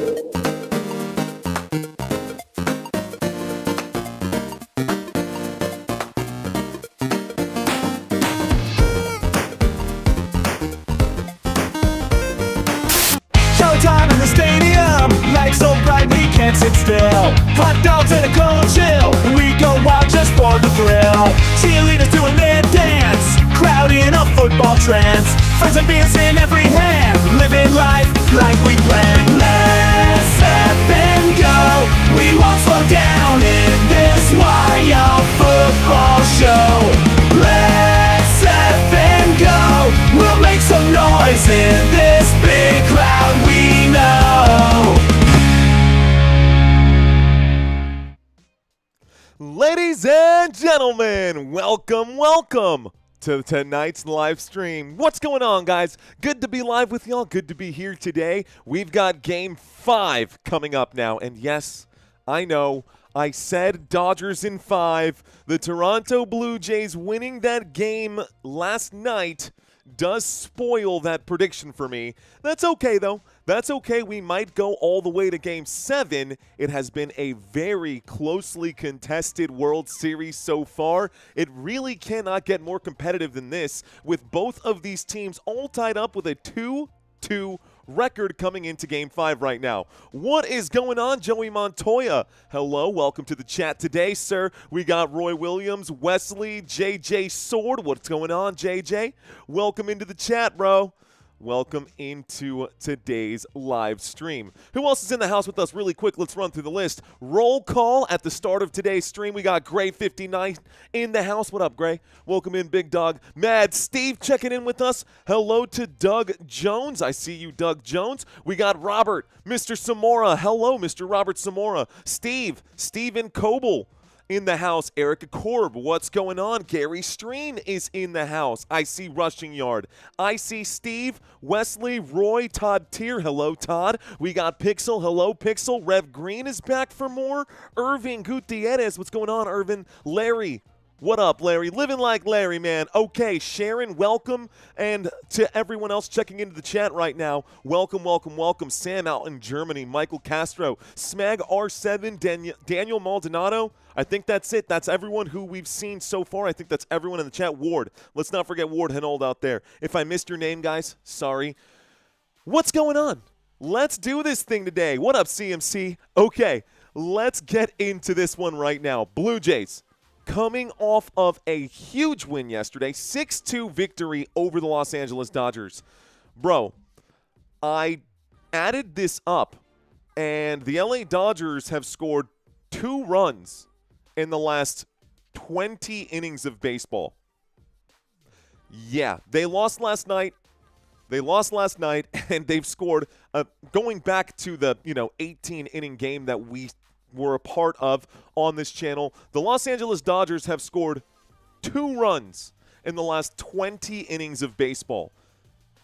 Showtime in the stadium, lights so bright we can't sit still. Hot dogs and a cold chill, we go wild just for the thrill. Cheerleaders doing their dance, crowd in a football trance. Friends and beers in every hand, living life like we planned. Let's step and go, we won't slow down in this wild football show. Let's step and go, we'll make some noise in this big crowd we know. Ladies and gentlemen, welcome to tonight's live stream. What's going on, guys? Good to be live with y'all. Good to be here today. We've got Game 5 coming up now. And yes, I know, I said Dodgers in 5. The Toronto Blue Jays winning that game last night does spoil that prediction for me. That's okay, though. That's okay. We might go all the way to Game 7. It has been a very closely contested World Series so far. It really cannot get more competitive than this, with both of these teams all tied up with a 2-2 record coming into Game 5 right now. What is going on, Joey Montoya? Hello, welcome to the chat today, sir. We got Roy Williams, Wesley, JJ Sword. What's going on, JJ? Welcome into the chat, bro. Welcome into today's live stream. Who else is in the house with us? Really quick, let's run through the list. Roll call at the start of today's stream. We got Gray59 in the house. What up, Gray? Welcome in, big dog. Mad Steve checking in with us. Hello to Doug Jones. I see you, Doug Jones. We got Robert, Mr. Samora. Hello, Mr. Robert Samora. Steven Coble in the house. Erica Korb, what's going on? Gary Streen is in the house. I see Rushing Yard. I see Steve, Wesley, Roy, Todd Tier. Hello, Todd. We got Pixel. Hello, Pixel. Rev Green is back for more. Irving Gutierrez. What's going on, Irvin? Larry. What up, Larry? Living like Larry, man. Okay, Sharon, welcome. And to everyone else checking into the chat right now, welcome. Sam out in Germany, Michael Castro, Smag R7, Daniel Maldonado. I think that's it. That's everyone who we've seen so far. I think that's everyone in the chat. Ward. Let's not forget Ward Henold out there. If I missed your name, guys, sorry. What's going on? Let's do this thing today. What up, CMC? Okay, let's get into this one right now. Blue Jays coming off of a huge win yesterday, 6-2 victory over the Los Angeles Dodgers. Bro, I added this up, and the LA Dodgers have scored 2 runs in the last 20 innings of baseball. Yeah, they lost last night. And they've scored, going back to the 18-inning game that we were a part of on this channel. The Los Angeles Dodgers have scored 2 runs in the last 20 innings of baseball.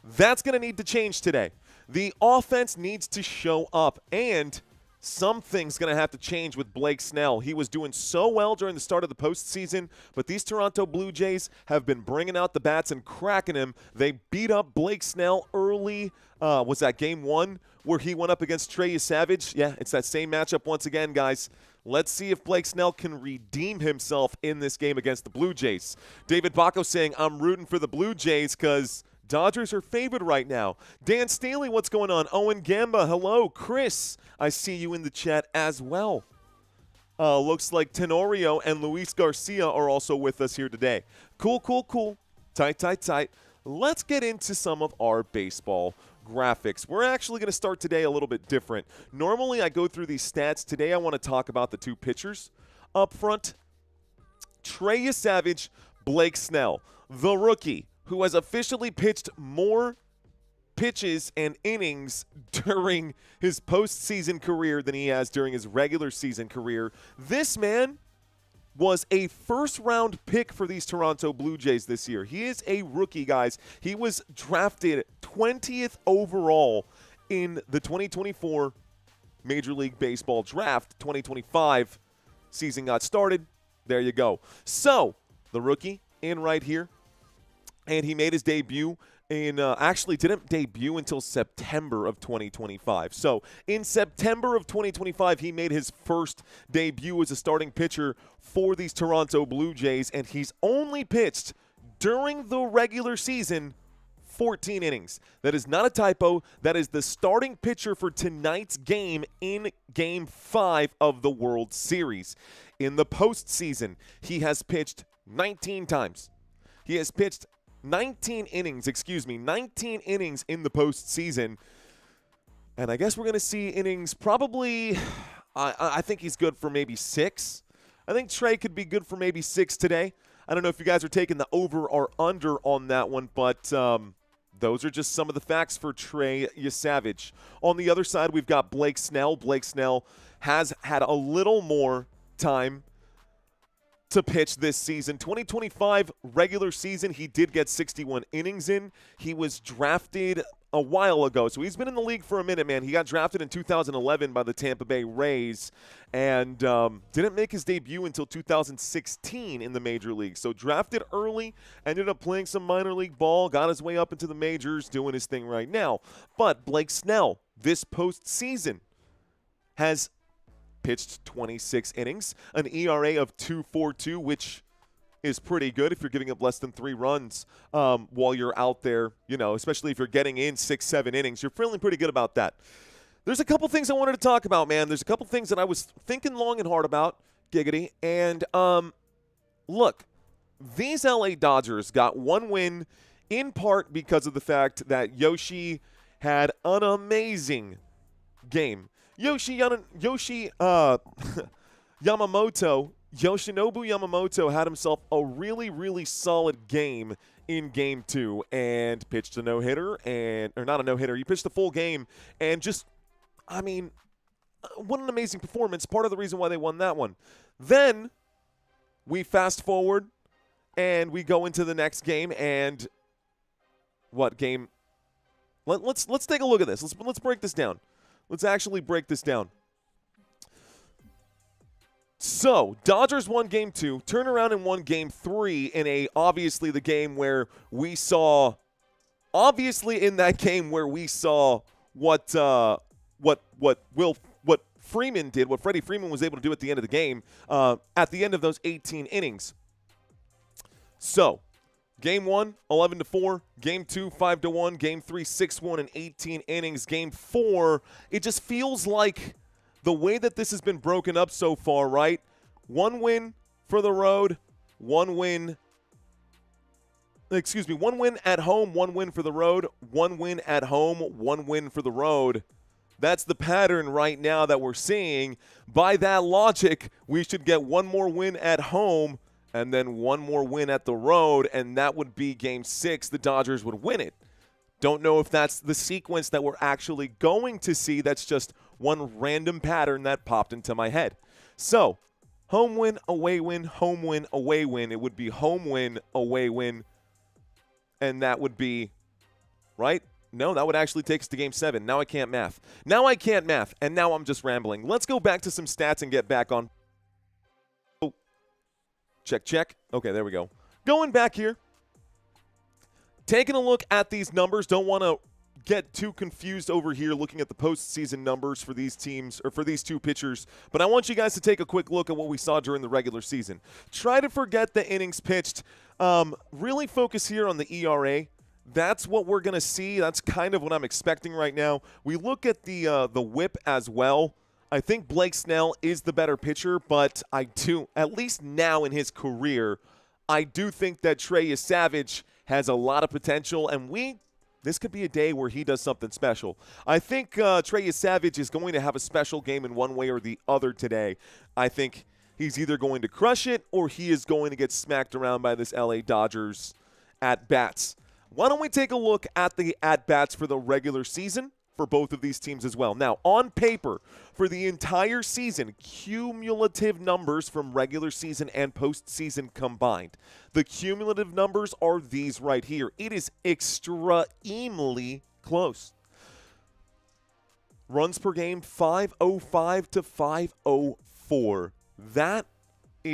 That's going to need to change today. The offense needs to show up, and something's going to have to change with Blake Snell. He was doing so well during the start of the postseason, but these Toronto Blue Jays have been bringing out the bats and cracking him. They beat up Blake Snell early. Was that Game 1 where he went up against Trey Savage? Yeah, it's that same matchup once again, guys. Let's see if Blake Snell can redeem himself in this game against the Blue Jays. David Bacco saying, I'm rooting for the Blue Jays because Dodgers are favored right now. Dan Staley, what's going on? Owen Gamba, hello. Chris, I see you in the chat as well. Looks like Tenorio and Luis Garcia are also with us here today. Cool. Tight. Let's get into some of our baseball graphics. We're actually going to start today a little bit different. Normally, I go through these stats. Today, I want to talk about the 2 pitchers up front. Trey Savage, Blake Snell, the rookie, who has officially pitched more pitches and innings during his postseason career than he has during his regular season career. This man was a first-round pick for these Toronto Blue Jays this year. He is a rookie, guys. He was drafted 20th overall in the 2024 Major League Baseball draft. 2025 season got started. There you go. So, the rookie in right here, and he made his debut actually didn't debut until September of 2025. So in September of 2025, he made his first debut as a starting pitcher for these Toronto Blue Jays, and he's only pitched during the regular season 14 innings. That is not a typo. That is the starting pitcher for tonight's game in Game 5 of the World Series. In the postseason, he has pitched 19 times. He has pitched 19 innings in the postseason. And I guess we're going to see innings probably, I think he's good for maybe 6. I think Trey could be good for maybe 6 today. I don't know if you guys are taking the over or under on that one, but those are just some of the facts for Trey Yesavage. On the other side, we've got Blake Snell. Blake Snell has had a little more time to pitch this season. 2025 regular season, he did get 61 innings in. He was drafted a while ago, so he's been in the league for a minute, man. He got drafted in 2011 by the Tampa Bay Rays and didn't make his debut until 2016 in the major league. So drafted early, ended up playing some minor league ball, got his way up into the majors, doing his thing right now. But Blake Snell, this postseason, has pitched 26 innings, an ERA of 2.42, which is pretty good if you're giving up less than 3 runs while you're out there, especially if you're getting in 6-7 innings. You're feeling pretty good about that. There's a couple things I wanted to talk about, man. There's a couple things that I was thinking long and hard about, giggity. And look, these LA Dodgers got one win in part because of the fact that Yoshi had an amazing game. Yoshinobu Yamamoto had himself a really, really solid game in Game 2 and pitched a no-hitter, or not a no-hitter. He pitched the full game and just, what an amazing performance. Part of the reason why they won that one. Then we fast forward and we go into the next game and what game? Let's take a look at this. Let's break this down. Let's actually break this down. So, Dodgers won Game 2, turn around and won Game 3 in obviously the game where we saw, what Freeman did, what Freddie Freeman was able to do at the end of the game, at the end of those 18 innings. So, Game 1, 11-4. Game 2, 5-1. Game 3, 6-1 in 18 innings. Game 4, it just feels like the way that this has been broken up so far, right? 1 win for the road, 1 win at home, 1 win for the road, 1 win at home, 1 win for the road. That's the pattern right now that we're seeing. By that logic, we should get 1 more win at home and then 1 more win at the road, and that would be Game 6. The Dodgers would win it. Don't know if that's the sequence that we're actually going to see. That's just one random pattern that popped into my head. So, home win, away win, home win, away win. It would be home win, away win, and that would be, right? No, that would actually take us to Game 7. Now I can't math. And now I'm just rambling. Let's go back to some stats and get back on. Oh, check. Okay, there we go. Going back here. Taking a look at these numbers. Don't want to get too confused over here looking at the postseason numbers for these teams or for these two pitchers, but I want you guys to take a quick look at what we saw during the regular season. Try to forget the innings pitched. Really focus here on the ERA. That's what we're going to see. That's kind of what I'm expecting right now. We look at the whip as well. I think Blake Snell is the better pitcher, but I do, at least now in his career, I do think that Trey Yesavage has a lot of potential, and this could be a day where he does something special. I think Trey Yesavage is going to have a special game in one way or the other today. I think he's either going to crush it or he is going to get smacked around by this LA Dodgers at-bats. Why don't we take a look at the at-bats for the regular season for both of these teams as well. Now, on paper, for the entire season, cumulative numbers from regular season and postseason combined. The cumulative numbers are these right here. It is extremely close. Runs per game, 505 to 504. That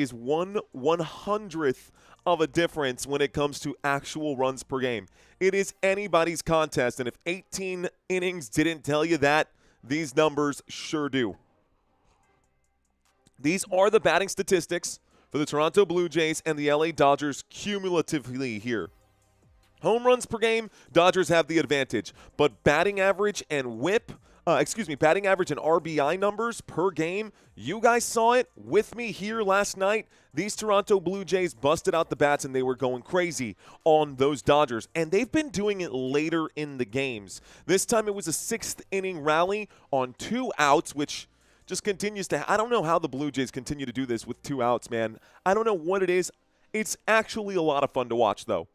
is 1/100th of a difference when it comes to actual runs per game. It is anybody's contest, and if 18 innings didn't tell you that, these numbers sure do. These are the batting statistics for the Toronto Blue Jays and the LA Dodgers cumulatively here. Home runs per game, Dodgers have the advantage, but batting average and batting average and RBI numbers per game, you guys saw it with me here last night. These Toronto Blue Jays busted out the bats and they were going crazy on those Dodgers, and they've been doing it later in the games. This time it was a 6th inning rally on 2 outs, which just continues to – I don't know how the Blue Jays continue to do this with 2 outs, man. I don't know what it is. It's actually a lot of fun to watch, though.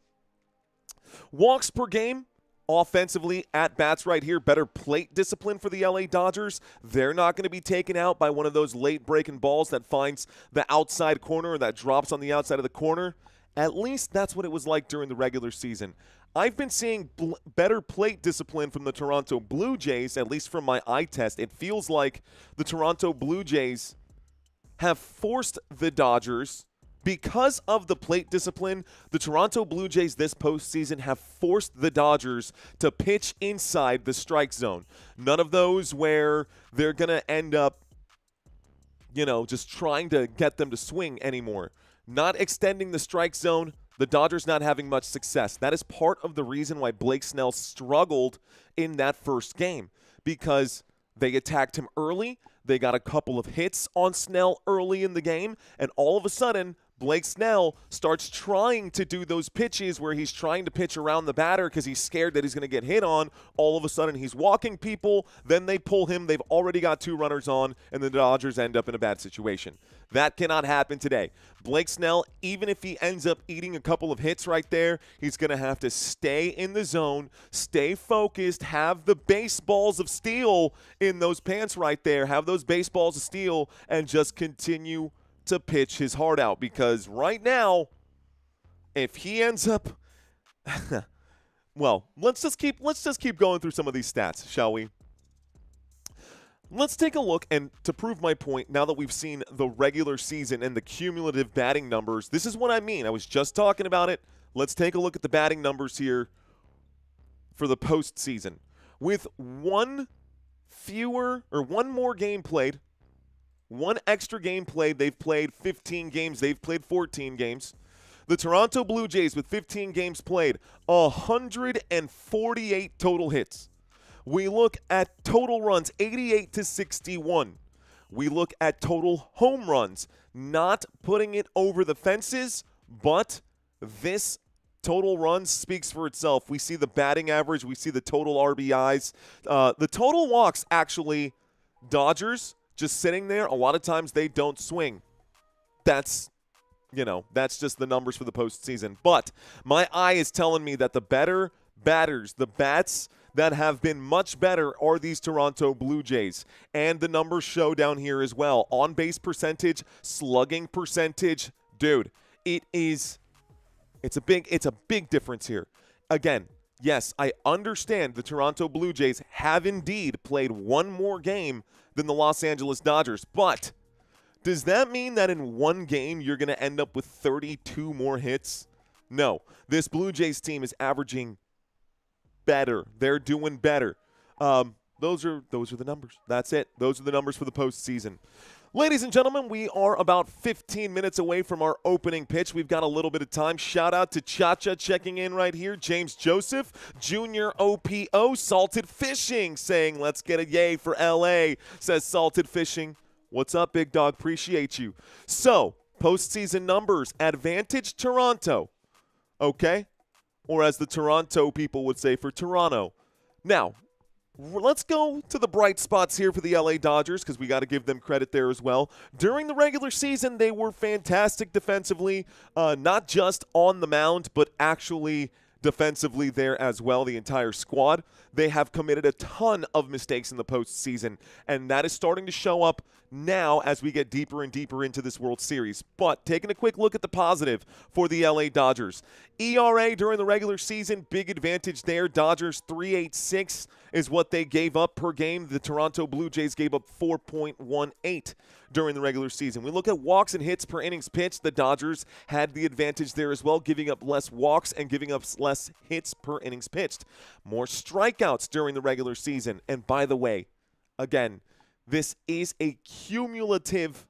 Walks per game, offensively, at-bats right here, better plate discipline for the LA Dodgers. They're not going to be taken out by one of those late-breaking balls that finds the outside corner or that drops on the outside of the corner. At least that's what it was like during the regular season. I've been seeing better plate discipline from the Toronto Blue Jays, at least from my eye test. It feels like the Toronto Blue Jays have forced the Dodgers. Because of the plate discipline, the Toronto Blue Jays this postseason have forced the Dodgers to pitch inside the strike zone. None of those where they're going to end up, just trying to get them to swing anymore. Not extending the strike zone, the Dodgers not having much success. That is part of the reason why Blake Snell struggled in that first game, because they attacked him early. They got a couple of hits on Snell early in the game, and all of a sudden, Blake Snell starts trying to do those pitches where he's trying to pitch around the batter because he's scared that he's going to get hit on. All of a sudden, he's walking people. Then they pull him. They've already got 2 runners on, and the Dodgers end up in a bad situation. That cannot happen today. Blake Snell, even if he ends up eating a couple of hits right there, he's going to have to stay in the zone, stay focused, have the baseballs of steel in those pants right there, have those baseballs of steel, and just continue to pitch his heart out, because right now, if he ends up well, let's just keep going through some of these stats, shall we? Let's take a look, and to prove my point, now that we've seen the regular season and the cumulative batting numbers, this is what I mean. I was just talking about it. Let's take a look at the batting numbers here for the postseason. With one more game played, one extra game played. They've played 15 games. They've played 14 games. The Toronto Blue Jays, with 15 games played, 148 total hits. We look at total runs, 88 to 61. We look at total home runs, not putting it over the fences, but this total runs speaks for itself. We see the batting average. We see the total RBIs. The total walks, actually, Dodgers, just sitting there, a lot of times they don't swing. That's just the numbers for the postseason. But my eye is telling me that the better batters, the bats that have been much better, are these Toronto Blue Jays. And the numbers show down here as well. On-base percentage, slugging percentage. Dude, it's a big difference here. Again, yes, I understand the Toronto Blue Jays have indeed played one more game than the Los Angeles Dodgers, but does that mean that in one game you're going to end up with 32 more hits? No. This Blue Jays team is averaging better. They're doing better. Those are the numbers. That's it. Those are the numbers for the postseason. Ladies and gentlemen, we are about 15 minutes away from our opening pitch. We've got a little bit of time. Shout out to Cha-Cha checking in right here. James Joseph, Junior OPO, Salted Fishing, saying, let's get a yay for LA, says Salted Fishing. What's up, big dog? Appreciate you. So, postseason numbers, advantage Toronto, okay? Or as the Toronto people would say, for Toronto. Now, let's go to the bright spots here for the LA Dodgers, because we got to give them credit there as well. During the regular season, they were fantastic defensively, not just on the mound, but actually defensively there as well, the entire squad. They have committed a ton of mistakes in the postseason, and that is starting to show up now as we get deeper and deeper into this World Series. But taking a quick look at the positive for the LA Dodgers. ERA during the regular season, big advantage there. Dodgers 3.86 is what they gave up per game. The Toronto Blue Jays gave up 4.18 during the regular season. We look at walks and hits per innings pitched. The Dodgers had the advantage there as well, giving up less walks and giving up less hits per innings pitched. More strikeouts during the regular season. And by the way, again, this is a cumulative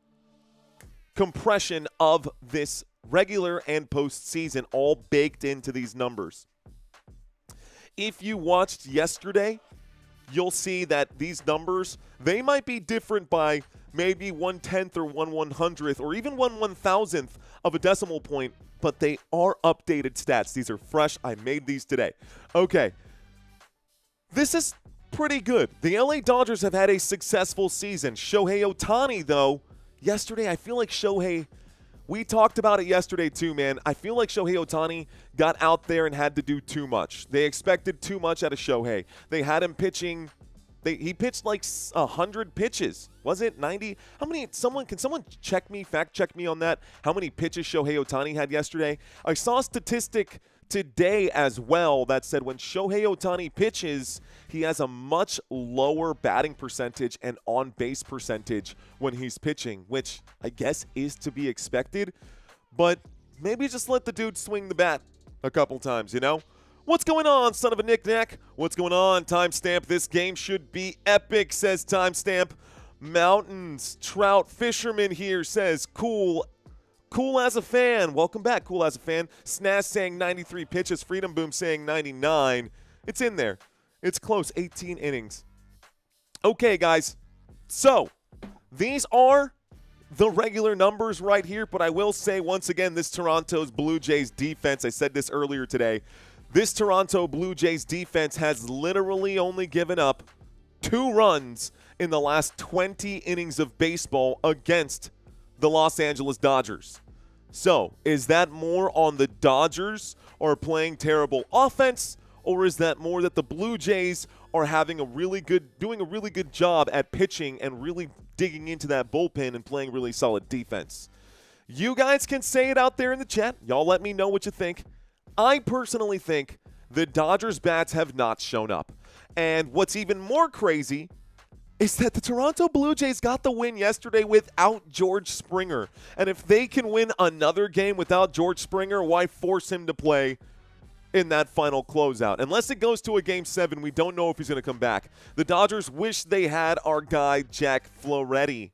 compression of this regular and postseason, all baked into these numbers. If you watched yesterday, you'll see that these numbers, they might be different by maybe 1/10 or 1/100th or even 1/1000th of a decimal point, but they are updated stats. These are fresh. I made these today. Okay. This is pretty good. The LA Dodgers have had a successful season. Shohei Ohtani, though, yesterday, I feel like Shohei, we talked about it yesterday too, man. I feel like Shohei Ohtani got out there and had to do too much. They expected too much out of Shohei. They had him pitching. He pitched like 100 pitches. Was it 90? How many? Can someone fact check me on that? How many pitches Shohei Ohtani had yesterday? I saw a statistic today as well that said when Shohei Ohtani pitches, he has a much lower batting percentage and on-base percentage when he's pitching, which I guess is to be expected. But maybe just let the dude swing the bat a couple times, you know? What's going on, son of a knick-knack? What's going on, Timestamp? This game should be epic, says Timestamp. Mountains, Trout, Fisherman here says, cool as a fan. Welcome back, cool as a fan. Snaz saying 93 pitches. Freedom Boom saying 99. It's in there. It's close, 18 innings. Okay, guys. So, these are the regular numbers right here, but I will say once again, this Toronto's Blue Jays defense, I said this earlier today, this Toronto Blue Jays defense has literally only given up 2 runs in the last 20 innings of baseball against the Los Angeles Dodgers. So, is that more on the Dodgers or playing terrible offense, or is that more that the Blue Jays are doing a really good job at pitching and really digging into that bullpen and playing really solid defense? You guys can say it out there in the chat. Y'all let me know what you think. I personally think the Dodgers bats have not shown up. And what's even more crazy is that the Toronto Blue Jays got the win yesterday without George Springer. And if they can win another game without George Springer, why force him to play in that final closeout? Unless it goes to a Game 7, we don't know if he's going to come back. The Dodgers wish they had our guy, Jack Flaherty.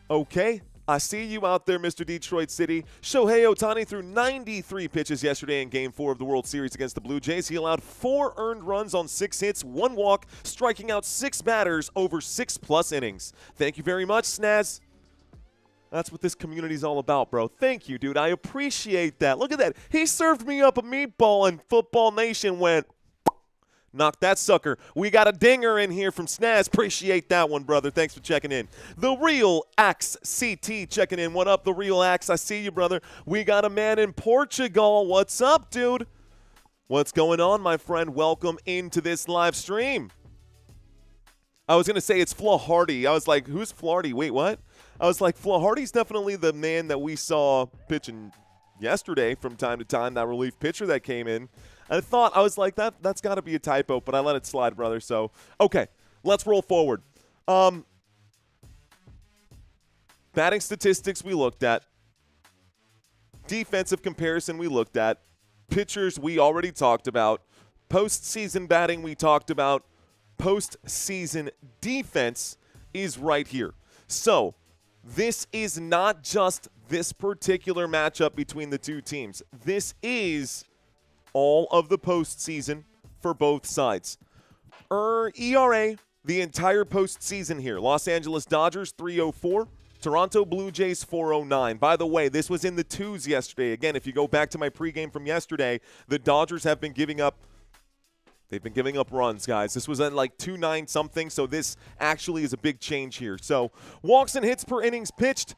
Okay, I see you out there, Mr. Detroit City. Shohei Ohtani threw 93 pitches yesterday in Game 4 of the World Series against the Blue Jays. He allowed 4 earned runs on 6 hits, 1 walk, striking out 6 batters over 6+ innings. Thank you very much, Snaz. That's what this community's all about, bro. Thank you, dude. I appreciate that. Look at that. He served me up a meatball and Football Nation went, knock that sucker. We got a dinger in here from Snaz. Appreciate that one, brother. Thanks for checking in. The Real Axe CT checking in. What up, The Real Axe? I see you, brother. We got a man in Portugal. What's up, dude? What's going on, my friend? Welcome into this live stream. I was going to say it's Flaherty. I was like, who's Flaherty? Wait, what? I was like, Flaherty's definitely the man that we saw pitching yesterday from time to time, that relief pitcher that came in. I was like, that's got to be a typo, but I let it slide, brother. So, okay, let's roll forward. Batting statistics we looked at. Defensive comparison we looked at. Pitchers we already talked about. Postseason batting we talked about. Postseason defense is right here. So, this is not just this particular matchup between the two teams. This is all of the postseason for both sides. ERA, the entire postseason here. Los Angeles Dodgers, 3.04. Toronto Blue Jays, 4.09. By the way, this was in the 2s yesterday. Again, if you go back to my pregame from yesterday, the Dodgers have been giving up runs, guys. This was at like 2.9 something, so this actually is a big change here. So, walks and hits per innings pitched.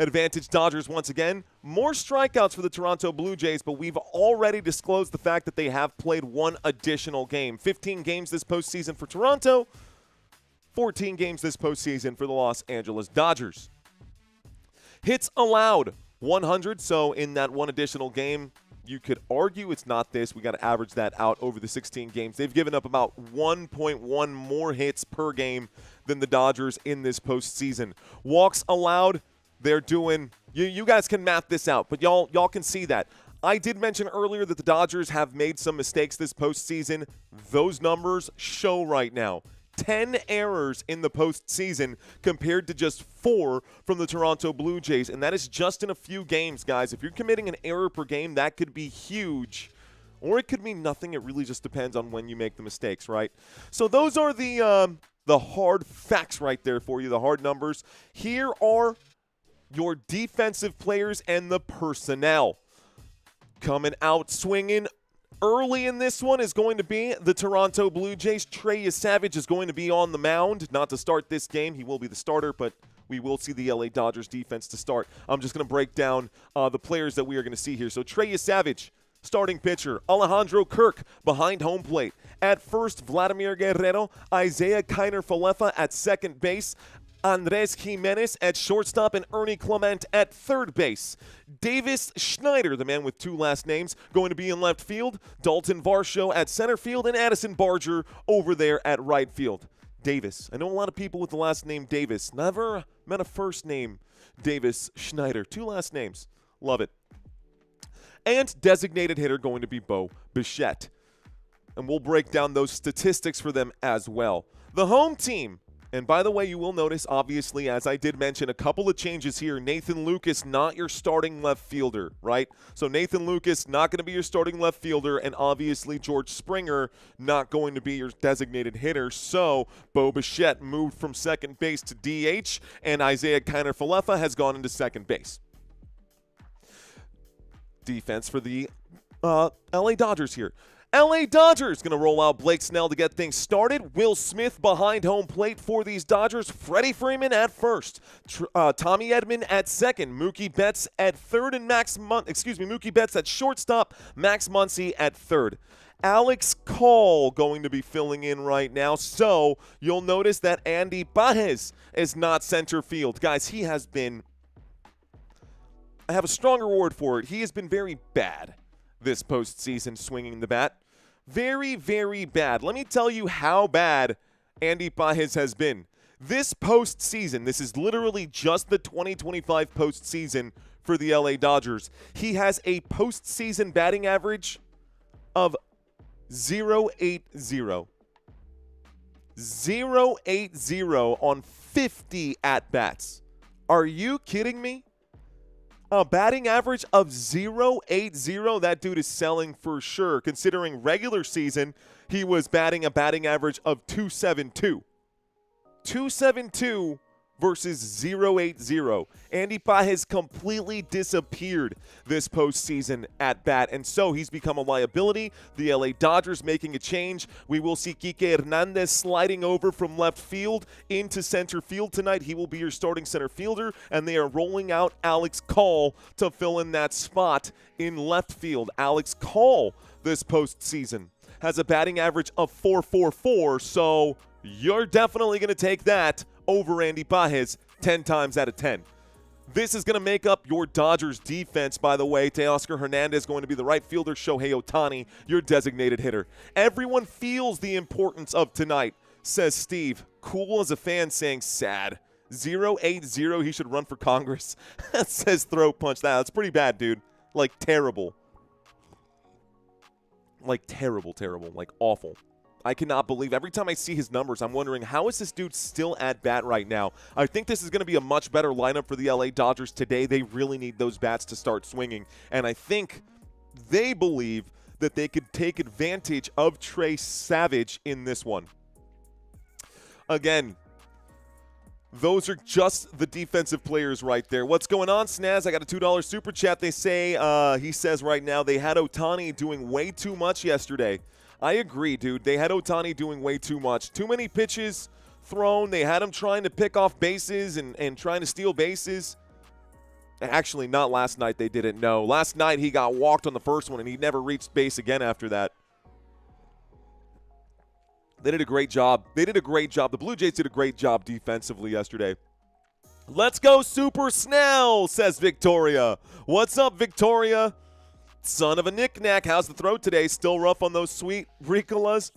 advantage Dodgers once again. More strikeouts for the Toronto Blue Jays, but we've already disclosed the fact that they have played one additional game. 15 games this postseason for Toronto, 14 games this postseason for the Los Angeles Dodgers. Hits allowed, 100, so in that one additional game, you could argue it's not this. We got to average that out over the 16 games. They've given up about 1.1 more hits per game than the Dodgers in this postseason. Walks allowed, they're doing – you guys can math this out, but y'all can see that. I did mention earlier that the Dodgers have made some mistakes this postseason. Those numbers show right now. 10 errors in the postseason compared to just 4 from the Toronto Blue Jays, and that is just in a few games, guys. If you're committing an error per game, that could be huge, or it could mean nothing. It really just depends on when you make the mistakes, right? So those are the hard facts right there for you, the hard numbers. Here are your defensive players and the personnel. Coming out swinging early in this one is going to be the Toronto Blue Jays. Trey Savage is going to be on the mound, not to start this game. He will be the starter, but we will see the LA Dodgers defense to start. I'm just going to break down the players that we are going to see here. So Trey Savage, starting pitcher. Alejandro Kirk behind home plate. At first, Vladimir Guerrero. Isaiah Kiner-Falefa at second base. Andres Jimenez at shortstop, and Ernie Clement at third base. Davis Schneider, the man with 2 last names, going to be in left field. Dalton Varsho at center field, and Addison Barger over there at right field. Davis. I know a lot of people with the last name Davis. Never met a first name Davis Schneider. 2 last names. Love it. And designated hitter going to be Bo Bichette. And we'll break down those statistics for them as well. The home team. And by the way, you will notice, obviously, as I did mention, a couple of changes here. Nathan Lucas, not your starting left fielder, right? So Nathan Lucas, not going to be your starting left fielder, and obviously George Springer, not going to be your designated hitter. So Bo Bichette moved from second base to DH, and Isaiah Kiner-Falefa has gone into second base. Defense for the LA Dodgers here. LA Dodgers going to roll out Blake Snell to get things started. Will Smith behind home plate for these Dodgers. Freddie Freeman at first. Tommy Edman at second. Mookie Betts at third, and Mookie Betts at shortstop. Max Muncy at third. Alex Call going to be filling in right now. So you'll notice that Andy Baez is not center field. Guys, he has been, I have a stronger word for it. He has been very bad this postseason swinging the bat. Very, very bad. Let me tell you how bad Andy Baez has been. This postseason, this is literally just the 2025 postseason for the LA Dodgers. He has a postseason batting average of 0.80. 0.80 on 50 at-bats. Are you kidding me? A batting average of 0.80. That dude is selling for sure. Considering regular season, he was batting a batting average of 272. 272 versus 0.80. Andy Baez completely disappeared this postseason at bat, and so he's become a liability. The LA Dodgers making a change. We will see Kike Hernandez sliding over from left field into center field tonight. He will be your starting center fielder, and they are rolling out Alex Call to fill in that spot in left field. Alex Call this postseason has a batting average of 4.44, so you're definitely going to take that over Andy Baez 10 times out of 10. This is going to make up your Dodgers defense, by the way. Teoscar Hernandez going to be the right fielder. Shohei Ohtani, your designated hitter. Everyone feels the importance of tonight, says Steve. Cool as a fan saying sad. 0.80, he should run for Congress. That says throat punch. That's pretty bad, dude. Like terrible. Like terrible. Like awful. I cannot believe every time I see his numbers, I'm wondering, how is this dude still at bat right now? I think this is going to be a much better lineup for the LA Dodgers today. They really need those bats to start swinging, and I think they believe that they could take advantage of Trey Savage in this one. Again, those are just the defensive players right there. What's going on, Snaz? I got a $2 super chat. They say, he says right now, they had Ohtani doing way too much yesterday. I agree, dude. They had Ohtani doing way too much. Too many pitches thrown. They had him trying to pick off bases and trying to steal bases. Actually, not last night they didn't. No. Last night he got walked on the first one, and he never reached base again after that. They did a great job. They did a great job. The Blue Jays did a great job defensively yesterday. Let's go Super Snell, says Victoria. What's up, Victoria? Son of a knick-knack. How's the throat today? Still rough on those sweet Ricolas?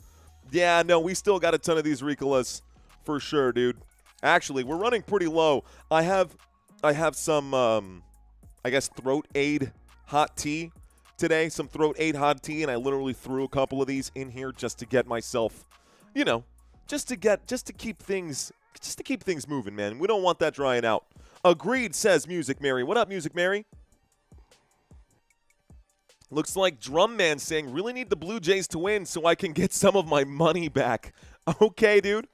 Yeah, no, we still got a ton of these Ricolas for sure, dude. Actually, we're running pretty low. I have some, I guess, throat aid hot tea today. Some throat aid hot tea, and I literally threw a couple of these in here just to get myself, you know, just to keep things moving, man. We don't want that drying out. Agreed, says Music Mary. What up, Music Mary? Looks like Drum Man saying, really need the Blue Jays to win so I can get some of my money back. Okay, dude.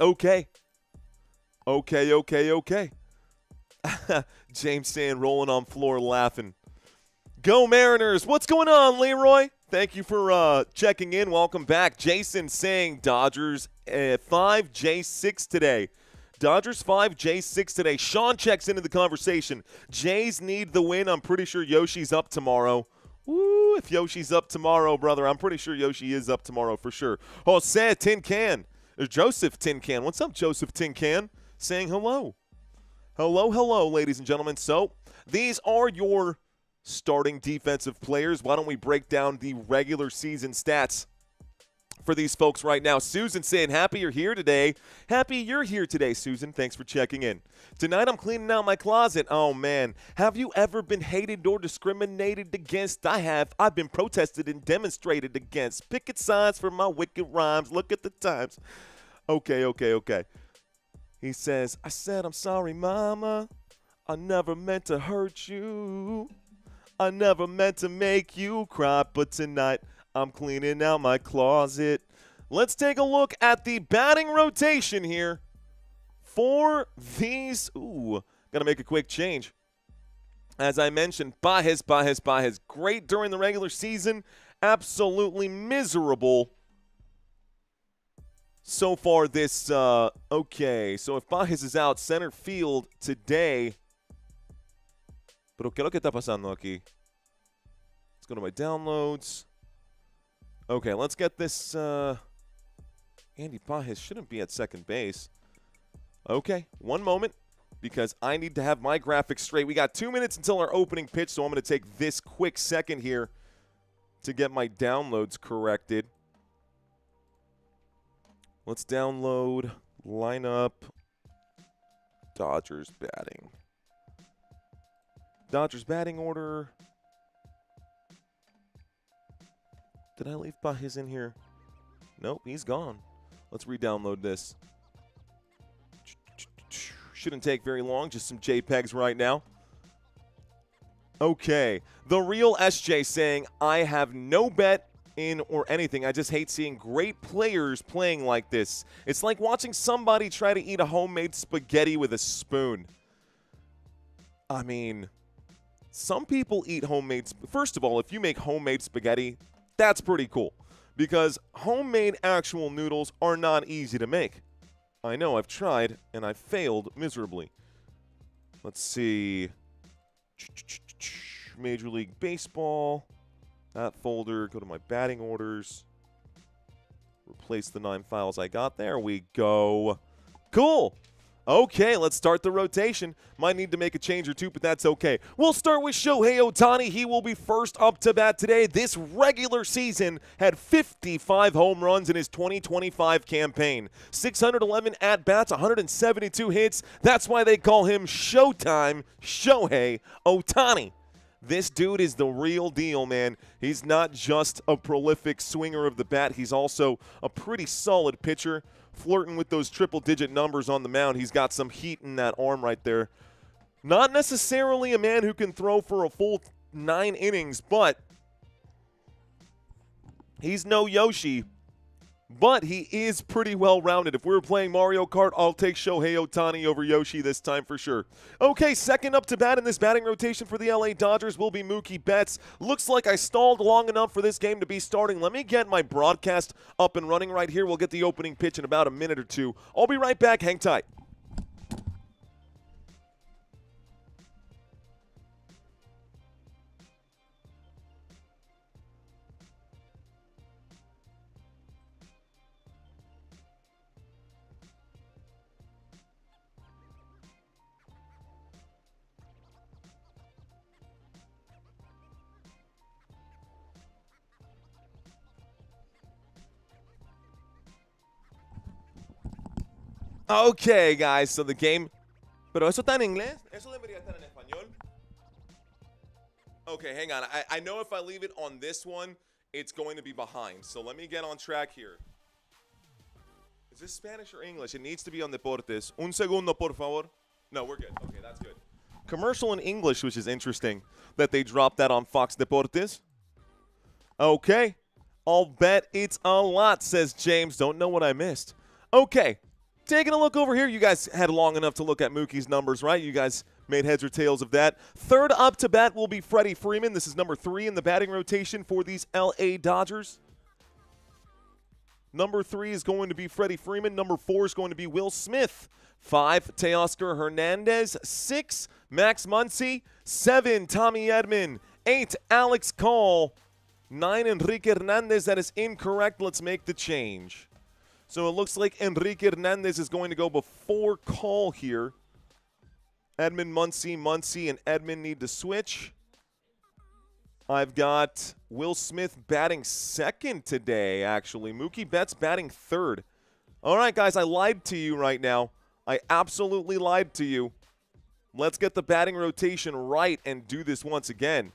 Okay. Okay. James saying, rolling on floor laughing. Go Mariners. What's going on, Leroy? Thank you for checking in. Welcome back. Jason saying Dodgers 5, J6 today. Dodgers 5, J6 today. Sean checks into the conversation. Jays need the win. I'm pretty sure Yoshi's up tomorrow. Woo, if Yoshi's up tomorrow, brother, I'm pretty sure Yoshi is up tomorrow for sure. Jose Tin Can. There's Joseph Tin Can. What's up, Joseph Tin Can? Saying hello. Hello, ladies and gentlemen. So these are your starting defensive players. Why don't we break down the regular season stats for these folks right now? Susan saying, happy you're here today. Happy you're here today, Susan. Thanks for checking in. Tonight I'm cleaning out my closet. Oh, man. Have you ever been hated or discriminated against? I have. I've been protested and demonstrated against. Picket signs for my wicked rhymes. Look at the times. Okay. He says, I said I'm sorry, mama. I never meant to hurt you. I never meant to make you cry, but tonight I'm cleaning out my closet. Let's take a look at the batting rotation here for these. Ooh, got to make a quick change. As I mentioned, Baez. Great during the regular season. Absolutely miserable so far this. Okay, so if Baez is out center field today. Pero ¿qué es lo que está pasando aquí? Let's go to my downloads. Okay, let's get this. Andy Baez shouldn't be at second base. Okay, one moment, because I need to have my graphics straight. We got 2 minutes until our opening pitch, so I'm going to take this quick second here to get my downloads corrected. Let's download lineup Dodgers batting. Dodgers batting order. Did I leave Baez in here? Nope, he's gone. Let's re-download this. Shouldn't take very long, just some JPEGs right now. Okay, the real SJ saying, I have no bet in or anything. I just hate seeing great players playing like this. It's like watching somebody try to eat a homemade spaghetti with a spoon. I mean, some people eat homemade. First of all, if you make homemade spaghetti, that's pretty cool, because homemade actual noodles are not easy to make. I know, I've tried, and I failed miserably. Let's see. Major League Baseball. That folder. Go to my batting orders. Replace the 9 files I got. There we go. Cool. Okay, let's start the rotation. Might need to make a change or two, but that's okay. We'll start with Shohei Ohtani. He will be first up to bat today. This regular season had 55 home runs in his 2025 campaign. 611 at-bats, 172 hits. That's why they call him Showtime Shohei Ohtani. This dude is the real deal, man. He's not just a prolific swinger of the bat. He's also a pretty solid pitcher. Flirting with those triple-digit numbers on the mound. He's got some heat in that arm right there. Not necessarily a man who can throw for a full 9 innings, but he's no Yoshi. But he is pretty well-rounded. If we were playing Mario Kart, I'll take Shohei Ohtani over Yoshi this time for sure. Okay, second up to bat in this batting rotation for the LA Dodgers will be Mookie Betts. Looks like I stalled long enough for this game to be starting. Let me get my broadcast up and running right here. We'll get the opening pitch in about a minute or two. I'll be right back. Hang tight. Okay, guys, so the game... Pero eso está en inglés? Eso debería estar en español. Okay, hang on. I know if I leave it on this one, it's going to be behind. So let me get on track here. Is this Spanish or English? It needs to be on Deportes. Un segundo, por favor. No, we're good. Okay, that's good. Commercial in English, which is interesting that they dropped that on Fox Deportes. Okay. I'll bet it's a lot, says James. Don't know what I missed. Okay. Taking a look over here. You guys had long enough to look at Mookie's numbers, right? You guys made heads or tails of that. Third up to bat will be Freddie Freeman. This is number 3 in the batting rotation for these LA Dodgers. Number 3 is going to be Freddie Freeman. Number 4 is going to be Will Smith. 5, Teoscar Hernandez. 6, Max Muncy. 7, Tommy Edman. 8, Alex Call. 9, Enrique Hernandez. That is incorrect. Let's make the change. So it looks like Enrique Hernandez is going to go before Call here. Edman, Muncy, and Edman need to switch. I've got Will Smith batting second today, actually. Mookie Betts batting third. All right, guys, I lied to you right now. I absolutely lied to you. Let's get the batting rotation right and do this once again.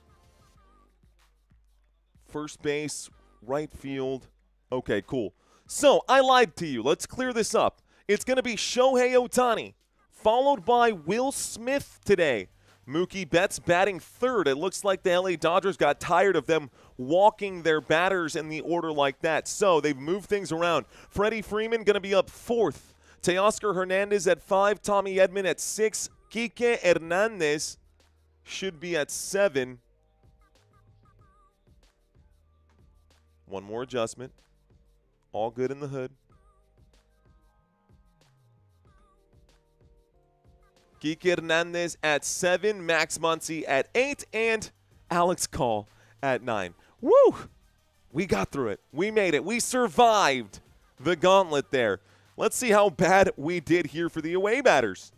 First base, right field. Okay, cool. So, I lied to you. Let's clear this up. It's going to be Shohei Ohtani, followed by Will Smith today. Mookie Betts batting third. It looks like the LA Dodgers got tired of them walking their batters in the order like that. So, they've moved things around. Freddie Freeman going to be up fourth. Teoscar Hernandez at 5. Tommy Edman at 6. Kike Hernandez should be at 7. One more adjustment. All good in the hood. Kike Hernandez at 7, Max Muncy at 8, and Alex Call at 9. Woo! We got through it. We made it. We survived the gauntlet there. Let's see how bad we did here for the away batters.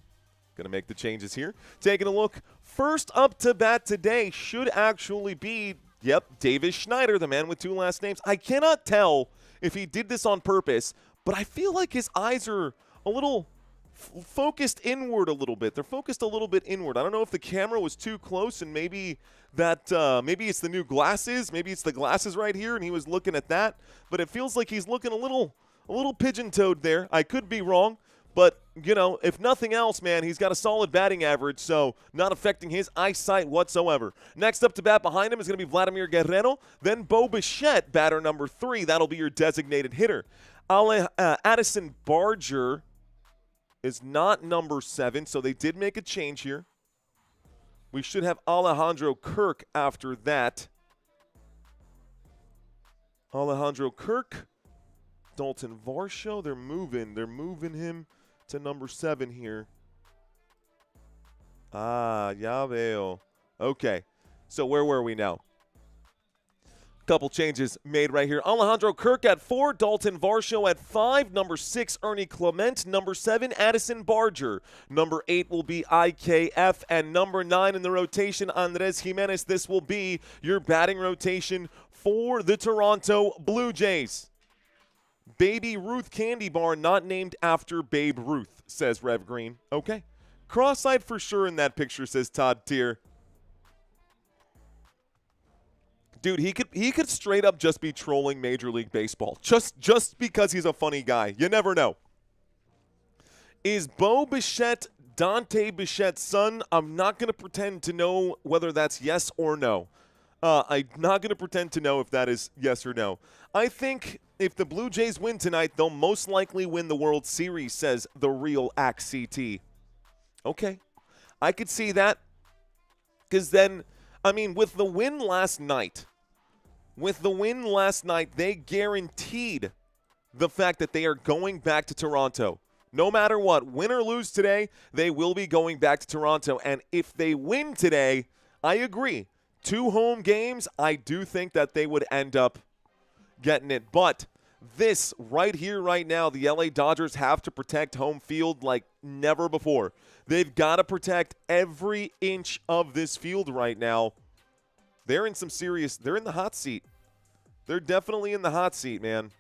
Going to make the changes here. Taking a look. First up to bat today should actually be, yep, Davis Schneider, the man with 2 last names. I cannot tell if he did this on purpose, but I feel like his eyes are a little focused inward a little bit. They're focused a little bit inward. I don't know if the camera was too close and maybe that maybe it's the new glasses. Maybe it's the glasses right here and he was looking at that. But it feels like he's looking a little pigeon-toed there. I could be wrong. But, you know, if nothing else, man, he's got a solid batting average, so not affecting his eyesight whatsoever. Next up to bat behind him is going to be Vladimir Guerrero. Then Bo Bichette, batter number 3. That'll be your designated hitter. Addison Barger is not number 7, so they did make a change here. We should have Alejandro Kirk after that. Alejandro Kirk, Dalton Varsho, they're moving him to number 7 here. Ya veo. Okay, so where were we now? Couple changes made right here. Alejandro Kirk at 4, Dalton Varsho at 5, number 6, Ernie Clement, number 7, Addison Barger, number 8 will be IKF, and number 9 in the rotation, Andres Jimenez. This will be your batting rotation for the Toronto Blue Jays. Baby Ruth Candy Bar, not named after Babe Ruth, says Rev Green. Okay. Cross-eyed for sure in that picture, says Todd Tier. Dude, he could straight up just be trolling Major League Baseball. Just because he's a funny guy. You never know. Is Bo Bichette Dante Bichette's son? I'm not going to pretend to know whether that's yes or no. I'm not going to pretend to know if that is yes or no. I think if the Blue Jays win tonight, they'll most likely win the World Series, says the real Axe CT. Okay. I could see that. Because then, I mean, with the win last night, they guaranteed the fact that they are going back to Toronto. No matter what, win or lose today, they will be going back to Toronto. And if they win today, I agree. 2 home games, I do think that they would end up getting it. But this right here, right now, the LA Dodgers have to protect home field like never before. They've got to protect every inch of this field right now. They're in the hot seat. They're definitely in the hot seat, man.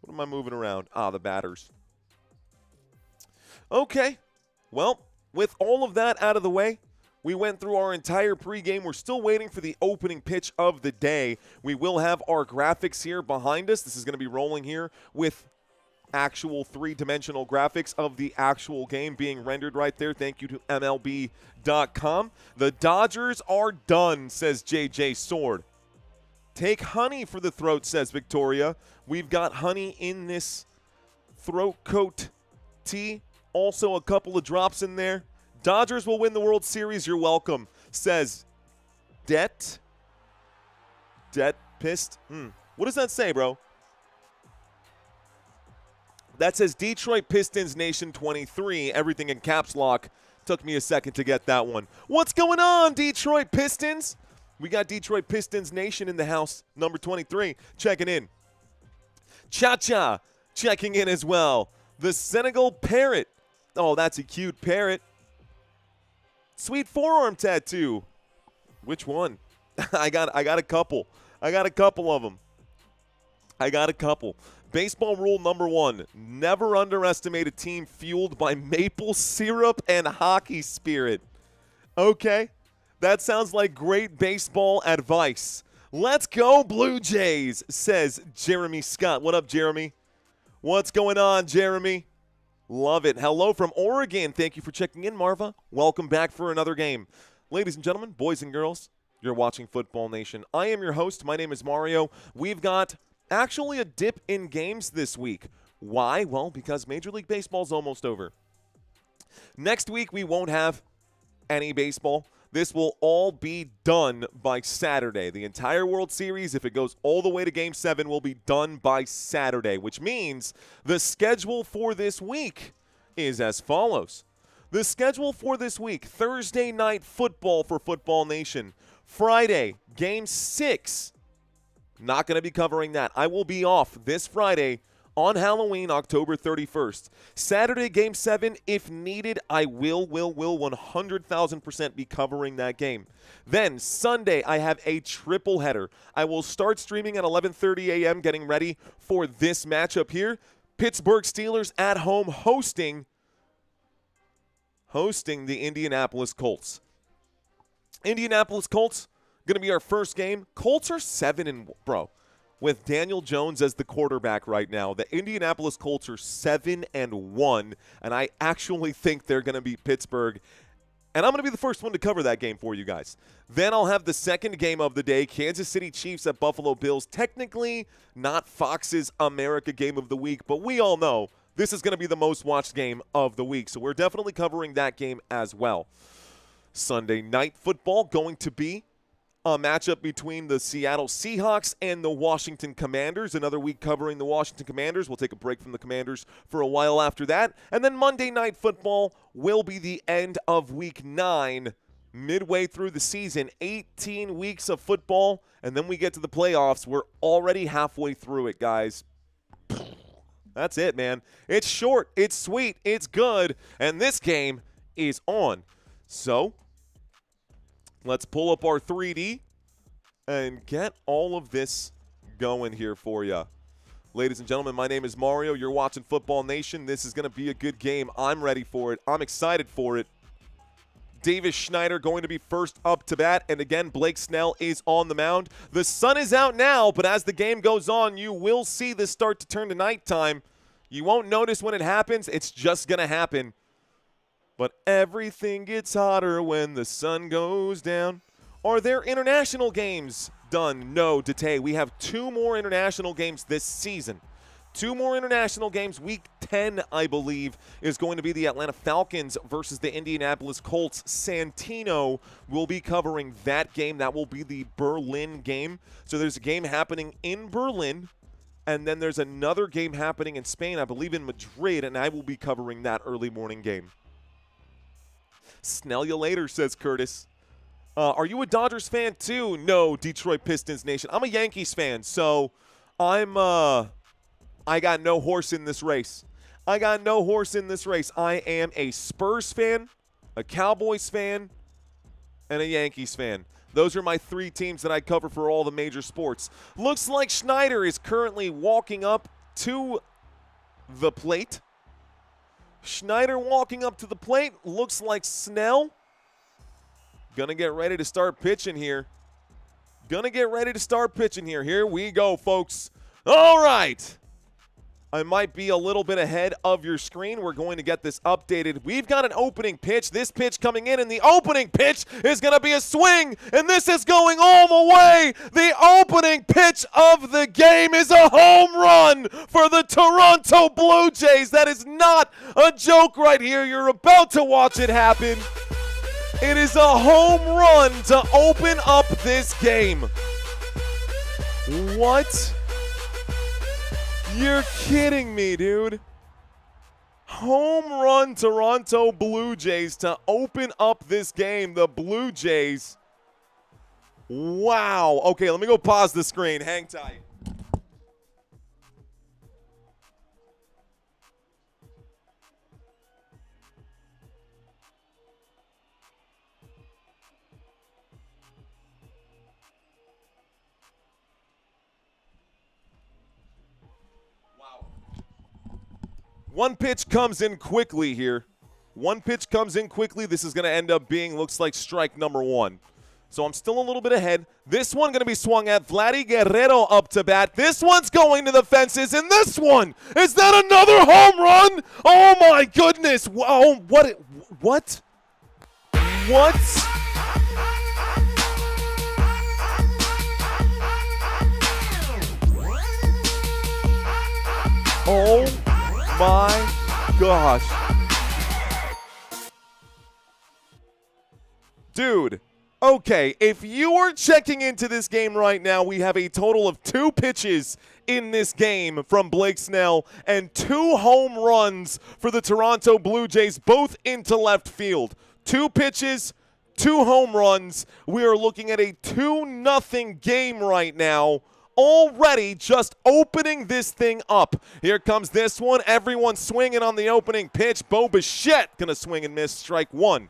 What am I moving around? The batters. Okay. Well, with all of that out of the way, we went through our entire pregame. We're still waiting for the opening pitch of the day. We will have our graphics here behind us. This is going to be rolling here with actual three-dimensional graphics of the actual game being rendered right there. Thank you to MLB.com. The Dodgers are done, says JJ Sword. Take honey for the throat, says Victoria. We've got honey in this throat coat tea. Also a couple of drops in there. Dodgers will win the World Series. You're welcome, says Debt Pissed. What does that say, bro? That says Detroit Pistons Nation 23. Everything in caps lock. Took me a second to get that one. What's going on, Detroit Pistons? We got Detroit Pistons Nation in the house. Number 23 checking in. Cha-Cha checking in as well. The Senegal Parrot. Oh, that's a cute parrot. Sweet forearm tattoo. Which one? I got a couple. I got a couple of them. Baseball rule number 1. Never underestimate a team fueled by maple syrup and hockey spirit. Okay. That sounds like great baseball advice. Let's go Blue Jays, says Jeremy Scott. What up, Jeremy? What's going on, Jeremy? Love it. Hello from Oregon. Thank you for checking in, Marva. Welcome back for another game. Ladies and gentlemen, boys and girls, you're watching Football Nation. I am your host. My name is Mario. We've got actually a dip in games this week. Why? Well, because Major League Baseball is almost over. Next week, we won't have any baseball. This will all be done by Saturday. The entire World Series, if it goes all the way to Game 7, will be done by Saturday, which means the schedule for this week is as follows. The schedule for this week: Thursday night football for Football Nation. Friday, Game 6. Not going to be covering that. I will be off this Friday on Halloween, October 31st. Saturday, Game 7, if needed, I will 100,000% be covering that game. Then, Sunday, I have a triple header. I will start streaming at 11:30 a.m., getting ready for this matchup here. Pittsburgh Steelers at home hosting the Indianapolis Colts. Indianapolis Colts, going to be our first game. Colts are 7-bro. With Daniel Jones as the quarterback right now, the Indianapolis Colts are 7-1, and I actually think they're going to beat Pittsburgh. And I'm going to be the first one to cover that game for you guys. Then I'll have the second game of the day, Kansas City Chiefs at Buffalo Bills. Technically not Fox's America game of the week, but we all know this is going to be the most watched game of the week. So we're definitely covering that game as well. Sunday night football going to be a matchup between the Seattle Seahawks and the Washington Commanders. Another week covering the Washington Commanders. We'll take a break from the Commanders for a while after that. And then Monday Night Football will be the end of Week 9, midway through the season. 18 weeks of football, and then we get to the playoffs. We're already halfway through it, guys. That's it, man. It's short, it's sweet, it's good, and this game is on. So let's pull up our 3D and get all of this going here for you. Ladies and gentlemen, my name is Mario. You're watching Football Nation. This is going to be a good game. I'm ready for it. I'm excited for it. Davis Schneider going to be first up to bat. And again, Blake Snell is on the mound. The sun is out now, but as the game goes on, you will see this start to turn to nighttime. You won't notice when it happens. It's just going to happen. But everything gets hotter when the sun goes down. Are there international games done? No, Date. We have 2 more international games this season. 2 more international games. Week 10, I believe, is going to be the Atlanta Falcons versus the Indianapolis Colts. Santino will be covering that game. That will be the Berlin game. So there's a game happening in Berlin, and then there's another game happening in Spain, I believe in Madrid, and I will be covering that early morning game. Snell you later, says Curtis. Are you a Dodgers fan too? No, Detroit Pistons Nation. I'm a Yankees fan, so I got no horse in this race. I am a Spurs fan, a Cowboys fan, and a Yankees fan. Those are my 3 teams that I cover for all the major sports. Looks like Schneider is currently walking up to the plate. Schneider walking up to the plate. Looks like Snell. Gonna get ready to start pitching here. Here we go, folks. All right. I might be a little bit ahead of your screen. We're going to get this updated. We've got an opening pitch. This pitch coming in, and the opening pitch is going to be a swing, and this is going all the way. The opening pitch of the game is a home run for the Toronto Blue Jays. That is not a joke right here. You're about to watch it happen. It is a home run to open up this game. What? You're kidding me, dude. Home run Toronto Blue Jays to open up this game. The Blue Jays. Wow. Okay, let me go pause the screen. Hang tight. One pitch comes in quickly here. This is going to end up being, looks like, strike number one. So I'm still a little bit ahead. This one going to be swung at. Vladimir Guerrero up to bat. This one's going to the fences. And this one, is that another home run? Oh, my goodness. Wow. What? Oh, my gosh. Dude, okay, if you are checking into this game right now, we have a total of 2 pitches in this game from Blake Snell and 2 home runs for the Toronto Blue Jays, both into left field. 2 pitches, 2 home runs. We are looking at a 2-0 game right now. Already just opening this thing up. Here comes this one. Everyone swinging on the opening pitch. Bo Bichette going to swing and miss. Strike one.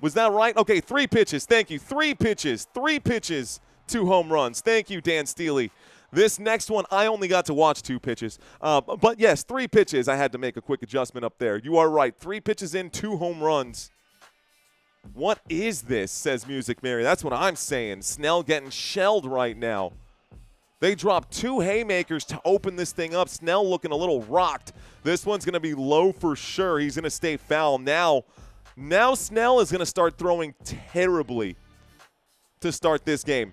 Was that right? Okay, 3 pitches. Thank you. 3 pitches. 3 pitches. 2 home runs. Thank you, Dan Steely. This next one, I only got to watch 2 pitches. But yes, 3 pitches. I had to make a quick adjustment up there. You are right. 3 pitches in, 2 home runs. What is this, says Music Mary. That's what I'm saying. Snell getting shelled right now. They dropped 2 haymakers to open this thing up. Snell looking a little rocked. This one's going to be low for sure. He's going to stay foul. Now Snell is going to start throwing terribly to start this game.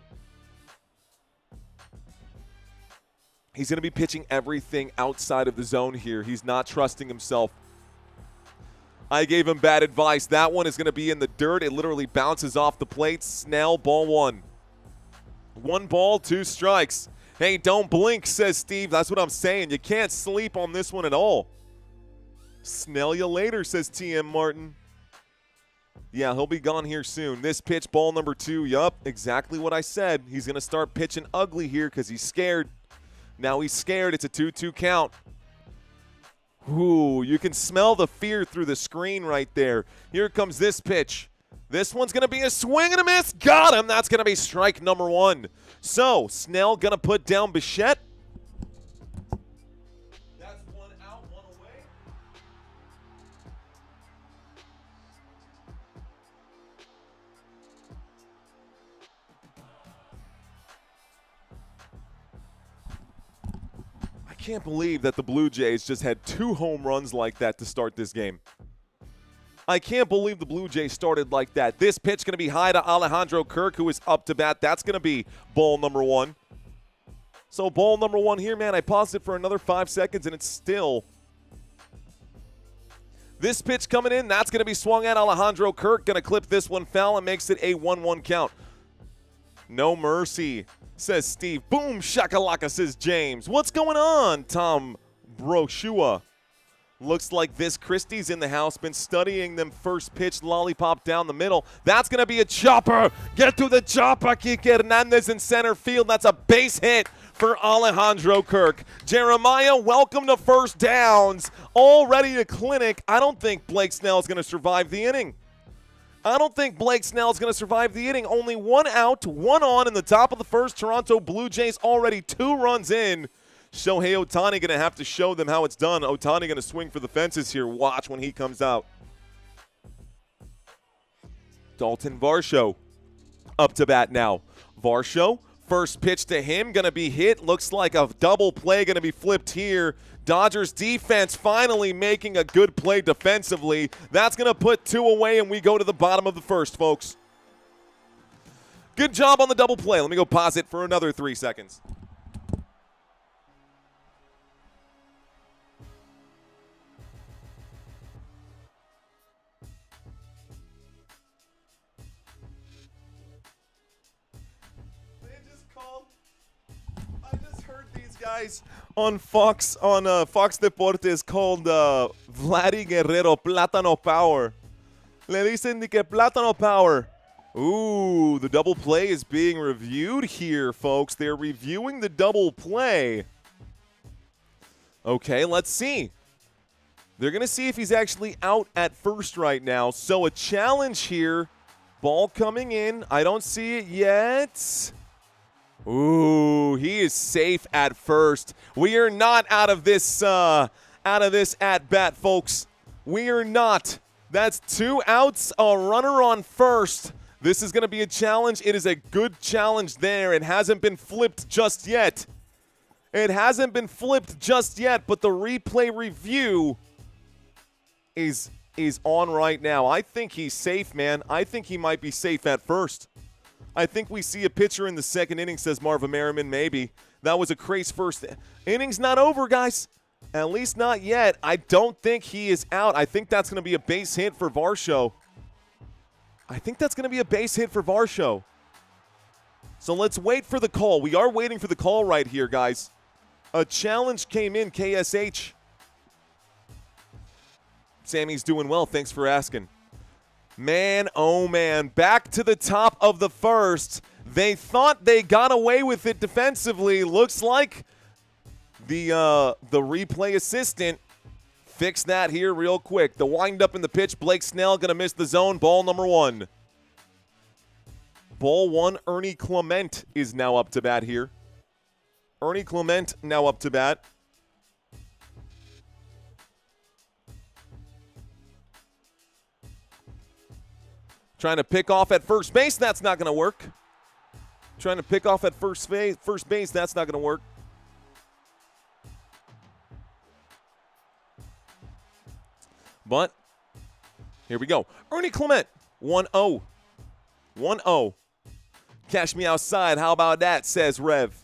He's going to be pitching everything outside of the zone here. He's not trusting himself. I gave him bad advice. That one is going to be in the dirt. It literally bounces off the plate. Snell, ball 1. 1 ball, 2 strikes. Hey, don't blink, says Steve. That's what I'm saying. You can't sleep on this one at all. Snell you later, says TM Martin. Yeah, he'll be gone here soon. This pitch, ball number 2. Yup, exactly what I said. He's going to start pitching ugly here because he's scared. Now he's scared. It's a 2-2 count. Ooh, you can smell the fear through the screen right there. Here comes this pitch. This one's going to be a swing and a miss. Got him. That's going to be strike number 1. So, Snell going to put down Bichette. That's 1 out, 1 away. I can't believe that the Blue Jays just had 2 home runs like that to start this game. I can't believe the Blue Jays started like that. This pitch going to be high to Alejandro Kirk, who is up to bat. That's going to be ball number 1. So ball number 1 here, man. I paused it for another 5 seconds, and it's still. This pitch coming in, that's going to be swung at. Alejandro Kirk going to clip this one foul and makes it a 1-1 count. No mercy, says Steve. Boom, shakalaka, says James. What's going on, Tom Broshua? Looks like this Christie's in the house. Been studying them first pitch lollipop down the middle. That's going to be a chopper. Get to the chopper. Kike Hernandez in center field. That's a base hit for Alejandro Kirk. Jeremiah, welcome to First Downs. All ready to clinic. I don't think Blake Snell is going to survive the inning. Only 1 out, 1 on in the top of the first. Toronto Blue Jays already 2 runs in. Shohei Ohtani going to have to show them how it's done. Ohtani going to swing for the fences here. Watch when he comes out. Dalton Varsho up to bat now. Varsho, first pitch to him, going to be hit. Looks like a double play going to be flipped here. Dodgers defense finally making a good play defensively. That's going to put 2 away, and we go to the bottom of the first, folks. Good job on the double play. Let me go pause it for another 3 seconds. Guys on Fox Deportes called Vladimir Guerrero Plátano Power. Le dicen de que Plátano Power. Ooh, the double play is being reviewed here, folks. They're reviewing the double play. Okay, let's see. They're going to see if he's actually out at first right now. So a challenge here. Ball coming in. I don't see it yet. Ooh, he is safe at first. We are not out of this at bat, folks. We are not. That's 2 outs, a runner on first. This is going to be a challenge. It is a good challenge there. It hasn't been flipped just yet. It hasn't been flipped just yet, but the replay review is on right now. I think he's safe, man. I think he might be safe at first. I think we see a pitcher in the second inning, says Marvin Merriman, maybe. That was a crazy first. Inning's not over, guys. At least not yet. I don't think he is out. I think that's going to be a base hit for Varsho. So let's wait for the call. We are waiting for the call right here, guys. A challenge came in, KSH. Sammy's doing well. Thanks for asking. Man, oh man, back to the top of the first. They thought they got away with it defensively. Looks like the replay assistant fixed that here real quick. The windup in the pitch, Blake Snell going to miss the zone. Ball number 1. Ball 1, Ernie Clement is now up to bat here. Ernie Clement now up to bat. Trying to pick off at first base, that's not going to work. Trying to pick off at first base, that's not going to work. But here we go. Ernie Clement, 1-0. 1-0. Cash me outside. How about that, says Rev.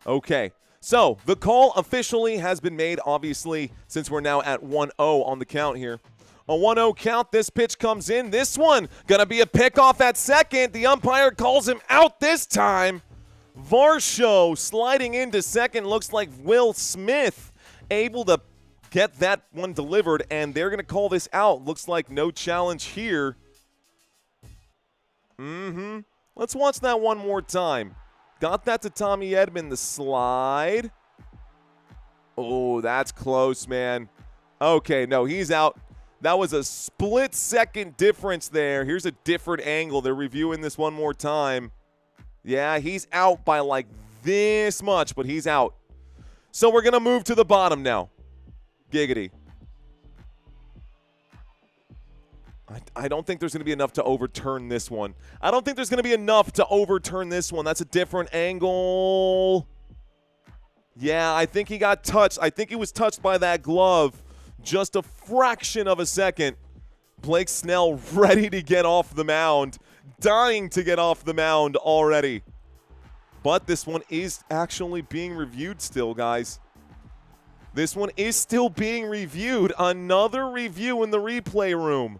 Okay. So the call officially has been made, obviously, since we're now at 1-0 on the count here. A 1-0 count. This pitch comes in. This one going to be a pickoff at second. The umpire calls him out this time. Varsho sliding into second. Looks like Will Smith able to get that one delivered, and they're going to call this out. Looks like no challenge here. Let's watch that one more time. Got that to Tommy Edman. The slide. Oh, that's close, man. Okay, no, he's out. That was a split-second difference there. Here's a different angle. They're reviewing this one more time. Yeah, he's out by like this much, but he's out. So we're going to move to the bottom now. Giggity. I don't think there's going to be enough to overturn this one. That's a different angle. Yeah, I think he got touched. I think he was touched by that glove. Just a fraction of a second. Blake Snell ready to get off the mound. Dying to get off the mound already. But this one is actually being reviewed still, guys. This one is still being reviewed. Another review in the replay room.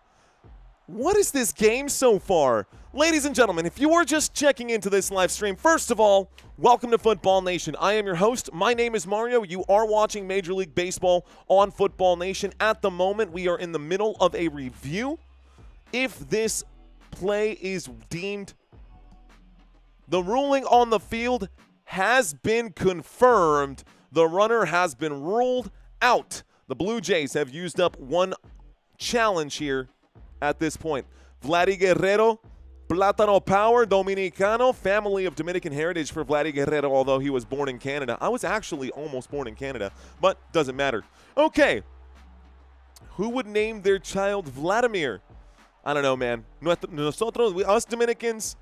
What is this game so far? Ladies and gentlemen, if you are just checking into this live stream, first of all, welcome to Football Nation. I am your host. My name is Mario. You are watching Major League Baseball on Football Nation. At the moment, we are in the middle of a review. If this play is deemed, the ruling on the field has been confirmed. The runner has been ruled out. The Blue Jays have used up one challenge here at this point. Vladimir Guerrero Plátano Power Dominicano, family of Dominican heritage for Vladimir Guerrero, although he was born in Canada. I was actually almost born in Canada, but doesn't matter. Okay. Who would name their child Vladimir? I don't know, man. Nosotros, us Dominicans,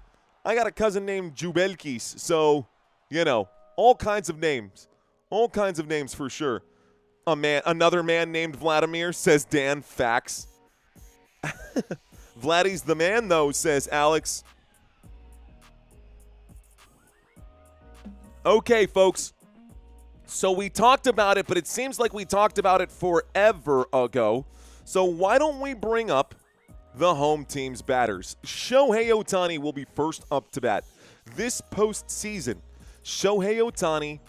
I got a cousin named Jubelkis, so, you know, all kinds of names. All kinds of names for sure. Another man named Vladimir, says Dan. Facts. Vladdy's the man, though, says Alex. Okay, folks. So we talked about it, but it seems like we talked about it forever ago. So why don't we bring up the home team's batters? Shohei Ohtani will be first up to bat. This postseason, Shohei Ohtani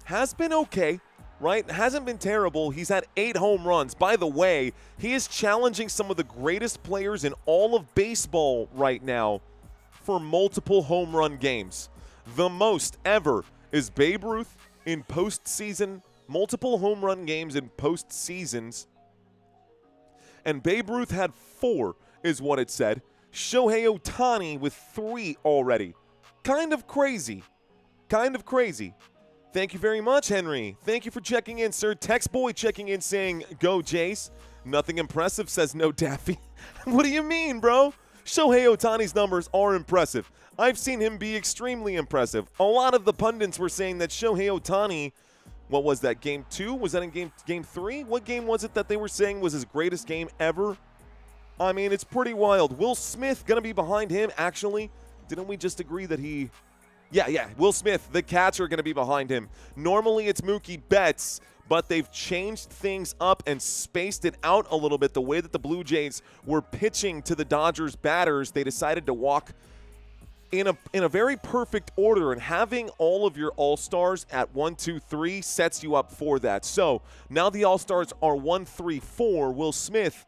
has been okay, right? Hasn't been terrible. He's had 8 home runs. By the way, he is challenging some of the greatest players in all of baseball right now for multiple home run games. The most ever is Babe Ruth in postseason, multiple home run games in postseasons. And Babe Ruth had 4, is what it said. Shohei Ohtani with 3 already. Kind of crazy. Kind of crazy. Thank you very much, Henry. Thank you for checking in, sir. Text Boy checking in saying, go Jace. Nothing impressive, says no Daffy. What do you mean, bro? Shohei Ohtani's numbers are impressive. I've seen him be extremely impressive. A lot of the pundits were saying that Shohei Ohtani, what was that, game 2? Was that in game 3? What game was it that they were saying was his greatest game ever? I mean, it's pretty wild. Will Smith going to be behind him, actually? Didn't we just agree that he... Yeah, Will Smith, the catcher, going to be behind him. Normally it's Mookie Betts, but they've changed things up and spaced it out a little bit. The way that the Blue Jays were pitching to the Dodgers batters, they decided to walk in a very perfect order, and having all of your all-stars at 1, 2, 3 sets you up for that. So now the all-stars are 1, 3, 4. Will Smith,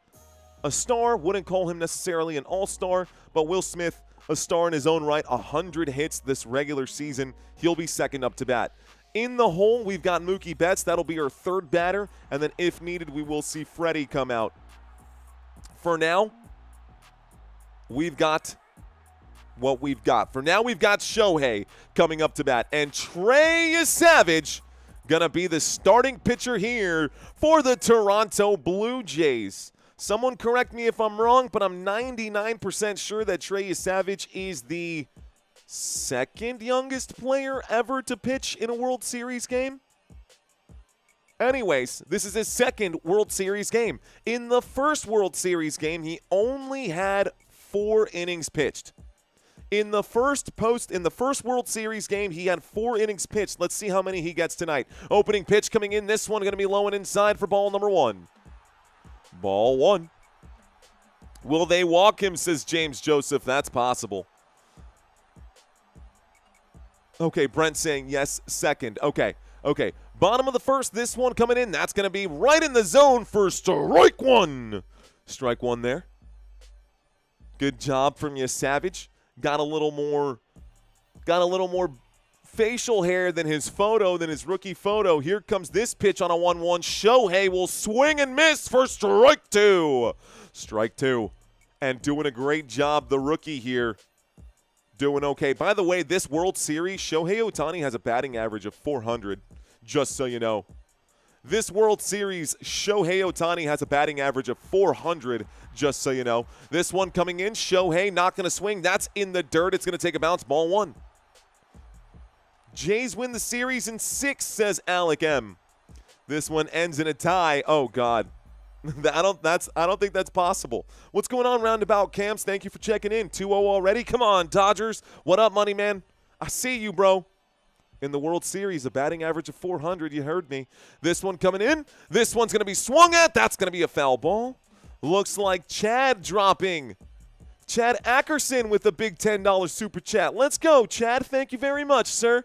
a star, wouldn't call him necessarily an all-star, but Will Smith, a star in his own right, 100 hits this regular season. He'll be second up to bat. In the hole, we've got Mookie Betts. That'll be our third batter, and then if needed, we will see Freddie come out. For now, we've got what we've got. For now, we've got Shohei coming up to bat, and Trey Savage gonna be the starting pitcher here for the Toronto Blue Jays. Someone correct me if I'm wrong, but I'm 99% sure that Trey Savage is the second youngest player ever to pitch in a World Series game. Anyways, this is his second World Series game. In the first World Series game, he only had 4 innings pitched. In the first World Series game, he had 4 innings pitched. Let's see how many he gets tonight. Opening pitch coming in. This one going to be low and inside for ball number 1. Ball 1. Will they walk him, says James Joseph. That's possible. Okay, Brent saying yes, second. Okay. Bottom of the first, this one coming in. That's going to be right in the zone for strike 1. Strike 1 there. Good job from you, Savage. Got a little more facial hair than his rookie photo. Here comes this pitch on a 1-1. Shohei will swing and miss for strike 2. Strike 2. And doing a great job, the rookie here. Doing okay. By the way, this World Series, Shohei Ohtani has a batting average of 400, just so you know. This World Series, Shohei Ohtani has a batting average of 400, just so you know. This one coming in, Shohei not going to swing. That's in the dirt. It's going to take a bounce. Ball 1. Jays win the series in 6, says Alec M. This one ends in a tie. Oh, God. I don't think that's possible. What's going on, Roundabout Camps? Thank you for checking in. 2-0 already. Come on, Dodgers. What up, money man? I see you, bro. In the World Series, a batting average of 400. You heard me. This one coming in. This one's going to be swung at. That's going to be a foul ball. Looks like Chad dropping. Chad Ackerson with a big $10 super chat. Let's go, Chad. Thank you very much, sir.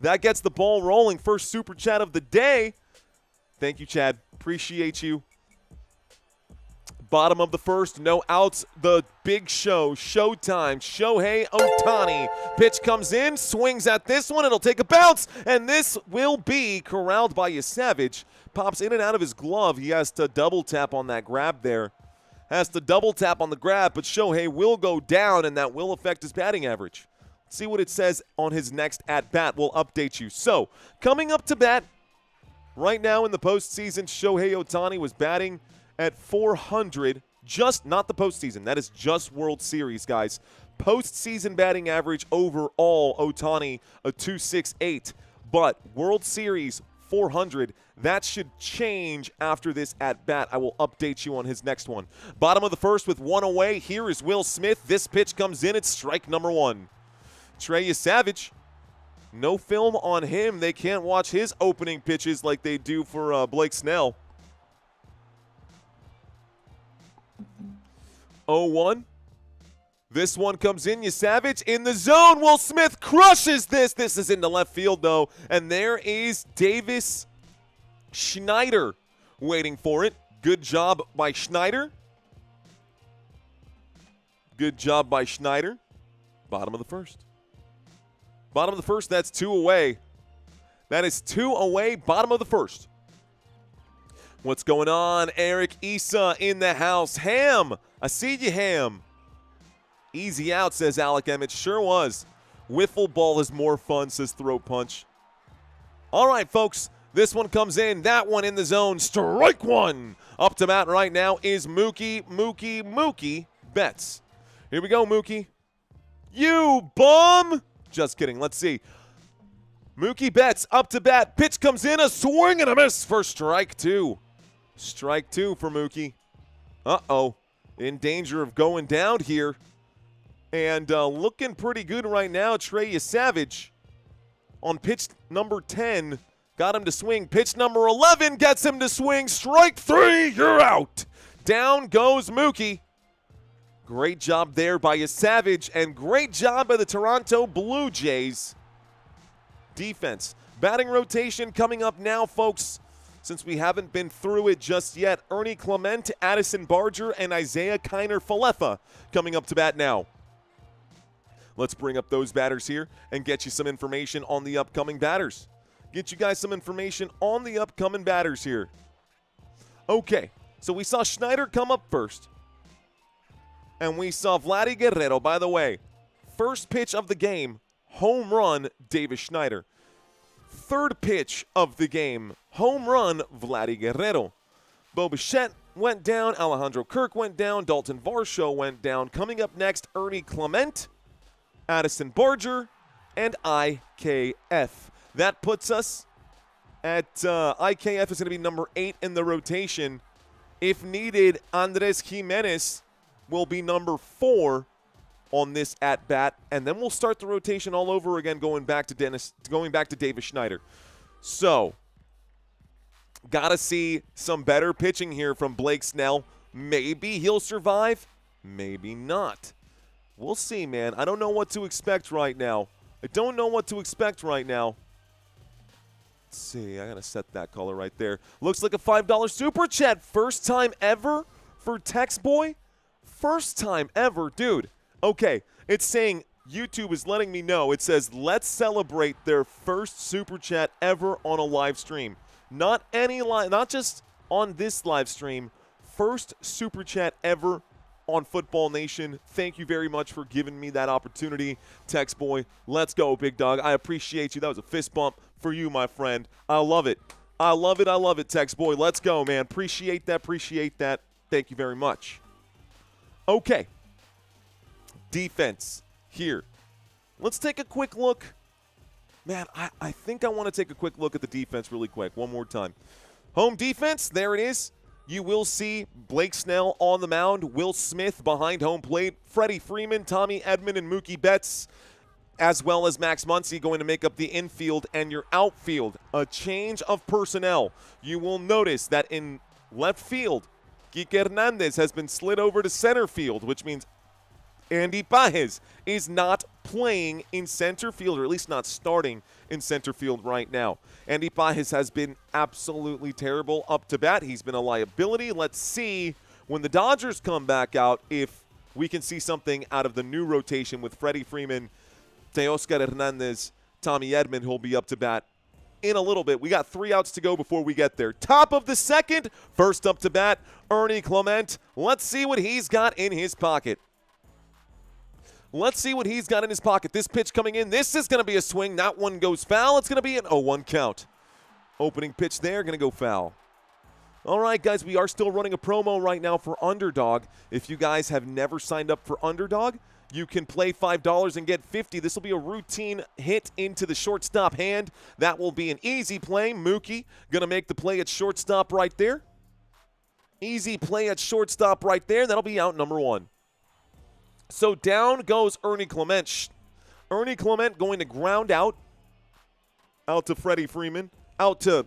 That gets the ball rolling. First super chat of the day. Thank you, Chad. Appreciate you. Bottom of the first, no outs. The big show, showtime. Shohei Ohtani. Pitch comes in, swings at this one. It'll take a bounce, and this will be corralled by Savage. Pops in and out of his glove. He has to double tap on that grab there. has to double tap on the grab, but Shohei will go down, and that will affect his batting average. Let's see what it says on his next at-bat. We'll update you. So, coming up to bat, right now in the postseason, Shohei Ohtani was batting at 400. Just not the postseason. That is just World Series, guys. Postseason batting average overall, Ohtani, a 268. But World Series, 400. That should change after this at-bat. I will update you on his next one. Bottom of the first with one away. Here is Will Smith. This pitch comes in. It's strike number one. Trey Savage. No film on him. They can't watch his opening pitches like they do for Blake Snell. 0-1. This one comes in. Savage in the zone. Will Smith crushes this. This is into left field, though. And there is Davis Schneider waiting for it. Good job by Schneider. Good job by Schneider. Bottom of the first. Bottom of the first, that's two away. That is two away, bottom of the first. What's going on? Eric Issa in the house. Ham, I see you, Ham. Easy out, says Alec Emmett. Sure was. Wiffle ball is more fun, says Throat Punch. All right, folks. This one comes in. That one in the zone. Strike one. Up to bat right now is Mookie Betts. Here we go, Mookie. You bum. Just kidding. Let's see. Mookie Betts up to bat. Pitch comes in. A swing and a miss for strike two. Strike two for Mookie. Uh-oh. In danger of going down here. And looking pretty good right now. Trey Savage on pitch number 10. Got him to swing. Pitch number 11 gets him to swing. Strike three. You're out. Down goes Mookie. Great job there by Savage, and great job by the Toronto Blue Jays. Defense. Batting rotation coming up now, folks. Since we haven't been through it just yet, Ernie Clement, Addison Barger, and Isaiah Kiner-Falefa coming up to bat now. Let's bring up those batters here and get you some information on the upcoming batters. Get you guys some information on the upcoming batters here. Okay, so we saw Schneider come up first. And we saw Vladimir Guerrero. By the way, first pitch of the game, home run, Davis Schneider. Third pitch of the game, home run, Vladimir Guerrero. Bo Bichette went down. Alejandro Kirk went down. Dalton Varsho went down. Coming up next, Ernie Clement, Addison Barger, and IKF. That puts us at IKF is going to be number 8 in the rotation. If needed, Andres Jimenez will be number 4 on this at-bat, and then we'll start the rotation all over again going back to Davis Schneider. So, gotta see some better pitching here from Blake Snell. Maybe he'll survive, maybe not. We'll see, man. I don't know what to expect right now. Let's see, I gotta set that color right there. Looks like a $5 super chat. First time ever for Tex Boy? First time ever, dude. Okay, it's saying YouTube is letting me know. It says, let's celebrate their first super chat ever on a live stream. Not just on this live stream. First super chat ever on Football Nation. Thank you very much for giving me that opportunity, Tex Boy. Let's go, big dog. I appreciate you. That was a fist bump for you, my friend. I love it. I love it, Tex Boy. Let's go, man. Appreciate that. Thank you very much. Okay, defense here. Let's take a quick look. Man, I think I want to take a quick look at the defense really quick. One more time. Home defense, there it is. You will see Blake Snell on the mound, Will Smith behind home plate, Freddie Freeman, Tommy Edman, and Mookie Betts, as well as Max Muncy going to make up the infield and your outfield. A change of personnel. You will notice that in left field, Kike Hernandez has been slid over to center field, which means Andy Pages is not playing in center field, or at least not starting in center field right now. Andy Pages has been absolutely terrible up to bat. He's been a liability. Let's see when the Dodgers come back out if we can see something out of the new rotation with Freddie Freeman, Teoscar Hernandez, Tommy Edman, who'll be up to bat in a little bit. We got 3 outs to go before we get there. Top of the second, first up to bat, Ernie Clement. Let's see what he's got in his pocket. Let's see what he's got in his pocket. This pitch coming in. This is going to be a swing. That one goes foul. It's going to be an 0-1 count. Opening pitch there, going to go foul. All right, guys, we are still running a promo right now for Underdog. If you guys have never signed up for Underdog, you can play $5 and get 50. This will be a routine hit into the shortstop hand. That will be an easy play. Mookie going to make the play at shortstop right there. Easy play at shortstop right there. That'll be out number 1. So down goes Ernie Clement. Ernie Clement going to ground out to Freddie Freeman, out to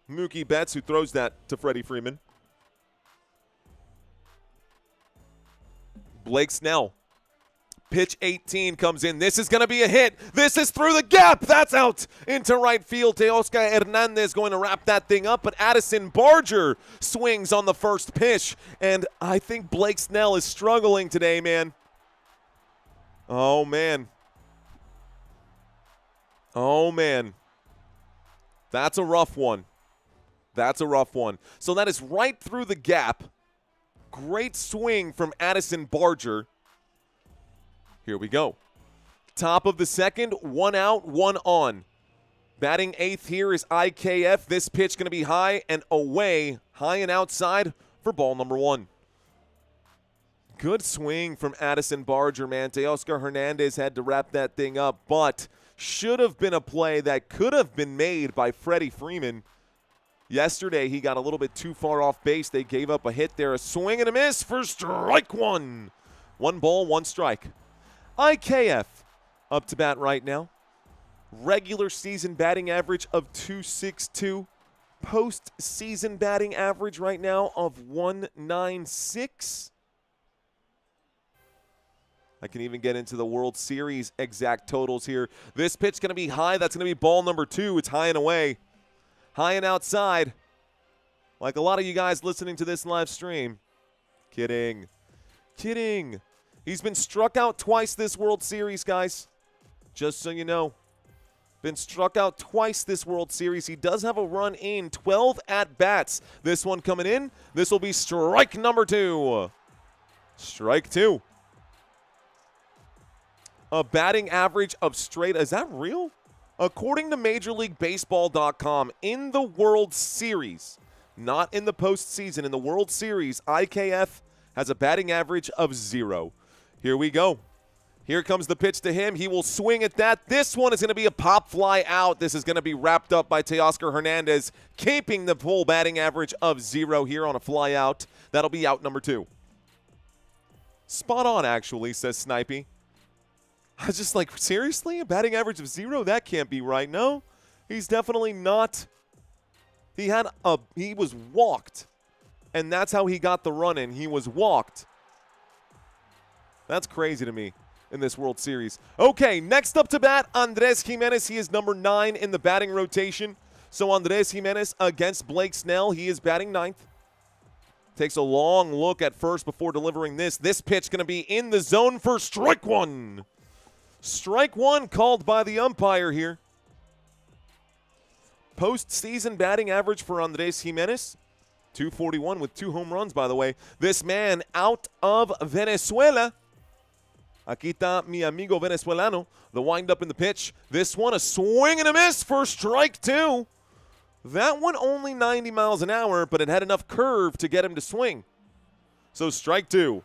Mookie Betts, who throws that to Freddie Freeman. Blake Snell. Pitch 18 comes in. This is going to be a hit. This is through the gap. That's out into right field. Teoscar Hernandez going to wrap that thing up, but Addison Barger swings on the first pitch, and I think Blake Snell is struggling today, man. Oh, man. Oh, man. That's a rough one. That's a rough one. So that is right through the gap. Great swing from Addison Barger. Here we go. Top of the second, 1 out, 1 on. Batting 8th here is IKF. This pitch going to be high and away, high and outside for ball number 1. Good swing from Addison Barger, man. Teoscar Hernandez had to wrap that thing up, but should have been a play that could have been made by Freddie Freeman. Yesterday, he got a little bit too far off base. They gave up a hit there. A swing and a miss for strike 1. 1 ball, 1 strike. IKF up to bat right now. Regular season batting average of .262. Postseason batting average right now of .196. I can even get into the World Series exact totals here. This pitch going to be high. That's going to be ball number 2. It's high and away. High and outside. Like a lot of you guys listening to this live stream. Kidding. Kidding. He's been struck out twice this World Series, guys. Just so you know. Been struck out twice this World Series. He does have a run in. 12 at-bats. This one coming in. This will be strike number 2. Strike 2. A batting average of straight. Is that real? According to MajorLeagueBaseball.com, in the World Series, not in the postseason, in the World Series, IKF has a batting average of 0. Here we go. Here comes the pitch to him. He will swing at that. This one is going to be a pop fly out. This is going to be wrapped up by Teoscar Hernandez, keeping the full batting average of 0 here on a fly out. That'll be out number 2. Spot on, actually, says Snipey. I was just like, seriously? A batting average of 0? That can't be right. No, he's definitely not. He was walked, and that's how he got the run in. He was walked. That's crazy to me in this World Series. Okay, next up to bat, Andres Gimenez. He is number 9 in the batting rotation. So Andres Gimenez against Blake Snell. He is batting 9th. Takes a long look at first before delivering this. This pitch going to be in the zone for strike 1. Strike 1 called by the umpire here. Postseason batting average for Andres Gimenez, .241 with 2 home runs, by the way. This man out of Venezuela. Aquí está mi amigo venezolano. The windup in the pitch. This one a swing and a miss for strike 2. That one only 90 miles an hour, but it had enough curve to get him to swing. So strike 2.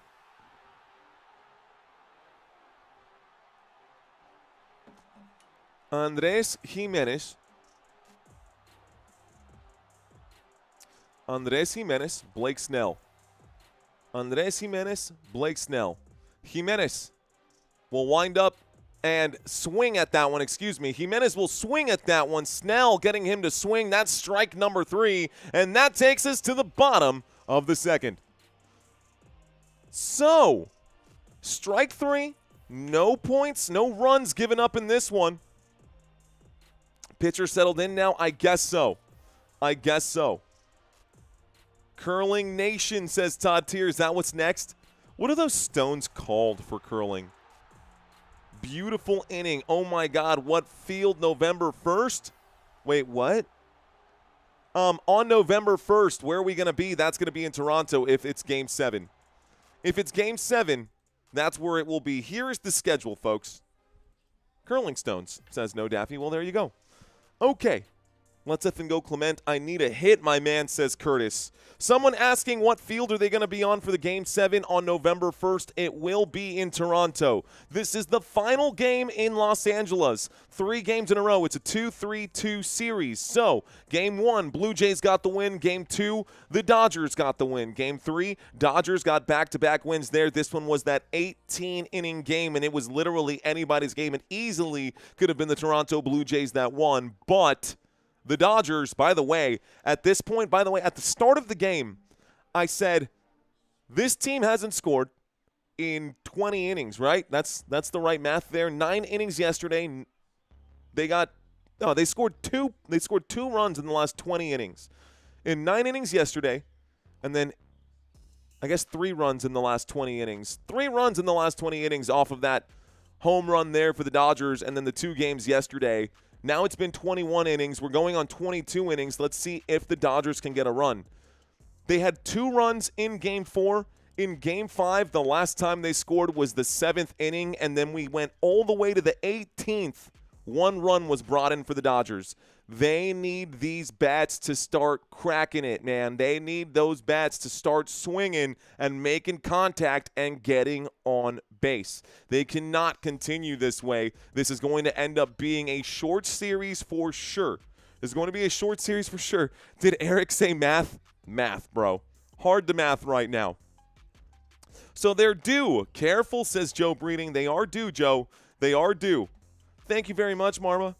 Andres Gimenez. Andres Gimenez, Blake Snell. Andres Gimenez, Blake Snell. Gimenez will wind up and swing at that one. Excuse me. Gimenez will swing at that one. Snell getting him to swing. That's strike number 3. And that takes us to the bottom of the second. So, strike 3. No points, no runs given up in this one. Pitcher settled in now? I guess so. I guess so. Curling Nation, says Todd Tier. Is that what's next? What are those stones called for curling? Beautiful inning. Oh, my God. What field? November 1st? Wait, what? On November 1st, where are we going to be? That's going to be in Toronto if it's Game 7. If it's Game 7, that's where it will be. Here is the schedule, folks. Curling Stones, says No Daffy. Well, there you go. Okay. Let's effing go, Clement. I need a hit, my man, says Curtis. Someone asking what field are they going to be on for the Game 7 on November 1st. It will be in Toronto. This is the final game in Los Angeles. 3 games in a row. It's a 2-3-2 series. So, Game 1, Blue Jays got the win. Game 2, the Dodgers got the win. Game 3, Dodgers got back-to-back wins there. This one was that 18-inning game, and it was literally anybody's game. It easily could have been the Toronto Blue Jays that won, but the Dodgers, by the way, at this point, at the start of the game, I said, this team hasn't scored in 20 innings, right? That's the right math there. 9 innings yesterday. They scored two runs in the last 20 innings. In 9 innings yesterday, and then I guess 3 runs in the last 20 innings. 3 runs in the last 20 innings off of that home run there for the Dodgers, and then the 2 games yesterday. Now it's been 21 innings. We're going on 22 innings. Let's see if the Dodgers can get a run. They had 2 runs in Game 4. In Game 5, the last time they scored was the 7th inning, and then we went all the way to the 18th. 1 run was brought in for the Dodgers. They need these bats to start cracking it, man. They need those bats to start swinging and making contact and getting on base. They cannot continue this way. This is going to end up being a short series for sure. It's going to be a short series for sure. Did Eric say math? Math, bro. Hard to math right now. So they're due. Careful, says Joe Breeding. They are due, Joe. They are due. Thank you very much, Marma.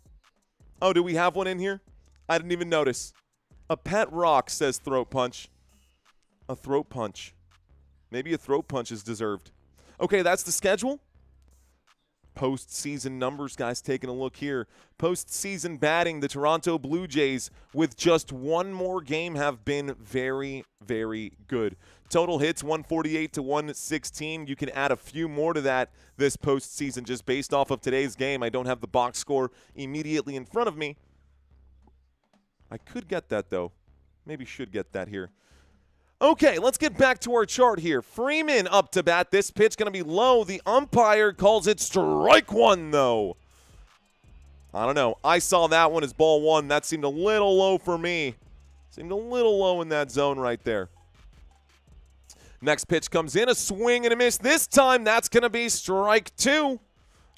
Oh, do we have one in here? I didn't even notice. A pet rock, says Throat Punch. A throat punch. Maybe a throat punch is deserved. Okay, that's the schedule. Postseason numbers, guys, taking a look here. Postseason batting, the Toronto Blue Jays, with just 1 more game, have been very, very good. Total hits, 148 to 116. You can add a few more to that this postseason just based off of today's game. I don't have the box score immediately in front of me. I could get that, though. Maybe should get that here. Okay, let's get back to our chart here. Freeman up to bat. This pitch going to be low. The umpire calls it strike 1, though. I don't know. I saw that one as ball 1. That seemed a little low for me. Seemed a little low in that zone right there. Next pitch comes in, a swing and a miss. This time, that's going to be strike 2.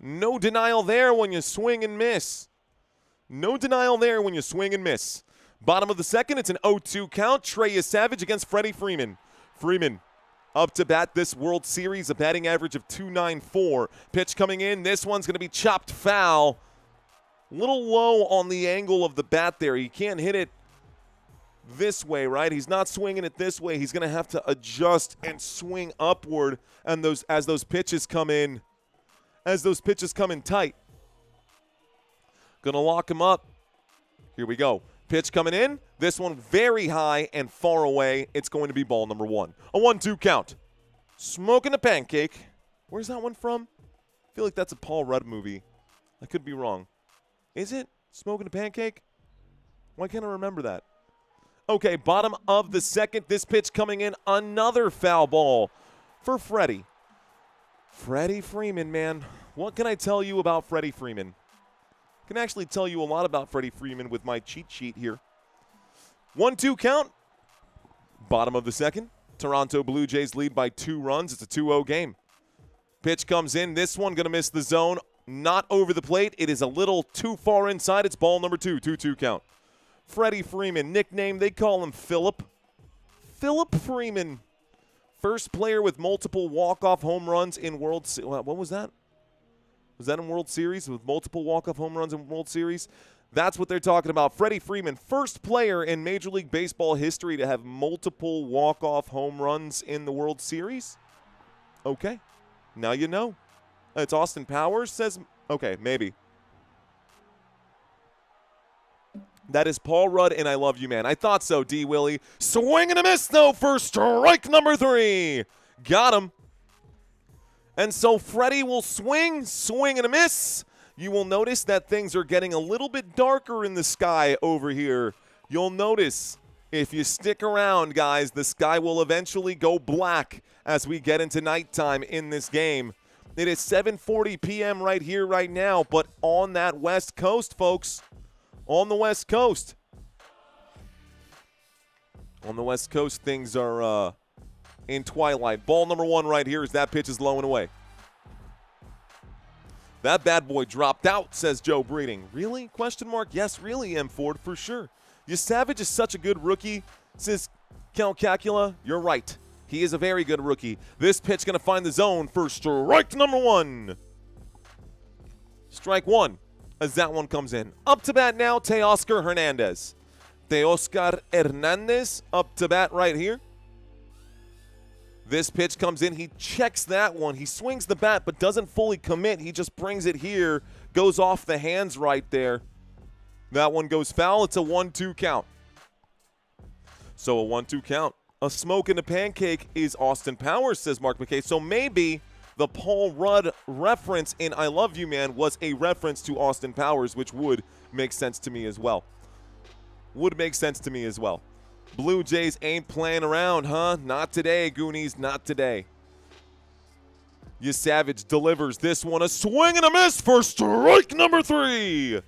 No denial there when you swing and miss. No denial there when you swing and miss. Bottom of the second, it's an 0-2 count. Trey Savage against Freddie Freeman. Freeman up to bat this World Series, a batting average of .294. Pitch coming in. This one's going to be chopped foul. A little low on the angle of the bat there. He can't hit it this way, right? He's not swinging it this way. He's going to have to adjust and swing upward and as those pitches come in tight. Going to lock him up. Here we go. Pitch coming in. This one very high and far away. It's going to be ball number 1. A 1-2 count. Smoking a pancake. Where's that one from? I feel like that's a Paul Rudd movie. I could be wrong. Is it? Smoking a pancake? Why can't I remember that? Okay, bottom of the second. This pitch coming in. Another foul ball for Freddie. Freddie Freeman, man. What can I tell you about Freddie Freeman? I can actually tell you a lot about Freddie Freeman with my cheat sheet here. 1-2 count. Bottom of the second. Toronto Blue Jays lead by 2 runs. It's a 2-0 game. Pitch comes in. This one going to miss the zone. Not over the plate. It is a little too far inside. It's ball number 2. 2-2 count. Freddie Freeman, nickname, they call him Philip. Philip Freeman. First player with multiple walk-off home runs in World Series. What was that? Was that in World Series with multiple walk-off home runs in World Series? That's what they're talking about. Freddie Freeman, first player in Major League Baseball history to have multiple walk-off home runs in the World Series. Okay. Now you know. It's Austin Powers says, okay, maybe. That is Paul Rudd, and I love you, man. I thought so, D. Willie. Swing and a miss, though, for strike number 3. Got him. And so Freddie will swing and a miss. you will notice that things are getting a little bit darker in the sky over here. You'll notice if you stick around, guys, the sky will eventually go black as we get into nighttime in this game. It is 7:40 p.m. right here, right now, but on that West Coast, folks, on the West Coast. On the West Coast, things are in twilight. Ball number 1 right here as that pitch is low and away. That bad boy dropped out, says Joe Breeding. Really? Question mark. Yes, really, M. Ford, for sure. Savage is such a good rookie, says Cal Cacula. You're right. He is a very good rookie. This pitch going to find the zone for strike number 1. Strike 1 as that one comes in. Up to bat now, Teoscar Hernandez. Teoscar Hernandez up to bat right here. This pitch comes in. He checks that one. He swings the bat but doesn't fully commit. He just brings it here. Goes off the hands right there. That one goes foul. It's a 1-2 count. So a 1-2 count. A smoke and a pancake is Austin Powers, says Mark McKay. So maybe the Paul Rudd reference in I Love You, Man was a reference to Austin Powers, which would make sense to me as well. Would make sense to me as well. Blue Jays ain't playing around, huh? Not today, Goonies, not today. Savage delivers this one. A swing and a miss for strike number 3.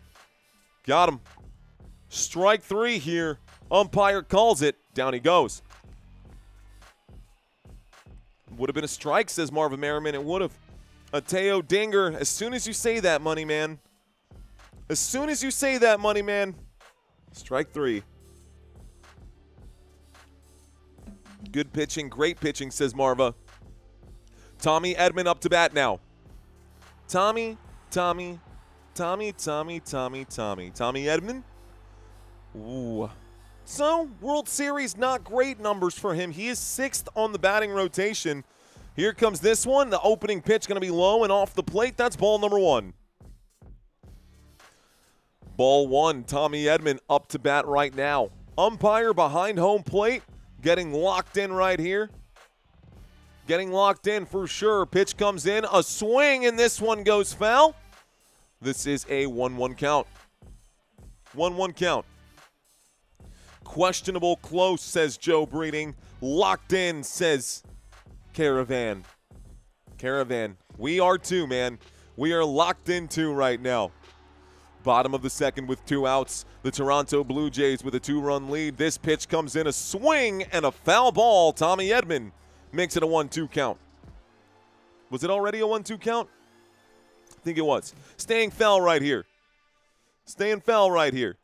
Got him. Strike 3 here. Umpire calls it. Down he goes. Would have been a strike, says Marvin Merriman. It would have. A Teo Dinger. As soon as you say that, money man. As soon as you say that, money man. Strike 3. Good pitching, great pitching, says Marva. Tommy Edman up to bat now. Tommy Edman. Ooh. So, World Series, not great numbers for him. He is 6th on the batting rotation. Here comes this one. The opening pitch going to be low and off the plate. That's ball number 1. Ball 1, Tommy Edman up to bat right now. Umpire behind home plate. Getting locked in right here. Getting locked in for sure. Pitch comes in. A swing, and this one goes foul. This is a 1-1 count. 1-1 count. Questionable close, says Joe Breeding. Locked in, says Caravan. Caravan. We are too, man. We are locked in too right now. Bottom of the second with 2 outs. The Toronto Blue Jays with a 2-run lead. This pitch comes in, a swing and a foul ball. Tommy Edman makes it a 1-2 count. Was it already a 1-2 count? I think it was. Staying foul right here. Staying foul right here.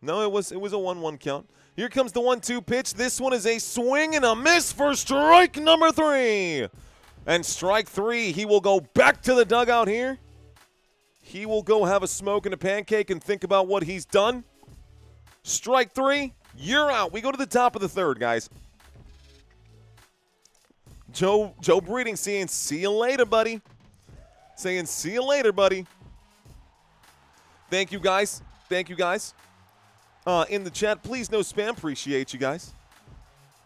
No, it was a 1-1 count. Here comes the 1-2 pitch. This one is a swing and a miss for strike number 3. And strike 3, he will go back to the dugout here. He will go have a smoke and a pancake and think about what he's done. Strike 3, you're out. We go to the top of the 3rd, guys. Joe Breeding saying, see you later, buddy. Saying, see you later, buddy. Thank you, guys. Thank you, guys. In the chat, please no spam. Appreciate you guys.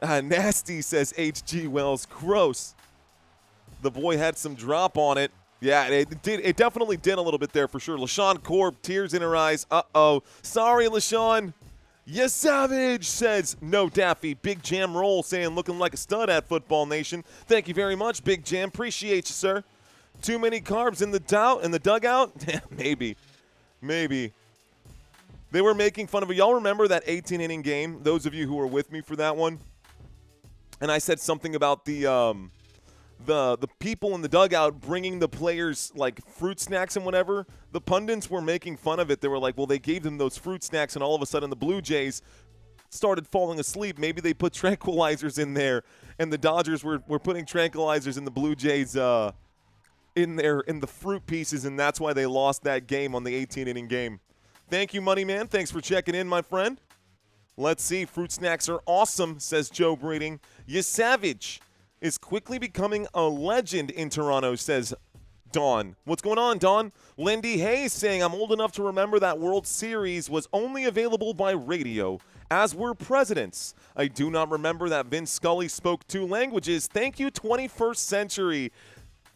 Nasty, says H.G. Wells. Gross. The boy had some drop on it. Yeah, it did. It definitely did a little bit there for sure. LaShawn Korb, tears in her eyes. Uh-oh. Sorry, LaShawn. Yes, Savage, says no Daffy. Big Jam Roll saying looking like a stud at Football Nation. Thank you very much, Big Jam. Appreciate you, sir. Too many carbs in the dugout? Maybe. Maybe. They were making fun of it. Y'all remember that 18-inning game? Those of you who were with me for that one? And I said something about the people in the dugout bringing the players like fruit snacks and whatever. The pundits were making fun of it. They were like, well, they gave them those fruit snacks and all of a sudden the Blue Jays started falling asleep. Maybe they put tranquilizers in there and the Dodgers were putting tranquilizers in the Blue Jays in the fruit pieces, and that's why they lost that game on the 18-inning game. Thank you, Money Man. Thanks for checking in, my friend. Let's see. Fruit snacks are awesome, says Joe Breeding. Savage is quickly becoming a legend in Toronto, says Dawn. What's going on, Dawn? Lindy Hayes saying, I'm old enough to remember that World Series was only available by radio, as were presidents. I do not remember that Vince Scully spoke 2 languages. Thank you, 21st Century.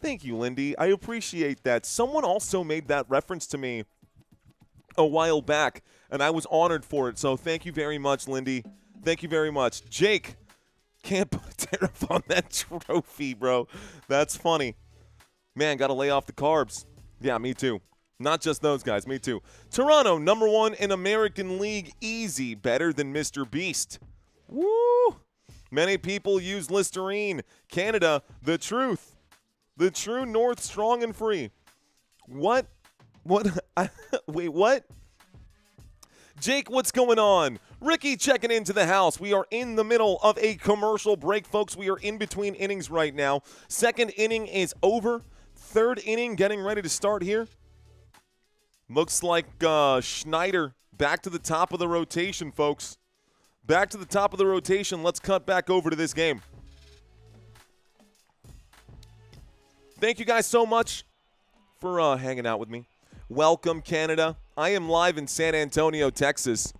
Thank you, Lindy. I appreciate that. Someone also made that reference to me a while back, and I was honored for it. So thank you very much, Lindy. Thank you very much. Jake, can't put a tariff on that trophy, bro. That's funny. Man, got to lay off the carbs. Yeah, me too. Not just those guys, me too. Toronto, number 1 in American League. Easy, better than Mr. Beast. Woo! Many people use Listerine. Canada, the truth. The true north, strong and free. What? What? Wait, what? Jake, what's going on? Ricky checking into the house. We are in the middle of a commercial break, folks. We are in between innings right now. Second inning is over. Third inning getting ready to start here. Looks like Schneider back to the top of the rotation, folks. Back to the top of the rotation. Let's cut back over to this game. Thank you guys so much for hanging out with me. Welcome, Canada. I am live in San Antonio, Texas.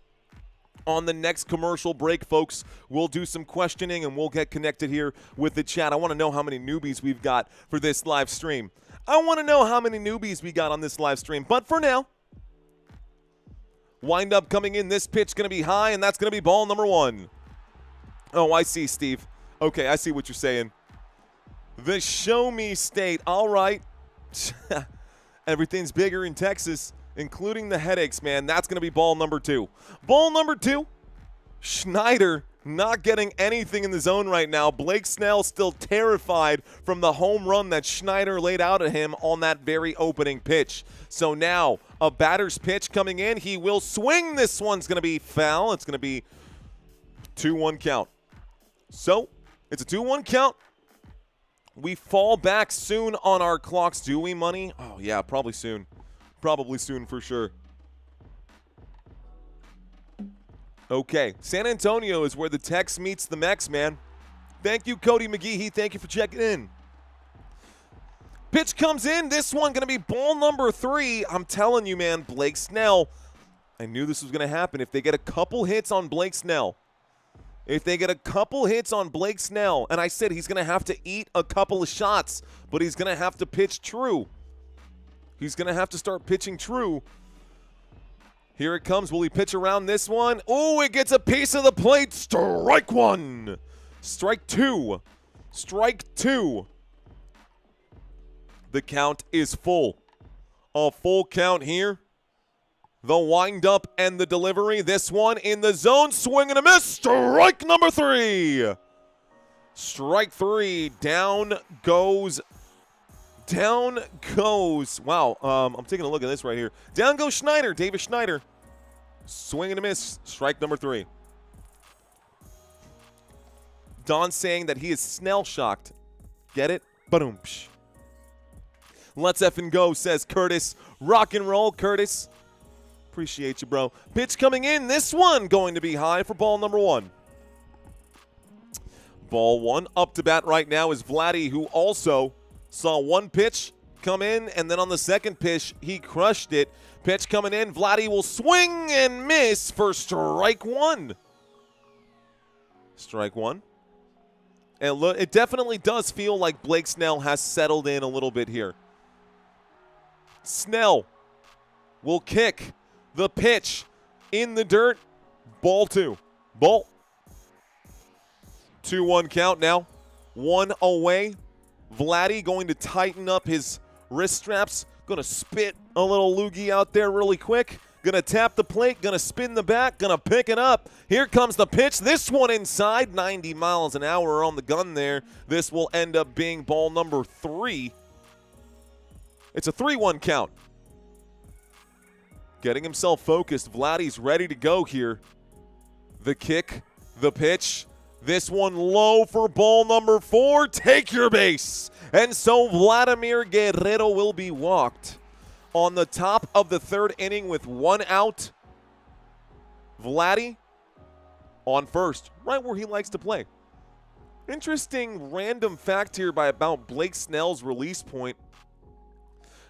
On the next commercial break, folks, we'll do some questioning and we'll get connected here with the chat. I want to know how many newbies we've got for this live stream. I want to know how many newbies we got on this live stream. But for now, wind up coming in. This pitch going to be high, and that's going to be ball number 1. Oh, I see, Steve. Okay, I see what you're saying. The show me state. All right. Everything's bigger in Texas, including the headaches, man. That's going to be ball number 2. Ball number 2. Schneider not getting anything in the zone right now. Blake Snell still terrified from the home run that Schneider laid out at him on that very opening pitch. So now a batter's pitch coming in. He will swing. This one's going to be foul. It's going to be 2-1 count. So it's a 2-1 count. We fall back soon on our clocks. Do we, Money? Oh, yeah, probably soon. Probably soon for sure. Okay, San Antonio is where the Tex meets the Mex, man. Thank you, Cody McGehee. Thank you for checking in. Pitch comes in. This one going to be ball number 3. I'm telling you, man, Blake Snell. I knew this was going to happen. If they get a couple hits on Blake Snell, and I said he's going to have to eat a couple of shots, but he's going to have to pitch true. He's going to have to start pitching true. Here it comes. Will he pitch around this one? Oh, it gets a piece of the plate. Strike 1. Strike 2. Strike 2. The count is full. A full count here. The windup and the delivery. This one in the zone. Swing and a miss. Strike number 3. Strike 3. Down goes. Wow. I'm taking a look at this right here. Down goes Schneider. Davis Schneider. Swing and a miss. Strike number 3. Don saying that he is Snell shocked. Get it? Ba-doom. Let's effing go, says Curtis. Rock and roll, Curtis. Appreciate you, bro. Pitch coming in. This one going to be high for ball number 1. Ball 1. Up to bat right now is Vladdy, who also saw one pitch come in, and then on the second pitch, he crushed it. Pitch coming in. Vladdy will swing and miss for strike 1. Strike 1. And look, it definitely does feel like Blake Snell has settled in a little bit here. Snell will kick the pitch in the dirt. Ball 2. Ball. 2-1 count now. 1 away. Vladdy going to tighten up his wrist straps. Going to spit a little loogie out there really quick. Going to tap the plate. Going to spin the bat. Going to pick it up. Here comes the pitch. This one inside. 90 miles an hour on the gun there. This will end up being ball number 3. It's a 3-1 count. Getting himself focused. Vladdy's ready to go here. The kick. The pitch. This one low for ball number 4. Take your base. And so Vladimir Guerrero will be walked on the top of the 3rd inning with 1 out. Vladdy on first, right where he likes to play. Interesting random fact here about Blake Snell's release point.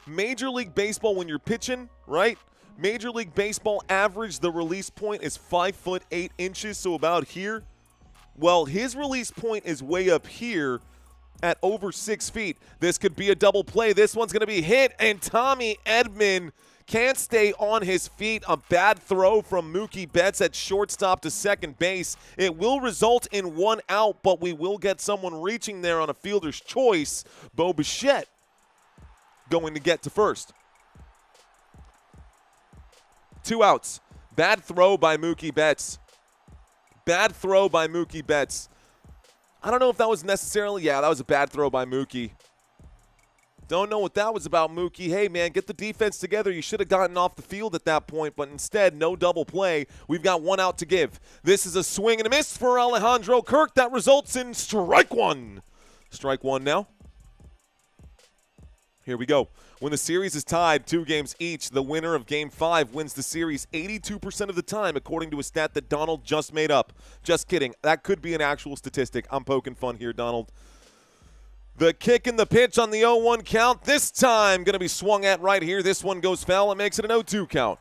Major League Baseball, when you're pitching, right? Major League Baseball average, the release point is 5'8", so about here. Well, his release point is way up here, at over 6 feet. This could be a double play. This one's going to be hit, and Tommy Edman can't stay on his feet. A bad throw from Mookie Betts at shortstop to second base. It will result in 1 out, but we will get someone reaching there on a fielder's choice. Bo Bichette going to get to first. 2 outs. Bad throw by Mookie Betts. Bad throw by Mookie Betts. I don't know if that was necessarily, yeah, that was a bad throw by Mookie. Don't know what that was about, Mookie. Hey, man, get the defense together. You should have gotten off the field at that point, but instead, no double play. We've got 1 out to give. This is a swing and a miss for Alejandro Kirk. That results in strike 1. Strike 1 now. Here we go. When the series is tied 2 games each, the winner of Game 5 wins the series 82% of the time, according to a stat that Donald just made up. Just kidding. That could be an actual statistic. I'm poking fun here, Donald. The kick and the pitch on the 0-1 count. This time going to be swung at right here. This one goes foul. It makes it an 0-2 count.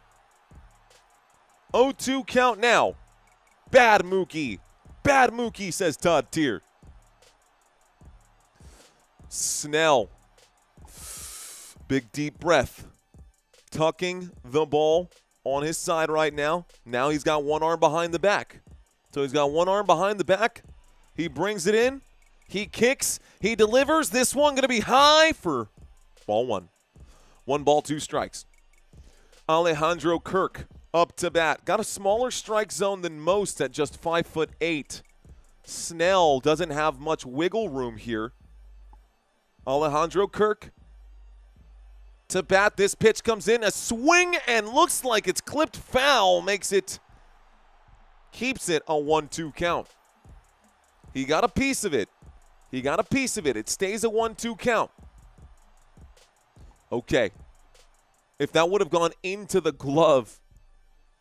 0-2 count now. Bad Mookie. Bad Mookie, says Todd Tier. Snell. Big deep breath. Tucking the ball on his side right now. Now he's got 1 arm behind the back. So he's got 1 arm behind the back. He brings it in. He kicks. He delivers. This one going to be high for ball 1. 1 ball, 2 strikes. Alejandro Kirk up to bat. Got a smaller strike zone than most at just 5'8". Snell doesn't have much wiggle room here. Alejandro Kirk to bat. This pitch comes in. A swing and looks like it's clipped foul. Keeps it a 1-2 count. He got a piece of it. He got a piece of it. It stays a 1-2 count. Okay. If that would have gone into the glove,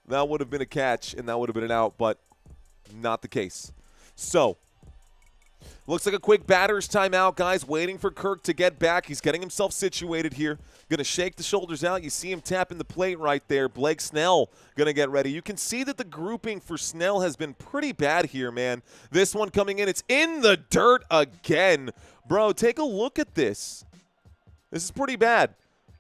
that would have been a catch and that would have been an out, but not the case. So, looks like a quick batter's timeout, guys. Waiting for Kirk to get back. He's getting himself situated here. Going to shake the shoulders out. You see him tapping the plate right there. Blake Snell going to get ready. You can see that the grouping for Snell has been pretty bad here, man. This one coming in. It's in the dirt again. Bro, take a look at this. This is pretty bad.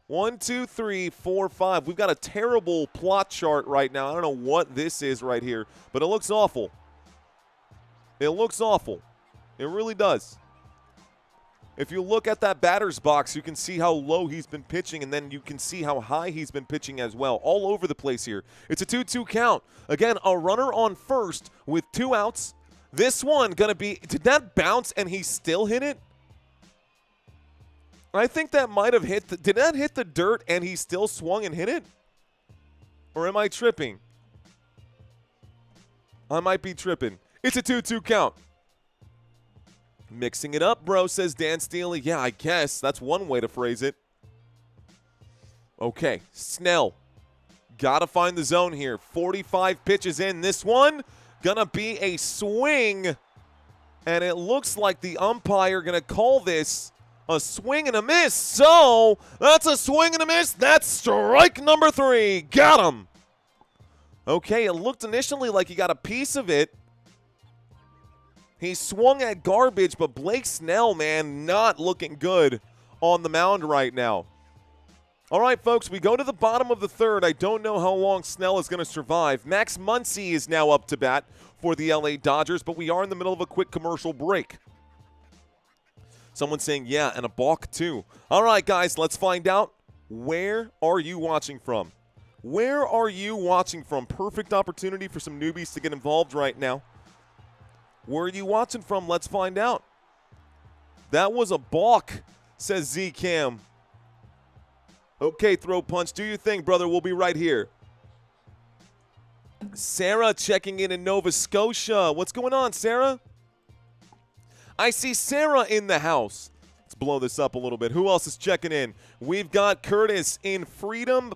1, 2, 3, 4, 5. We've got a terrible plot chart right now. I don't know what this is right here, but it looks awful. It looks awful. It really does. If you look at that batter's box, you can see how low he's been pitching, and then you can see how high he's been pitching as well. All over the place here. It's a 2-2 count. Again, a runner on first with 2 outs. This one going to be, did that bounce and he still hit it? I think that might have hit, did that hit the dirt and he still swung and hit it? Or am I tripping? I might be tripping. It's a 2-2 count. Mixing it up, bro, says Dan Steely. Yeah, I guess. That's one way to phrase it. Okay, Snell. Got to find the zone here. 45 pitches in. This one going to be a swing. And it looks like the umpire going to call this a swing and a miss. So, that's a swing and a miss. That's strike number 3. Got him. Okay, it looked initially like he got a piece of it. He swung at garbage, but Blake Snell, man, not looking good on the mound right now. All right, folks, we go to the bottom of the 3rd. I don't know how long Snell is going to survive. Max Muncy is now up to bat for the LA Dodgers, but we are in the middle of a quick commercial break. Someone's saying, yeah, and a balk too. All right, guys, let's find out. Where are you watching from? Where are you watching from? Perfect opportunity for some newbies to get involved right now. Where are you watching from? Let's find out. That was a balk, says Z-Cam. Okay, throw punch. Do your thing, brother. We'll be right here. Sarah checking in Nova Scotia. What's going on, Sarah? I see Sarah in the house. Let's blow this up a little bit. Who else is checking in? We've got Curtis in Freedom,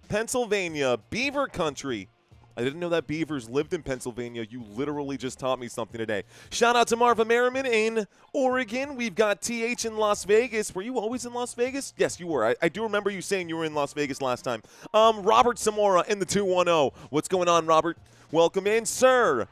Pennsylvania, Beaver Country. I didn't know that beavers lived in Pennsylvania. You literally just taught me something today. Shout out to Marva Merriman in Oregon. We've got TH in Las Vegas. Were you always in Las Vegas? Yes, you were. I do remember you saying you were in Las Vegas last time. Robert Zamora in the 210. What's going on, Robert? Welcome in, sir.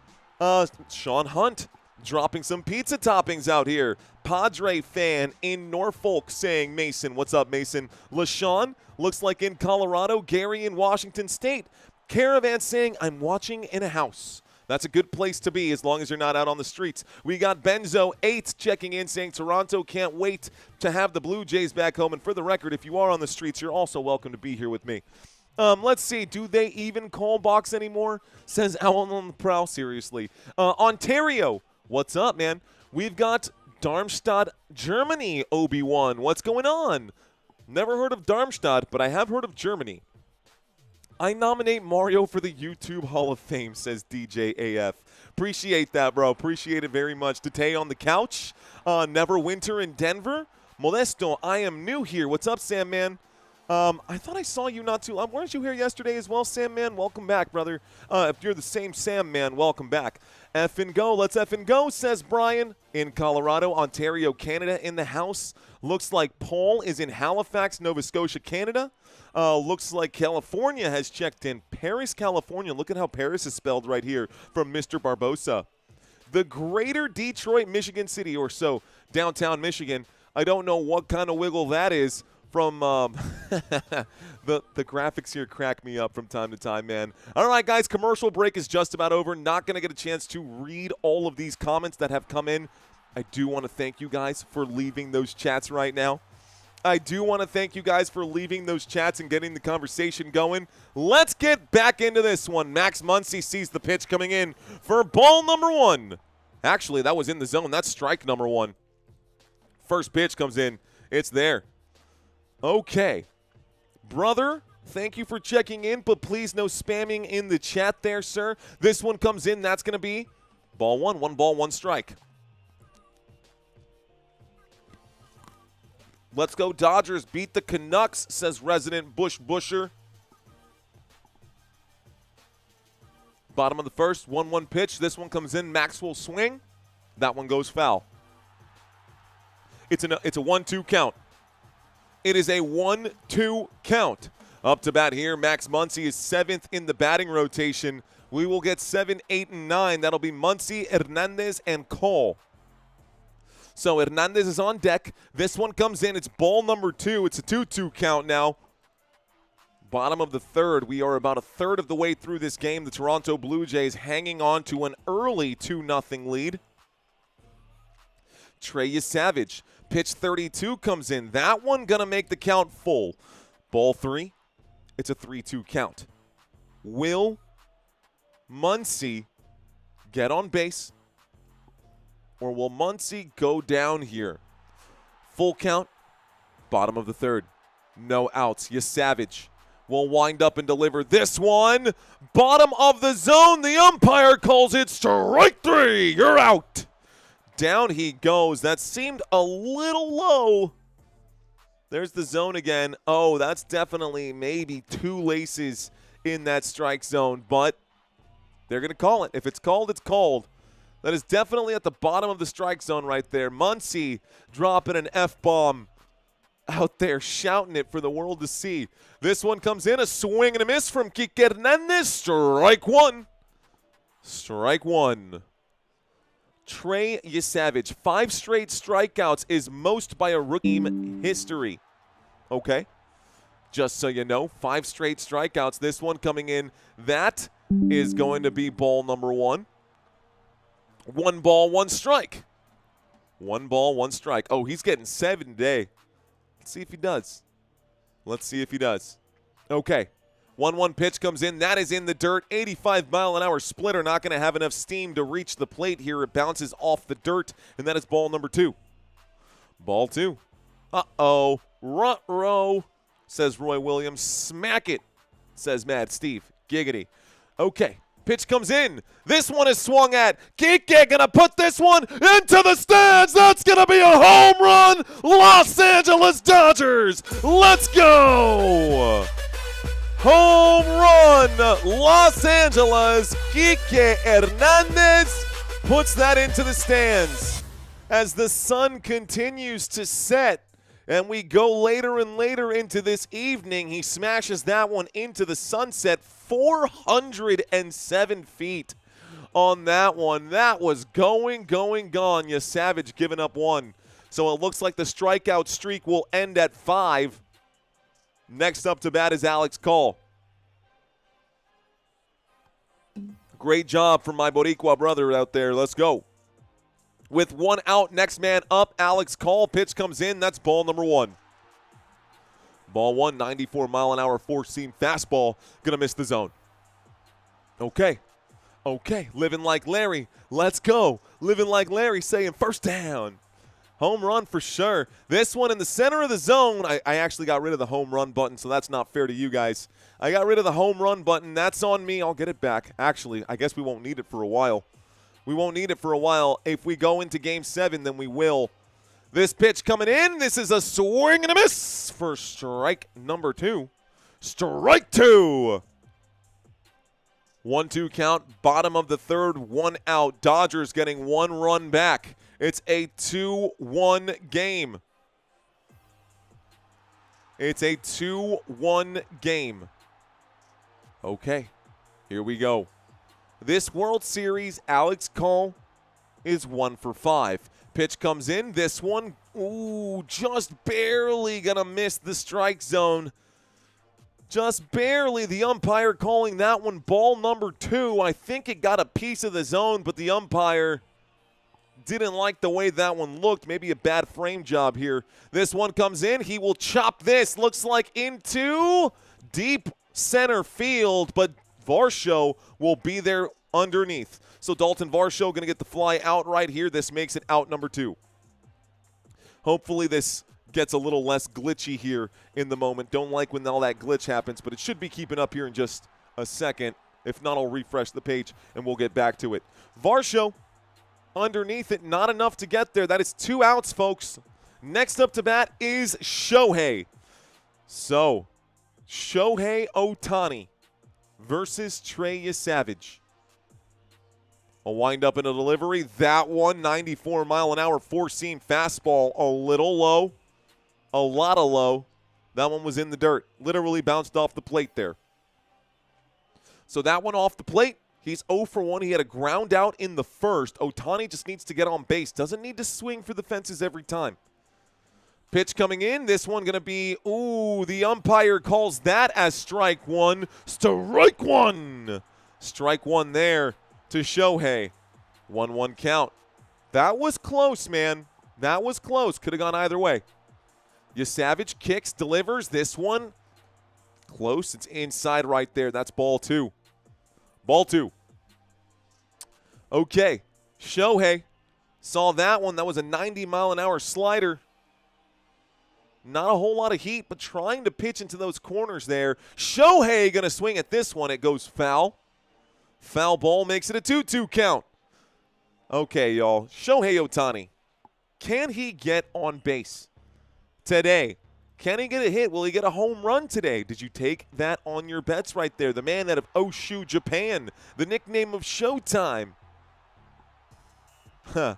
Sean Hunt dropping some pizza toppings out here. Padre fan in Norfolk saying, Mason, what's up, Mason? LaShawn looks like in Colorado. Gary in Washington State. Caravan saying, I'm watching in a house. That's a good place to be as long as you're not out on the streets. We got Benzo 8 checking in saying Toronto can't wait to have the Blue Jays back home. And for the record, if you are on the streets, you're also welcome to be here with me. Let's see. Do they even call box anymore? Says Owl on the Prowl. Seriously. Ontario. What's up, man? We've got Darmstadt, Germany, Obi-Wan. What's going on? Never heard of Darmstadt, but I have heard of Germany. I nominate Mario for the YouTube Hall of Fame, says DJ AF. Appreciate that, bro. Appreciate it very much. Date on the couch. Neverwinter in Denver. Modesto, I am new here. What's up, Sam, man? I thought I saw you not too long. Weren't you here yesterday as well, Sam, man? Welcome back, brother. If you're the same Sam, man, welcome back. F and go. Let's F and go, says Brian in Colorado. Ontario, Canada in the house. Looks like Paul is in Halifax, Nova Scotia, Canada. Looks like California has checked in. Paris, California. Look at how Paris is spelled right here from Mr. Barbosa. The greater Detroit, Michigan City, or so, downtown Michigan. I don't know what kind of wiggle that is from the graphics here crack me up from time to time, man. All right, guys, commercial break is just about over. Not going to get a chance to read all of these comments that have come in. I do want to thank you guys for leaving those chats right now. I do want to thank you guys for leaving those chats and getting the conversation going. Let's get back into this one. Max Muncy sees the pitch coming in for ball number 1. Actually, that was in the zone. That's strike number 1. First pitch comes in. It's there. Okay. Brother, thank you for checking in, but please no spamming in the chat there, sir. This one comes in. That's going to be ball 1. 1 ball, 1 strike. Let's go Dodgers. Beat the Canucks, says resident Busher. Bottom of the first, 1-1 pitch. This one comes in. Maxwell swing. That one goes foul. It's a 1-2 count. It is a 1-2 count. Up to bat here, Max Muncy is 7th in the batting rotation. We will get 7, 8, and 9. That'll be Muncy, Hernandez, and Cole. So Hernandez is on deck. This one comes in. It's ball number 2. It's a 2-2 count now. Bottom of the third. We are about a third of the way through this game. The Toronto Blue Jays hanging on to an early 2-0 lead. Trey Savage. Pitch 32 comes in. That one going to make the count full. Ball 3. It's a 3-2 count. Will Muncy get on base? Or will Muncy go down here? Full count, bottom of the third. No outs. Savage will wind up and deliver this one. Bottom of the zone. The umpire calls it strike 3. You're out. Down he goes. That seemed a little low. There's the zone again. Oh, that's definitely maybe 2 laces in that strike zone. But they're going to call it. If it's called, it's called. That is definitely at the bottom of the strike zone right there. Muncy dropping an F-bomb out there, shouting it for the world to see. This one comes in, a swing and a miss from Kike Hernandez. Strike 1. Strike 1. Trey Savage. 5 straight strikeouts is most by a rookie in history. Okay. Just so you know, 5 straight strikeouts. This one coming in, that is going to be ball number 1. 1 ball, 1 strike. 1 ball, 1 strike. Oh, he's getting 7 today. Let's see if he does. Let's see if he does. Okay. 1-1 pitch comes in. That is in the dirt. 85-mile-an-hour splitter. Not going to have enough steam to reach the plate here. It bounces off the dirt, and that is ball number 2. Ball 2. Uh-oh. Ruh-roh, says Roy Williams. Smack it, says Mad Steve. Giggity. Okay. Pitch comes in. This one is swung at. Kike gonna put this one into the stands. That's gonna be a home run. Los Angeles Dodgers. Let's go. Home run. Los Angeles. Kike Hernandez puts that into the stands. As the sun continues to set and we go later and later into this evening, he smashes that one into the sunset. 407 feet on that one. That was going, gone. You Savage giving up 1. So it looks like the strikeout streak will end at 5. Next up to bat is Alex Call. Great job from my Boricua brother out there. Let's go. With 1 out, next man up, Alex Call. Pitch comes in. That's ball number 1. Ball 1, 94-mile-an-hour four-seam fastball. Going to miss the zone. Okay. Living like Larry. Let's go. Living like Larry saying first down. Home run for sure. This one in the center of the zone. I actually got rid of the home run button, so that's not fair to you guys. I got rid of the home run button. That's on me. I'll get it back. Actually, I guess we won't need it for a while. If we go into Game 7, then we will. This pitch coming in. This is a swing and a miss for strike number 2. Strike 2. 1-2 count. Bottom of the third. 1 out. Dodgers getting 1 run back. It's a 2-1 game. Okay. Here we go. This World Series, Alex Call is 1 for 5. Pitch comes in. This one, just barely going to miss the strike zone. Just barely. The umpire calling that one ball number 2. I think it got a piece of the zone, but the umpire didn't like the way that one looked. Maybe a bad frame job here. This one comes in. He will chop this. Looks like into deep center field, but Varsho will be there underneath. So Dalton Varsho going to get the fly out right here. This makes it out number 2. Hopefully this gets a little less glitchy here in the moment. Don't like when all that glitch happens, but it should be keeping up here in just a second. If not, I'll refresh the page and we'll get back to it. Varsho underneath it, not enough to get there. That is 2 outs, folks. Next up to bat is Shohei. So, Shohei Ohtani versus Trey Savage. A wind-up and a delivery. That one, 94-mile-an-hour four-seam fastball. A little low. A lot of low. That one was in the dirt. Literally bounced off the plate there. So that one off the plate. He's 0 for 1. He had a ground out in the first. Ohtani just needs to get on base. Doesn't need to swing for the fences every time. Pitch coming in. This one going to be, the umpire calls that as strike 1. Strike 1. Strike 1 there to Shohei. 1-1 count. That was close, man. That was close. Could have gone either way. Savage kicks, delivers. This one, close. It's inside right there. That's ball 2. Ball 2. Okay. Shohei saw that one. That was a 90-mile-an-hour slider. Not a whole lot of heat, but trying to pitch into those corners there. Shohei going to swing at this one. It goes foul. Foul ball makes it a 2-2 count. Okay, y'all. Shohei Ohtani. Can he get on base today? Can he get a hit? Will he get a home run today? Did you take that on your bets right there? The man out of Oshu, Japan. The nickname of Showtime. The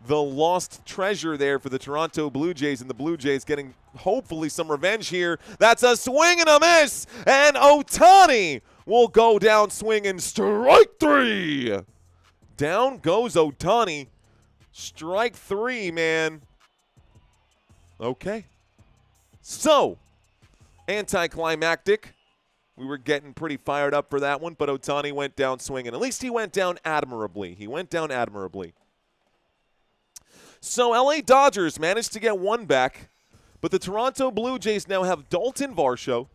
lost treasure there for the Toronto Blue Jays, and the Blue Jays getting hopefully some revenge here. That's a swing and a miss, and Ohtani will go down swinging. Strike 3. Down goes Ohtani. Strike 3, man. Okay. So, anticlimactic. We were getting pretty fired up for that one, but Ohtani went down swinging. At least he went down admirably. So, LA Dodgers managed to get one back, but the Toronto Blue Jays now have Dalton Varsho,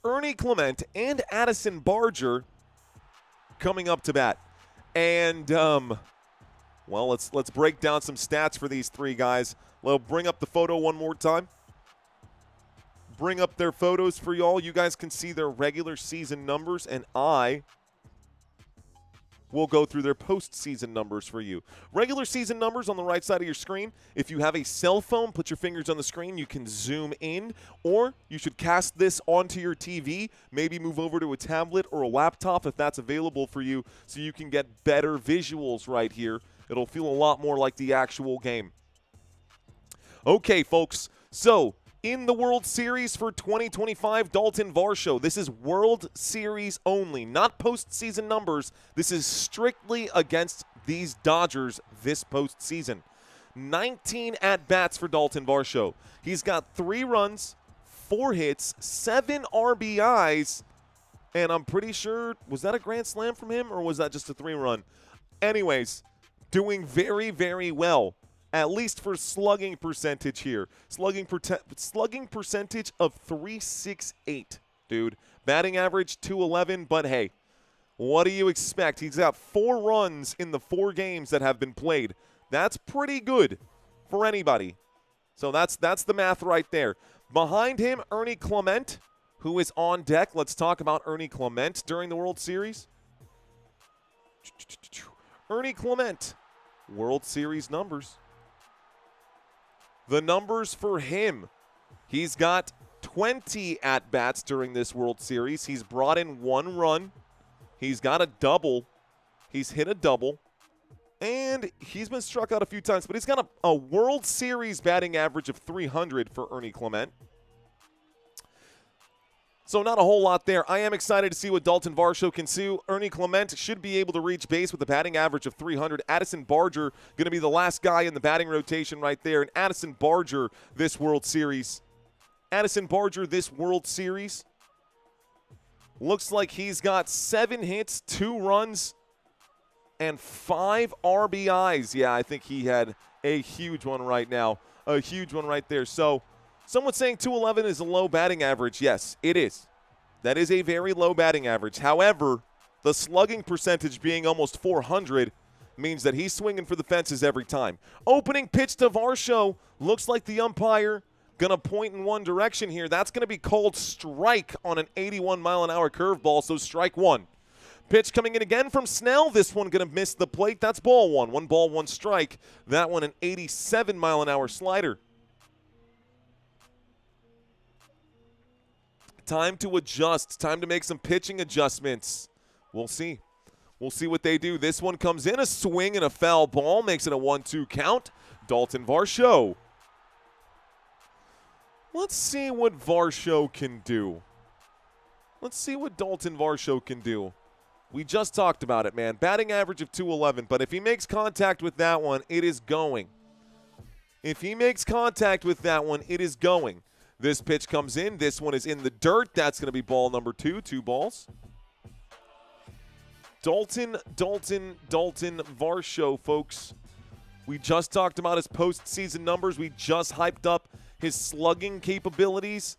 Ernie Clement, and Addison Barger coming up to bat. And, well, let's break down some stats for these 3 guys. We'll bring up the photo one more time. Bring up their photos for y'all. You guys can see their regular season numbers, and I will go through their postseason numbers for you. Regular season numbers on the right side of your screen. If you have a cell phone, put your fingers on the screen. You can zoom in, or you should cast this onto your TV. Maybe move over to a tablet or a laptop if that's available for you, so you can get better visuals right here. It'll feel a lot more like the actual game. Okay, folks. So, in the World Series for 2025, Dalton Varsho. This is World Series only, not postseason numbers. This is strictly against these Dodgers this postseason. 19 at-bats for Dalton Varsho. He's got 3 runs, 4 hits, 7 RBIs, and I'm pretty sure, was that a grand slam from him or was that just a 3-run? Anyways, doing very, very well, at least for slugging percentage here. Slugging percentage of .368, dude. Batting average .211, but hey, what do you expect? He's got 4 runs in the 4 games that have been played. That's pretty good for anybody. So that's the math right there. Behind him, Ernie Clement, who is on deck. Let's talk about Ernie Clement during the World Series. Ernie Clement, World Series numbers. The numbers for him, he's got 20 at-bats during this World Series. He's brought in 1 run. He's got a double. He's hit a double. And he's been struck out a few times, but he's got a World Series batting average of .300 for Ernie Clement. So not a whole lot there. I am excited to see what Dalton Varsho can do. Ernie Clement should be able to reach base with a batting average of .300. Addison Barger going to be the last guy in the batting rotation right there. And Addison Barger this World Series. Addison Barger this World Series. Looks like he's got 7 hits, 2 runs, and 5 RBIs. Yeah, I think he had a huge one right now. A huge one right there. So someone saying 211 is a low batting average. Yes, it is. That is a very low batting average. However, the slugging percentage being almost .400 means that he's swinging for the fences every time. Opening pitch to Varsho. Looks like the umpire going to point in one direction here. That's going to be called strike on an 81-mile-an-hour curveball, so strike 1. Pitch coming in again from Snell. This one going to miss the plate. That's ball 1. 1 ball, 1 strike. That one an 87-mile-an-hour slider. Time to adjust. Time to make some pitching adjustments. We'll see. We'll see what they do. This one comes in, a swing and a foul ball. Makes it a 1-2 count. Dalton Varsho. Let's see what Varsho can do. Let's see what Dalton Varsho can do. We just talked about it, man. Batting average of .211, but if he makes contact with that one, it is going. If he makes contact with that one, it is going. This pitch comes in. This one is in the dirt. That's going to be ball number 2. 2 balls. Dalton Varsho, folks. We just talked about his postseason numbers. We just hyped up his slugging capabilities.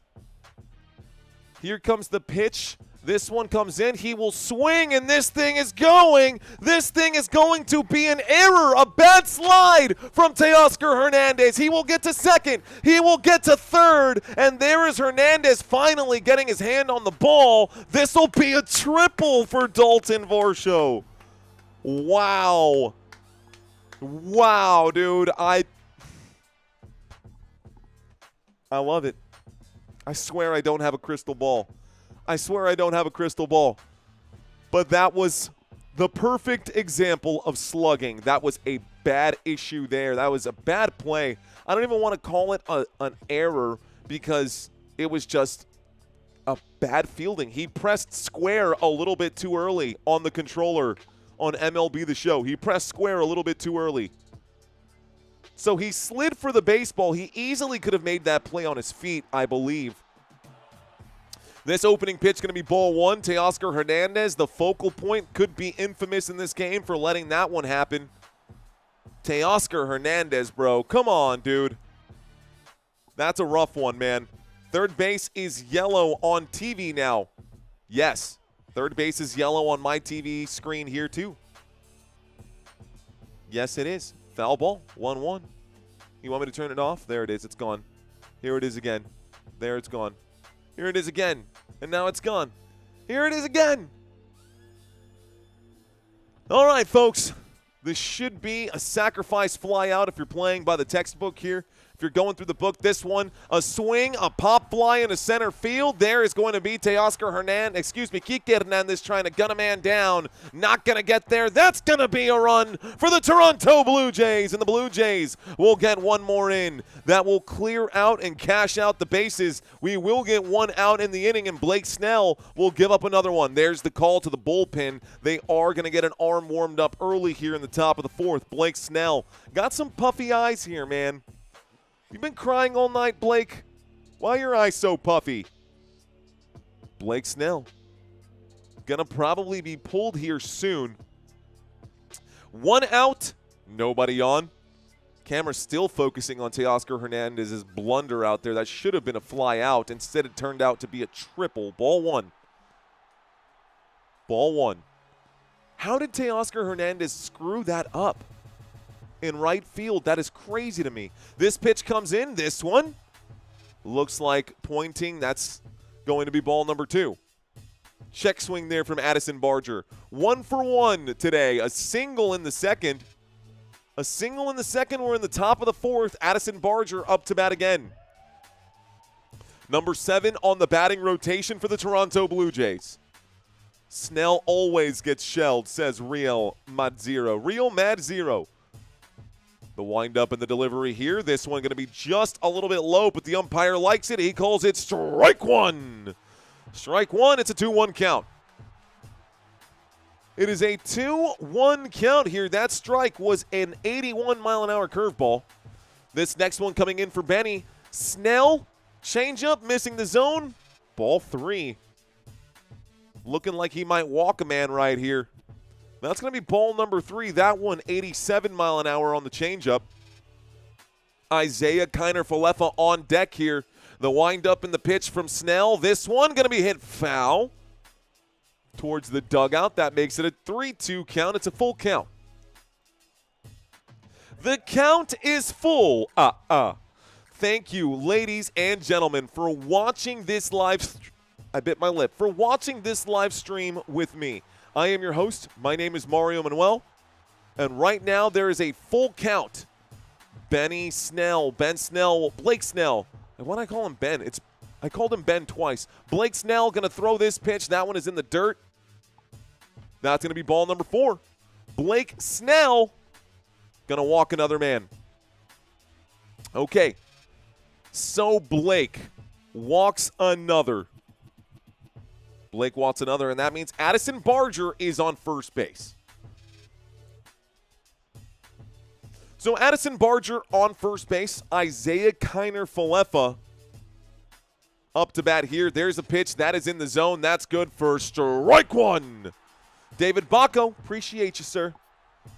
Here comes the pitch. This one comes in. He will swing, and this thing is going. This thing is going to be an error, a bad slide from Teoscar Hernandez. He will get to second. He will get to third, and there is Hernandez finally getting his hand on the ball. This will be a triple for Dalton Varsho. Wow. Wow, dude. I love it. I swear I don't have a crystal ball. I swear I don't have a crystal ball. But that was the perfect example of slugging. That was a bad issue there. That was a bad play. I don't even want to call it an error because it was just a bad fielding. He pressed square a little bit too early on the controller on MLB The Show. He pressed square a little bit too early. So he slid for the baseball. He easily could have made that play on his feet, I believe. This opening pitch going to be ball 1. Teoscar Hernandez, the focal point, could be infamous in this game for letting that one happen. Teoscar Hernandez, bro. Come on, dude. That's a rough one, man. Third base is yellow on TV now. Yes, third base is yellow on my TV screen here too. Yes, it is. Foul ball, 1-1. You want me to turn it off? There it is. It's gone. Here it is again. There it's gone. Here it is again. And now it's gone. Here it is again. All right, folks. This should be a sacrifice fly out if you're playing by the textbook here. If you're going through the book, this one, a swing, a pop fly into center field. There is going to be Kike Hernandez trying to gun a man down. Not going to get there. That's going to be a run for the Toronto Blue Jays, and the Blue Jays will get one more in. That will clear out and cash out the bases. We will get one out in the inning, and Blake Snell will give up another one. There's the call to the bullpen. They are going to get an arm warmed up early here in the top of the fourth. Blake Snell got some puffy eyes here, man. You've been crying all night, Blake. Why are your eyes so puffy? Blake Snell. Gonna probably be pulled here soon. One out, nobody on. Camera's still focusing on Teoscar Hernandez's blunder out there. That should have been a fly out. Instead, it turned out to be a triple. Ball one. Ball one. How did Teoscar Hernandez screw that up in right field? That is crazy to me. This pitch comes in. This one looks like pointing. That's going to be ball number two. Check swing there from Addison Barger. 1 for 1 today. A single in the second. A single in the second. We're in the top of the fourth. Addison Barger up to bat again. Number 7 on the batting rotation for the Toronto Blue Jays. Snell always gets shelled, says Real Madzero. Real Madzero. The windup and the delivery here. This one going to be just a little bit low, but the umpire likes it. He calls it strike one. Strike one. It's a 2-1 count. It is a 2-1 count here. That strike was an 81-mile-an-hour curveball. This next one coming in for Benny. Snell, changeup, missing the zone. Ball 3. Looking like he might walk a man right here. That's going to be ball number 3. That one, 87-mile-an-hour on the changeup. Isaiah Kiner-Falefa on deck here. The windup and the pitch from Snell. This one going to be hit foul towards the dugout. That makes it a 3-2 count. It's a full count. The count is full. Thank you, ladies and gentlemen, for watching this live. I bit my lip. For watching this live stream with me. I am your host. My name is Mario Manuel. And right now there is a full count. Ben Snell, Blake Snell. And why did I call him Ben? I called him Ben twice. Blake Snell going to throw this pitch. That one is in the dirt. That's going to be ball number 4. Blake Snell going to walk another man. Okay. So Blake walks another. Blake walks another, and that means Addison Barger is on first base. So Addison Barger on first base. Isaiah Kiner-Falefa up to bat here. There's a pitch. That is in the zone. That's good for strike one. David Bacco, appreciate you, sir.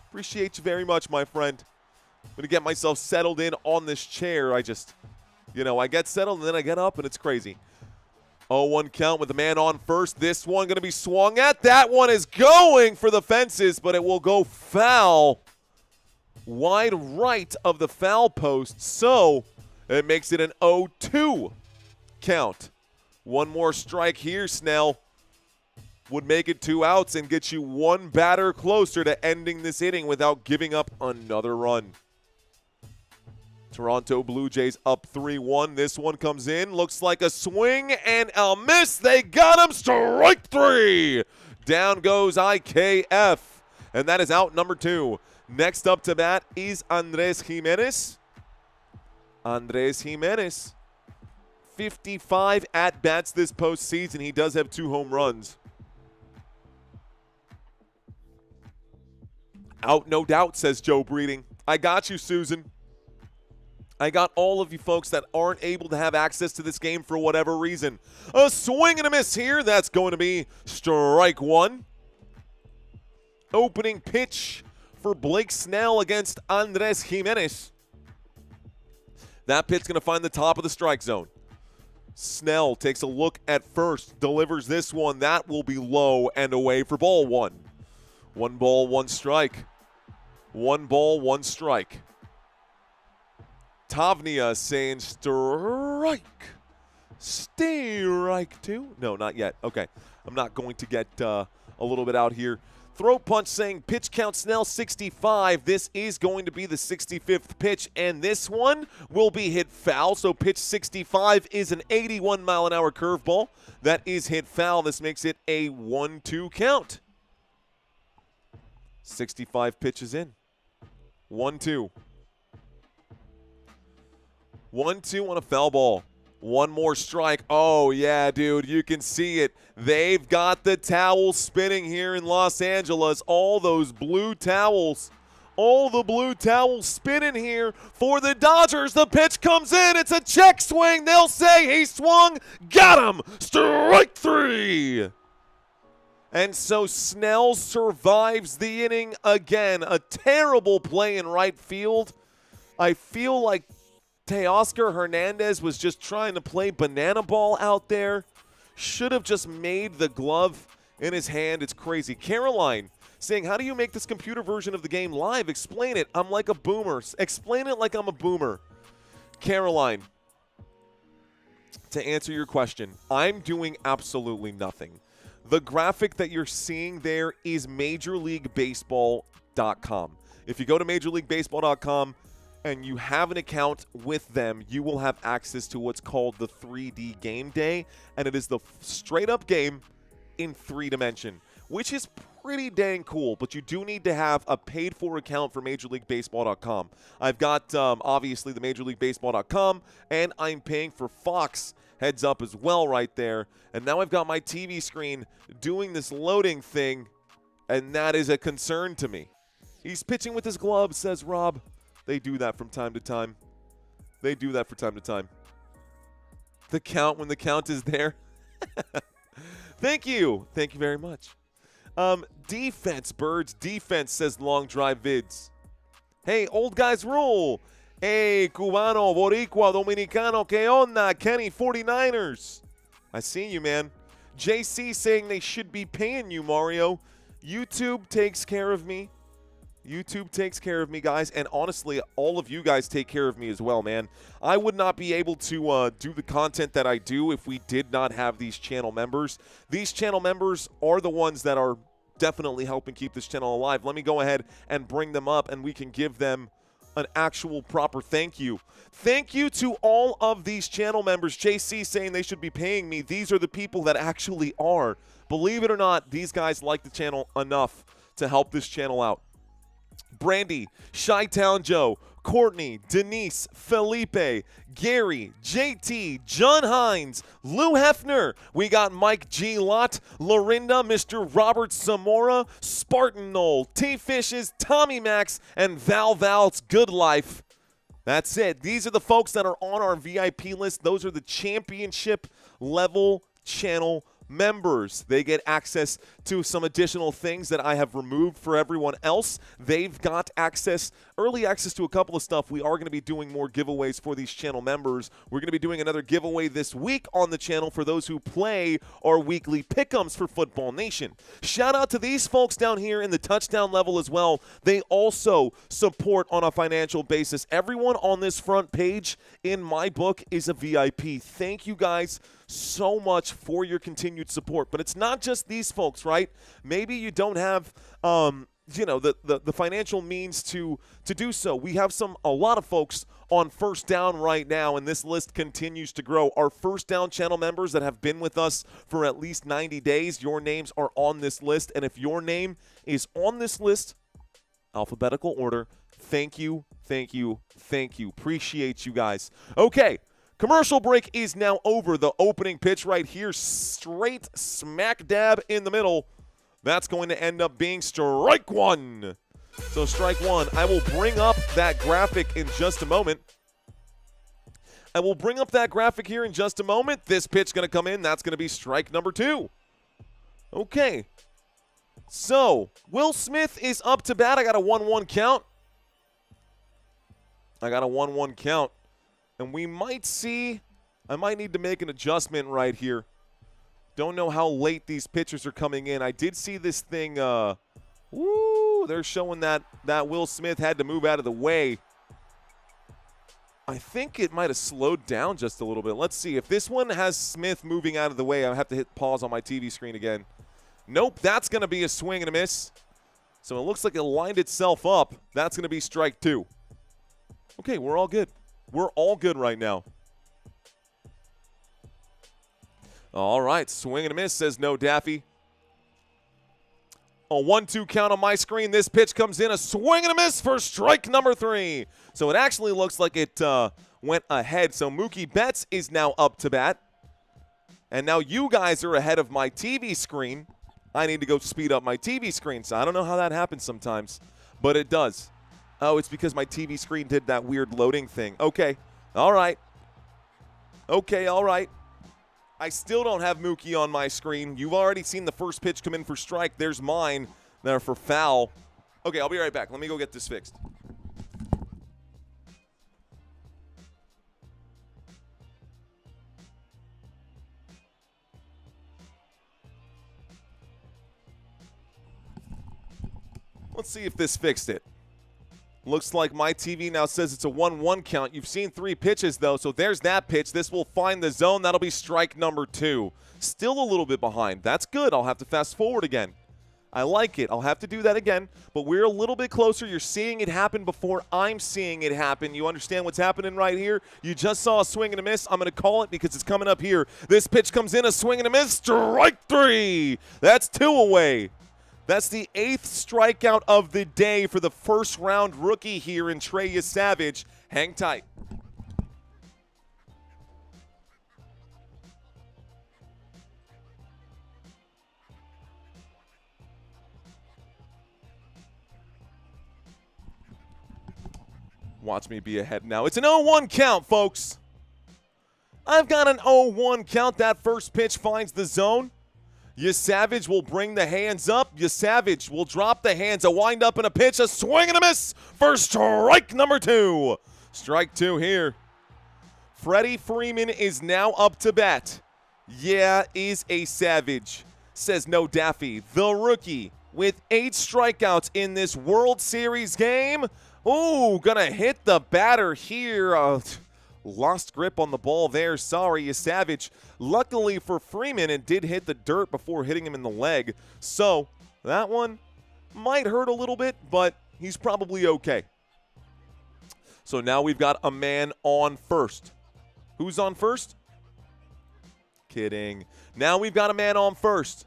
Appreciate you very much, my friend. I'm going to get myself settled in on this chair. I get settled, and then I get up, and it's crazy. 0-1 count with the man on first. This one going to be swung at. That one is going for the fences, but it will go foul. Wide right of the foul post. So it makes it an 0-2 count. One more strike here, Snell. Would make it 2 outs and get you one batter closer to ending this inning without giving up another run. Toronto Blue Jays up 3-1. This one comes in. Looks like a swing and a miss. They got him. Strike 3. Down goes IKF. And that is out number 2. Next up to bat is Andres Jimenez. Andres Jimenez. 55 at-bats this postseason. He does have 2 home runs. Out, no doubt, says Joe Breeding. I got you, Susan. I got all of you folks that aren't able to have access to this game for whatever reason. A swing and a miss here. That's going to be strike 1. Opening pitch for Blake Snell against Andres Jimenez. That pitch going to find the top of the strike zone. Snell takes a look at first, delivers this one. That will be low and away for ball 1. 1 ball, 1 strike. 1 ball, 1 strike. Tavnia saying strike. Strike 2. No, not yet. Okay. I'm not going to get a little bit out here. Throat Punch saying pitch count Snell 65. This is going to be the 65th pitch, and this one will be hit foul. So pitch 65 is an 81-mile-an-hour curveball that is hit foul. This makes it a 1-2 count. 65 pitches in. 1-2. 1-2 on a foul ball. One more strike. Oh, yeah, dude, you can see it. They've got the towels spinning here in Los Angeles. All those blue towels. All the blue towels spinning here for the Dodgers. The pitch comes in. It's a check swing. They'll say he swung. Got him. Strike three. And so Snell survives the inning again. A terrible play in right field. I feel like Teoscar Hernandez was just trying to play banana ball out there. Should have just made the glove in his hand. It's crazy. Caroline saying, how do you make this computer version of the game live? Explain it. I'm like a boomer. Explain it like I'm a boomer. Caroline, to answer your question, I'm doing absolutely nothing. The graphic that you're seeing there is MajorLeagueBaseball.com. If you go to MajorLeagueBaseball.com, and you have an account with them, you will have access to what's called the 3D game day, and it is the straight-up game in 3-dimension, which is pretty dang cool, but you do need to have a paid-for account for MajorLeagueBaseball.com. I've got, obviously, the MajorLeagueBaseball.com, and I'm paying for Fox heads up as well right there, and now I've got my TV screen doing this loading thing, and that is a concern to me. He's pitching with his glove, says Rob. They do that from time to time. They do that from time to time. The count when the count is there. Thank you. Thank you very much. Defense, Birds. Defense, says Long Drive Vids. Hey, old guys rule. Hey, Cubano, Boricua, Dominicano, que onda? Kenny, 49ers. I see you, man. JC saying they should be paying you, Mario. YouTube takes care of me. YouTube takes care of me, guys, and honestly, all of you guys take care of me as well, man. I would not be able to do the content that I do if we did not have these channel members. These channel members are the ones that are definitely helping keep this channel alive. Let me go ahead and bring them up, and we can give them an actual proper thank you. Thank you to all of these channel members. JC saying they should be paying me. These are the people that actually are. Believe it or not, these guys like the channel enough to help this channel out. Brandy, Chi-Town Joe, Courtney, Denise, Felipe, Gary, JT, John Hines, Lou Hefner. We got Mike G. Lott, Lorinda, Mr. Robert Zamora, Spartan Knoll, T-Fishes, Tommy Max, and Val Val's Good Life. That's it. These are the folks that are on our VIP list. Those are the championship level channel members. They get access to some additional things that I have removed for everyone else. They've got access, early access to a couple of stuff. We are going to be doing more giveaways for these channel members. We're going to be doing another giveaway this week on the channel for those who play our weekly pick'ems for Football Nation. Shout out to these folks down here in the touchdown level as well. They also support on a financial basis. Everyone on this front page in my book is a VIP. Thank you guys so much for your continued support. But it's not just these folks, right? Maybe you don't have the financial means to do so. We have a lot of folks on First Down right now, and this list continues to grow. Our First Down channel members that have been with us for at least 90 days, your names are on this list. And if your name is on this list, alphabetical order, thank you, thank you, thank you. Appreciate you guys. Okay. Commercial break is now over. The opening pitch right here, straight smack dab in the middle. That's going to end up being strike one. So strike one. I will bring up that graphic in just a moment. I will bring up that graphic here in just a moment. This pitch going to come in. That's going to be strike number two. Okay. So Will Smith is up to bat. I got a 1-1 count. And we might see, I might need to make an adjustment right here. Don't know how late these pitchers are coming in. I did see this thing, they're showing that Will Smith had to move out of the way. I think it might have slowed down just a little bit. Let's see. If this one has Smith moving out of the way, I have to hit pause on my TV screen again. Nope, that's going to be a swing and a miss. So it looks like it lined itself up. That's going to be strike 2. Okay, we're all good. We're all good right now. All right, swing and a miss, says No Daffy. A 1-2 count on my screen. This pitch comes in, a swing and a miss for strike number 3. So it actually looks like it went ahead. So Mookie Betts is now up to bat. And now you guys are ahead of my TV screen. I need to go speed up my TV screen. So I don't know how that happens sometimes, but it does. Oh, it's because my TV screen did that weird loading thing. Okay. All right. Okay, all right. I still don't have Mookie on my screen. You've already seen the first pitch come in for strike. There's mine there for foul. Okay, I'll be right back. Let me go get this fixed. Let's see if this fixed it. Looks like my TV now says it's a 1-1 count. You've seen 3 pitches, though, so there's that pitch. This will find the zone. That'll be strike number 2. Still a little bit behind. That's good. I'll have to fast forward again. I like it. I'll have to do that again, but we're a little bit closer. You're seeing it happen before I'm seeing it happen. You understand what's happening right here? You just saw a swing and a miss. I'm going to call it because it's coming up here. This pitch comes in, a swing and a miss. Strike 3. That's 2 away. That's the 8th strikeout of the day for the first-round rookie here in Trey Savage. Hang tight. Watch me be ahead now. It's an 0-1 count, folks. I've got an 0-1 count. That first pitch finds the zone. Savage will bring the hands up. Savage will drop the hands. A wind up and a pitch. A swing and a miss for strike number 2. Strike 2 here. Freddie Freeman is now up to bat. Yeah, is a Savage, says No Daffy. The rookie with 8 strikeouts in this World Series game. Ooh, gonna hit the batter here. Lost grip on the ball there. Sorry, Savage. Luckily for Freeman, it did hit the dirt before hitting him in the leg. So that one might hurt a little bit, but he's probably okay. So now we've got a man on first. Who's on first? Kidding. Now we've got a man on first.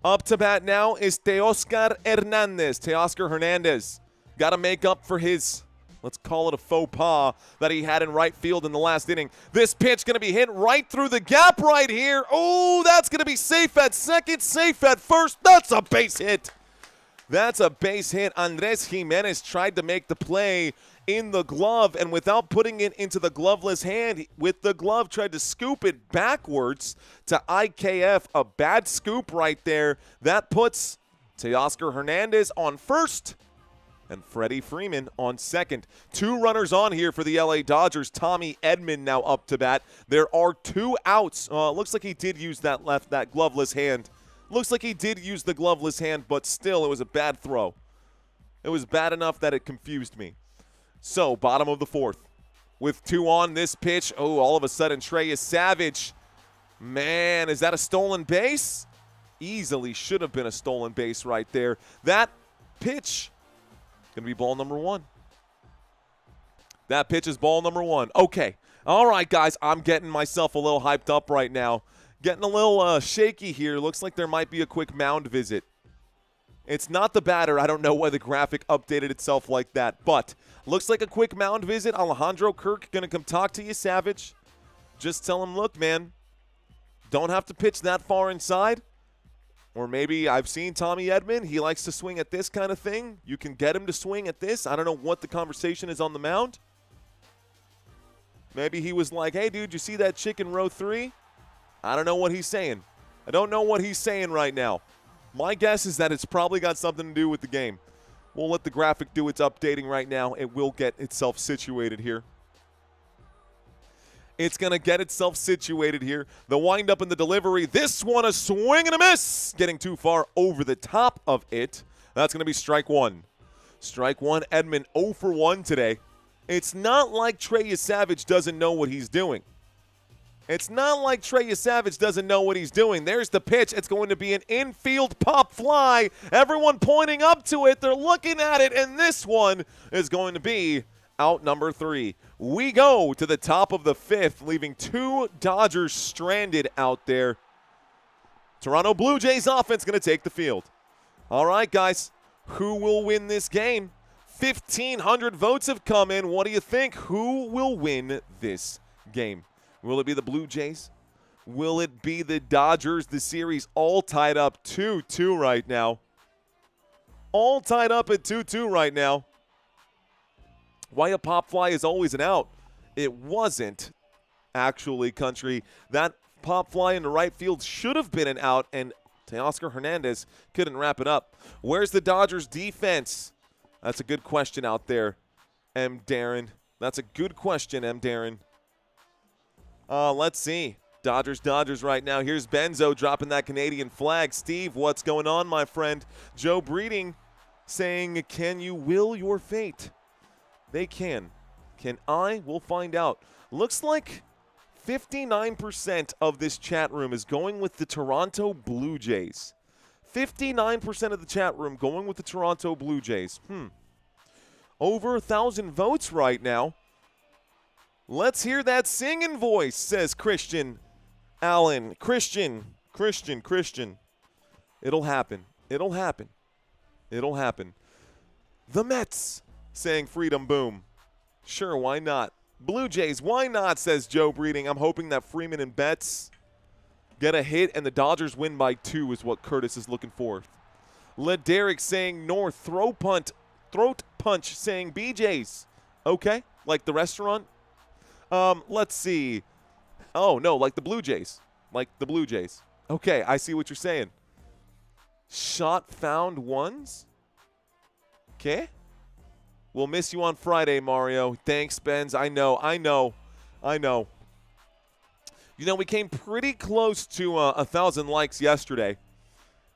Up to bat now is Teoscar Hernandez. Got to make up for his, let's call it a faux pas, that he had in right field in the last inning. This pitch going to be hit right through the gap right here. Oh, that's going to be safe at second, safe at first. That's a base hit. That's a base hit. Andres Jimenez tried to make the play in the glove, and without putting it into the gloveless hand, with the glove, tried to scoop it backwards to IKF. A bad scoop right there. That puts Teoscar Hernandez on first and Freddie Freeman on second. 2 runners on here for the LA Dodgers. Tommy Edman now up to bat. There are 2 outs. Looks like he did use that gloveless hand. Looks like he did use the gloveless hand, but still, it was a bad throw. It was bad enough that it confused me. So, bottom of the 4th. With 2 on this pitch, oh, all of a sudden, Trey Savage. Man, is that a stolen base? Easily should have been a stolen base right there. That pitch going to be ball number 1. That pitch is ball number 1. Okay. All right, guys. I'm getting myself a little hyped up right now. Getting a little shaky here. Looks like there might be a quick mound visit. It's not the batter. I don't know why the graphic updated itself like that. But looks like a quick mound visit. Alejandro Kirk going to come talk to you, Savage. Just tell him, look, man, don't have to pitch that far inside. Or maybe I've seen Tommy Edman. He likes to swing at this kind of thing. You can get him to swing at this. I don't know what the conversation is on the mound. Maybe he was like, hey, dude, you see that chicken row 3? I don't know what he's saying. I don't know what he's saying right now. My guess is that it's probably got something to do with the game. We'll let the graphic do its updating right now. It will get itself situated here. It's going to get itself situated here. The windup and the delivery. This one a swing and a miss. Getting too far over the top of it. That's going to be strike 1. Strike 1, Edman 0 for 1 today. It's not like Trey Savage doesn't know what he's doing. It's not like Trey Savage doesn't know what he's doing. There's the pitch. It's going to be an infield pop fly. Everyone pointing up to it. They're looking at it, and this one is going to be out number 3. We go to the top of the 5th, leaving 2 Dodgers stranded out there. Toronto Blue Jays offense going to take the field. All right, guys, who will win this game? 1,500 votes have come in. What do you think? Who will win this game? Will it be the Blue Jays? Will it be the Dodgers? The series all tied up 2-2 right now. All tied up at 2-2 right now. Why a pop fly is always an out? It wasn't, actually, Country. That pop fly in the right field should have been an out, and Teoscar Hernandez couldn't wrap it up. Where's the Dodgers defense? That's a good question out there, M. Darren. That's a good question, M. Darren. Let's see. Dodgers right now. Here's Benzo dropping that Canadian flag. Steve, what's going on, my friend? Joe Breeding saying, can you will your fate? They can. Can I? We'll find out. Looks like 59% of this chat room is going with the Toronto Blue Jays. 59% of the chat room going with the Toronto Blue Jays. Over 1,000 votes right now. Let's hear that singing voice, says Christian Allen. Christian. It'll happen. It'll happen. The Mets, saying freedom boom. Sure, why not? Blue Jays, why not, says Joe Breeding. I'm hoping that Freeman and Betts get a hit and the Dodgers win by 2 is what Curtis is looking for. Let Derek saying North, throat punch saying BJ's. Okay, like the restaurant. Let's see. Oh, no, like the Blue Jays. Okay, I see what you're saying. Shot found ones? Okay. We'll miss you on Friday, Mario. Thanks, Benz. I know. You know, we came pretty close to 1,000 likes yesterday.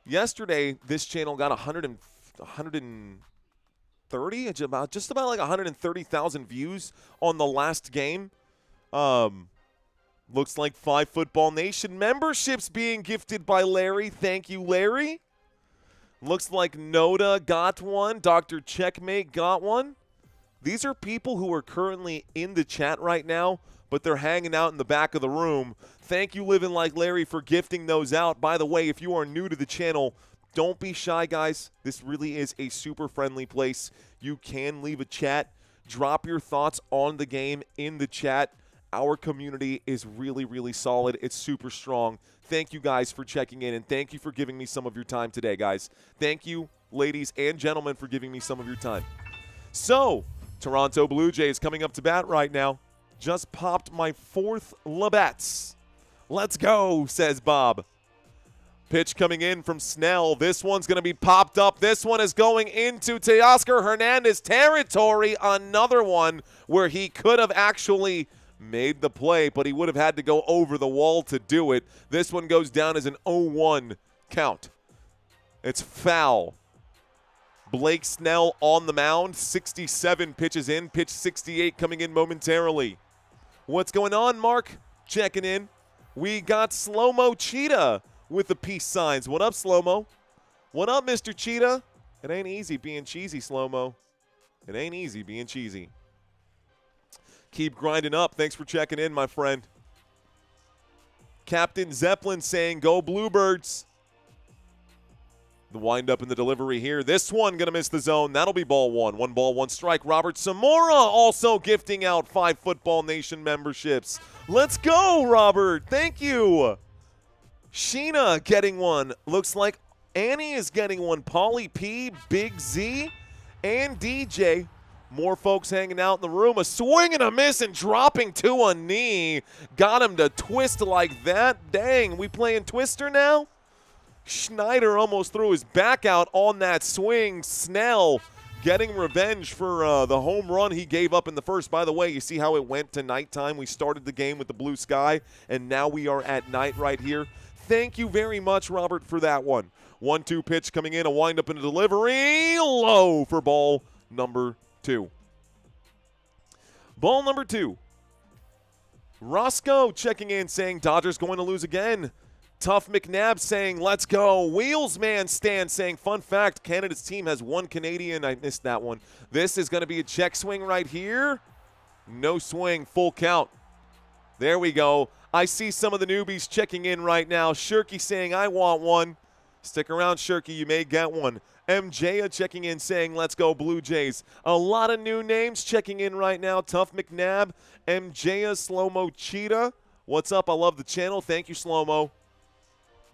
Yesterday, this channel got 130, just about like 130,000 views on the last game. Looks like 5 Football Nation memberships being gifted by Larry. Thank you, Larry. Looks like Noda got one. Dr. Checkmate got one. These are people who are currently in the chat right now, but they're hanging out in the back of the room. Thank you, Living Like Larry, for gifting those out. By the way, if you are new to the channel, don't be shy, guys. This really is a super friendly place. You can leave a chat. Drop your thoughts on the game in the chat. Our community is really, really solid. It's super strong. Thank you guys for checking in, and thank you for giving me some of your time today, guys. Thank you, ladies and gentlemen, for giving me some of your time. So, Toronto Blue Jays coming up to bat right now. Just popped my 4th Labatt's. Let's go, says Bob. Pitch coming in from Snell. This one's going to be popped up. This one is going into Teoscar Hernandez territory. Another one where he could have actually made the play, but he would have had to go over the wall to do it. This one goes down as an 0-1 count. It's foul. Blake Snell on the mound. 67 pitches in. Pitch 68 coming in momentarily. What's going on, Mark? Checking in. We got Slow-Mo Cheetah with the peace signs. What up, Slow-Mo? What up, Mr. Cheetah? It ain't easy being cheesy, Slow-Mo. It ain't easy being cheesy. Keep grinding up. Thanks for checking in, my friend. Captain Zeppelin saying, go Bluebirds. The windup in the delivery here. This one going to miss the zone. That'll be ball 1. 1 ball, 1 strike. Robert Samora also gifting out 5 Football Nation memberships. Let's go, Robert. Thank you. Sheena getting one. Looks like Annie is getting one. Polly P, Big Z, and DJ. More folks hanging out in the room. A swing and a miss and dropping to a knee. Got him to twist like that. Dang, we playing Twister now? Schneider almost threw his back out on that swing. Snell getting revenge for the home run he gave up in the first. By the way, you see how it went to nighttime? We started the game with the blue sky, and now we are at night right here. Thank you very much, Robert, for that one. 1-2 pitch coming in, a windup and a delivery. Low for ball number 2. Ball number 2. Roscoe checking in saying Dodgers going to lose again. Tough McNabb saying let's go. Wheelsman Stan saying fun fact, Canada's team has one Canadian. I missed that one. This is going to be a check swing right here. No swing, full count. There we go. I see some of the newbies checking in right now. Shirky saying I want one. Stick around, Shirky. You may get one. MJ checking in saying, let's go Blue Jays. A lot of new names checking in right now. Tough McNabb, MJ, Slow-Mo Cheetah. What's up? I love the channel. Thank you, Slow-Mo.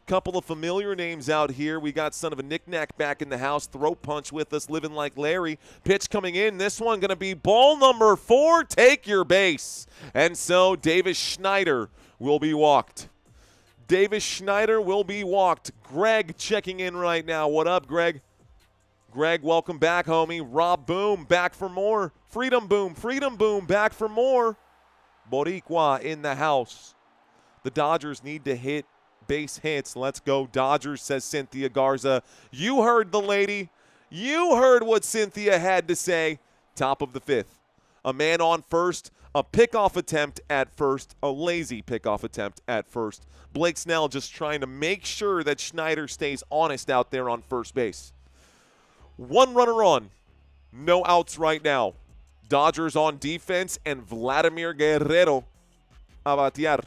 Couple of familiar names out here. We got son of a knick-knack back in the house. Throat punch with us, living like Larry. Pitch coming in. This one going to be ball number 4. Take your base. And so Davis Schneider will be walked. Davis Schneider will be walked. Greg checking in right now. What up, Greg? Greg, welcome back, homie. Rob Boom, back for more. Freedom Boom, back for more. Boricua in the house. The Dodgers need to hit base hits. Let's go Dodgers, says Cynthia Garza. You heard the lady. You heard what Cynthia had to say. Top of the 5th. A man on first. A pickoff attempt at first. A lazy pickoff attempt at first. Blake Snell just trying to make sure that Schneider stays honest out there on first base. One runner on. No outs right now. Dodgers on defense and Vladimir Guerrero a batear.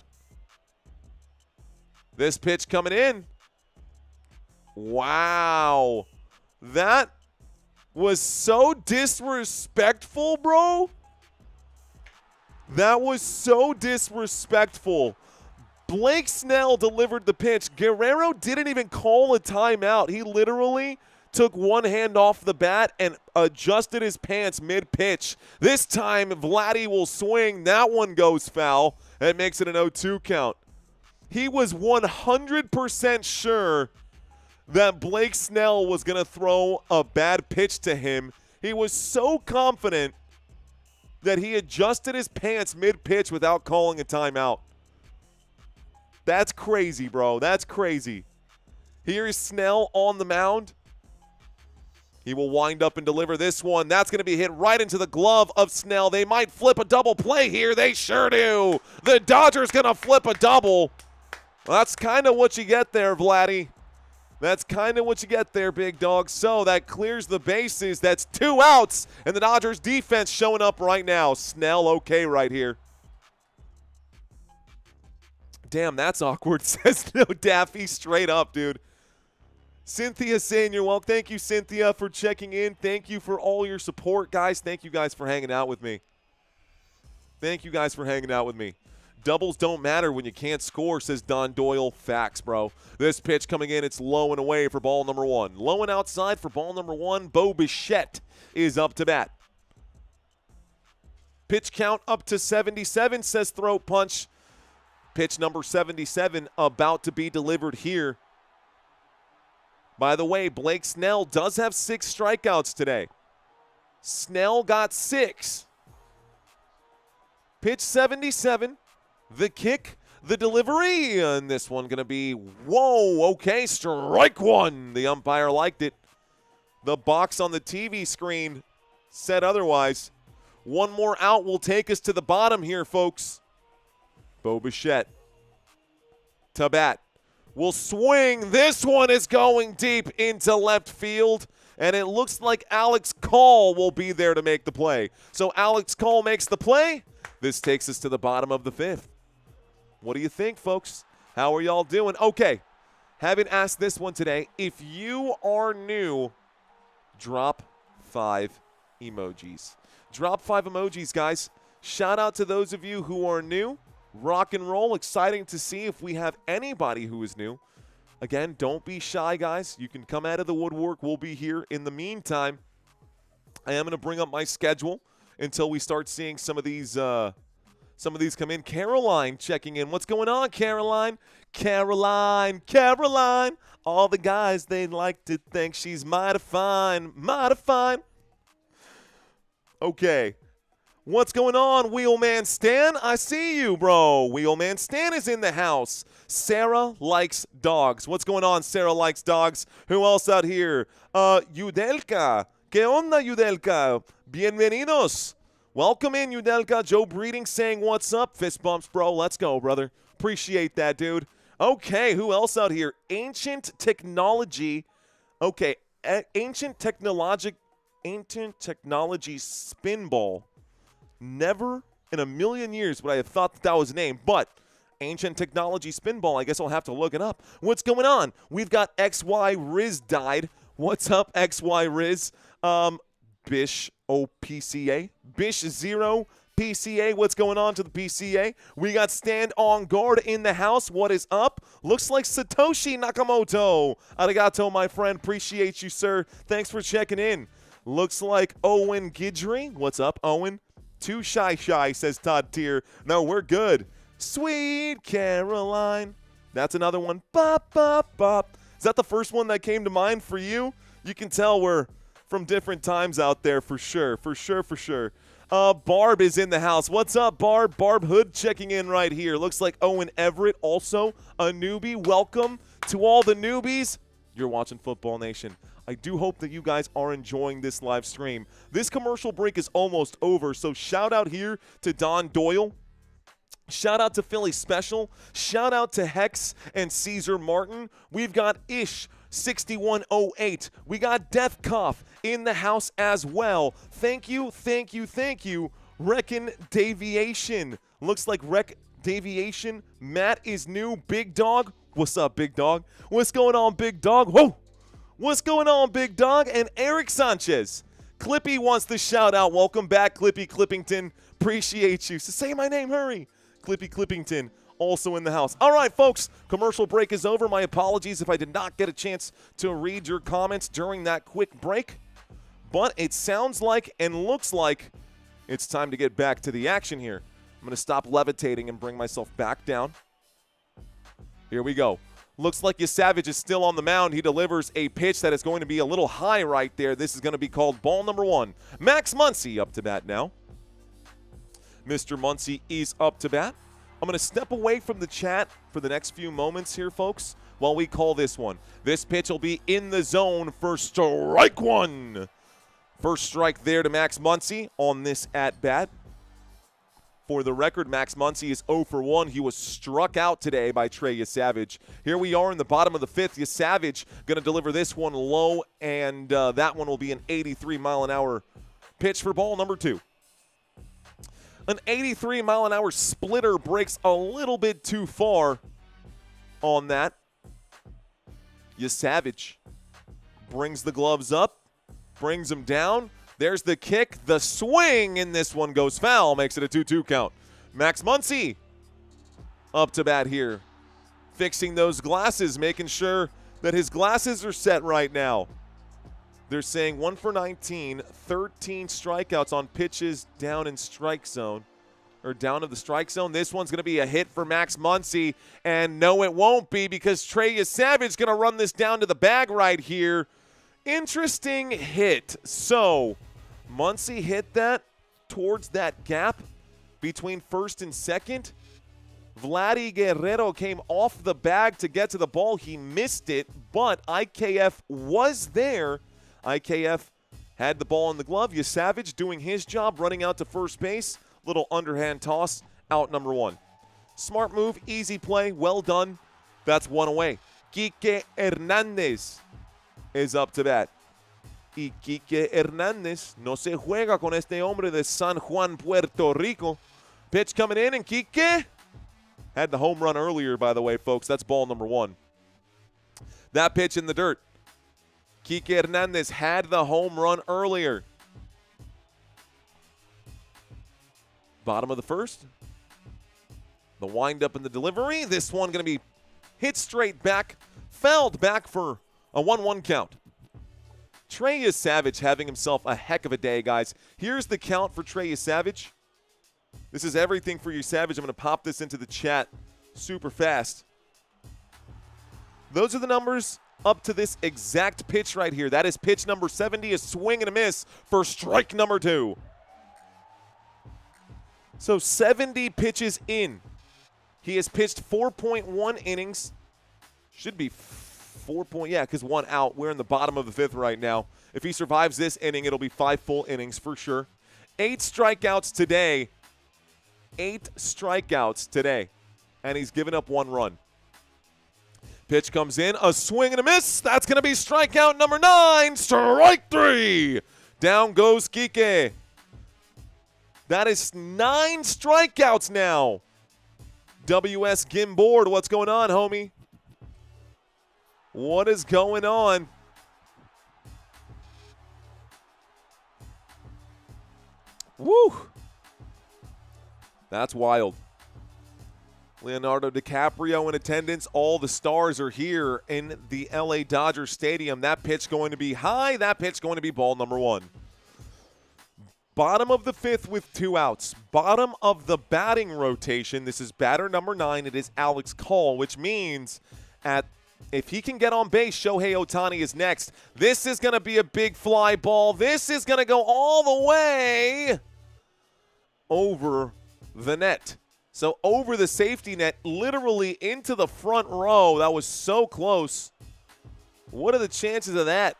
This pitch coming in. Wow. That was so disrespectful, bro. That was so disrespectful. Blake Snell delivered the pitch. Guerrero didn't even call a timeout. He literally took one hand off the bat and adjusted his pants mid-pitch. This time, Vladdy will swing. That one goes foul. That makes it an 0-2 count. He was 100% sure that Blake Snell was going to throw a bad pitch to him. He was so confident that he adjusted his pants mid-pitch without calling a timeout. That's crazy, bro. That's crazy. Here's Snell on the mound. He will wind up and deliver this one. That's going to be hit right into the glove of Snell. They might flip a double play here. They sure do. The Dodgers going to flip a double. Well, that's kind of what you get there, Vladdy. That's kind of what you get there, big dog. So that clears the bases. That's 2 outs. And the Dodgers defense showing up right now. Snell okay right here. Damn, that's awkward, says No Daffy. Straight up, dude. Cynthia saying you're welcome. Thank you, Cynthia, for checking in. Thank you for all your support, guys. Thank you guys for hanging out with me. Thank you guys for hanging out with me. Doubles don't matter when you can't score, says Don Doyle. Facts, bro. This pitch coming in, it's low and away for ball number 1. Low and outside for ball number 1. Bo Bichette is up to bat. Pitch count up to 77, says Throat Punch. Pitch number 77 about to be delivered here. By the way, Blake Snell does have 6 strikeouts today. Snell got 6. Pitch 77. The kick, the delivery, and this one going to be, whoa, okay, strike 1. The umpire liked it. The box on the TV screen said otherwise. One more out will take us to the bottom here, folks. Bo Bichette to bat. Will swing. This one is going deep into left field, and it looks like Alex Call will be there to make the play. So Alex Call makes the play. This takes us to the bottom of the 5th. What do you think, folks? How are y'all doing? Okay, haven't asked this one today. If you are new, drop 5 emojis. Drop 5 emojis, guys. Shout out to those of you who are new. Rock and roll. Exciting to see if we have anybody who is new. Again, don't be shy, guys. You can come out of the woodwork. We'll be here. In the meantime, I am going to bring up my schedule until we start seeing some of these come in. Caroline checking in. What's going on, Caroline? Caroline. All the guys, they like to think she's mighty fine. Okay. What's going on, Wheelman Stan? I see you, bro. Wheelman Stan is in the house. Sarah likes dogs. What's going on, Sarah likes dogs? Who else out here? Yudelka. ¿Qué onda, Yudelka? Bienvenidos. Welcome in, Udelka. Joe Breeding saying what's up. Fist bumps, bro. Let's go, brother. Appreciate that, dude. Okay, who else out here? Ancient Technology. Okay, Ancient Technology Spinball. Never in a million years would I have thought that was name, but Ancient Technology Spinball, I guess I'll have to look it up. What's going on? We've got XY Riz died. What's up, XY Riz? Bish OPCA. Bish 0 PCA. What's going on to the PCA? We got Stand on Guard in the house. What is up? Looks like Satoshi Nakamoto. Arigato, my friend. Appreciate you, sir. Thanks for checking in. Looks like Owen Gidry. What's up, Owen? Too shy, says Todd Tier. No, we're good. Sweet Caroline. That's another one. Bop, bop, bop. Is that the first one that came to mind for you? You can tell we're from different times out there for sure. Barb is in the house. What's up, Barb? Barb Hood checking in right here. Looks like Owen Everett, also a newbie. Welcome to all the newbies. You're watching Football Nation. I do hope that you guys are enjoying this live stream. This commercial break is almost over, so shout out here to Don Doyle. Shout out to Philly Special. Shout out to Hex and Caesar Martin. We've got Ish 6108. We got Death Cough in the house as well. Thank you. Reckon Deviation. Looks like Rec Deviation. Matt is new. Big Dog. What's up, Big Dog? What's going on, Big Dog? Whoa! What's going on, Big Dog? And Eric Sanchez. Clippy wants the shout out. Welcome back, Clippy Clippington. Appreciate you. So say my name, hurry. Clippy Clippington, also in the house. All right, folks, commercial break is over. My apologies if I did not get a chance to read your comments during that quick break. But it sounds like and looks like it's time to get back to the action here. I'm going to stop levitating and bring myself back down. Here we go. Looks like Savage is still on the mound. He delivers a pitch that is going to be a little high right there. This is going to be called ball number 1. Max Muncy up to bat now. Mr. Muncy is up to bat. I'm going to step away from the chat for the next few moments here, folks, while we call this one. This pitch will be in the zone for strike 1. First strike there to Max Muncy on this at-bat. For the record, Max Muncy is 0 for 1. He was struck out today by Trey Savage. Here we are in the bottom of the 5th. Savage going to deliver this one low, and that one will be an 83-mile-an-hour pitch for ball number 2. An 83-mile-an-hour splitter breaks a little bit too far on that. Savage brings the gloves up, brings them down. There's the kick, the swing, and this one goes foul. Makes it a 2-2 count. Max Muncy up to bat here. Fixing those glasses, making sure that his glasses are set right now. They're saying 1 for 19, 13 strikeouts on pitches down in strike zone. Or down of the strike zone. This one's going to be a hit for Max Muncy. And no, it won't be because Trey Savage is going to run this down to the bag right here. Interesting hit. So, Muncy hit that towards that gap between first and second. Vladimir Guerrero came off the bag to get to the ball. He missed it, but IKF was there. IKF had the ball in the glove. Savage doing his job, running out to first base. Little underhand toss, out number 1. Smart move, easy play, well done. That's 1 away. Quique Hernandez is up to bat. Y Quique Hernandez no se juega con este hombre de San Juan, Puerto Rico. Pitch coming in, and Quique had the home run earlier, by the way, folks. That's ball number 1. That pitch in the dirt. Quique Hernandez had the home run earlier. Bottom of the 1st. The windup and the delivery. This one going to be hit straight back. Fouled back for a 1-1 count. Trey Savage having himself a heck of a day, guys. Here's the count for Trey Savage. This is everything for Savage. I'm going to pop this into the chat super fast. Those are the numbers up to this exact pitch right here. That is pitch number 70, a swing and a miss for strike number 2. So 70 pitches in. He has pitched 4.1 innings. Should be 4 point, yeah, because 1 out. We're in the bottom of the 5th right now. If he survives this inning, it'll be 5 full innings for sure. 8 strikeouts today. 8 strikeouts today. And he's given up 1 run. Pitch comes in, a swing and a miss. That's going to be strikeout number 9. Strike 3. Down goes Kike. That is 9 strikeouts now. WS Gimboard, what's going on, homie? What is going on? Woo! That's wild. Leonardo DiCaprio in attendance. All the stars are here in the LA Dodger Stadium. That pitch going to be high. That pitch going to be ball number 1. Bottom of the 5th with 2 outs. Bottom of the batting rotation. This is batter number 9. It is Alex Call, which means if he can get on base, Shohei Ohtani is next. This is going to be a big fly ball. This is going to go all the way over the net. So over the safety net, literally into the front row. That was so close. What are the chances of that?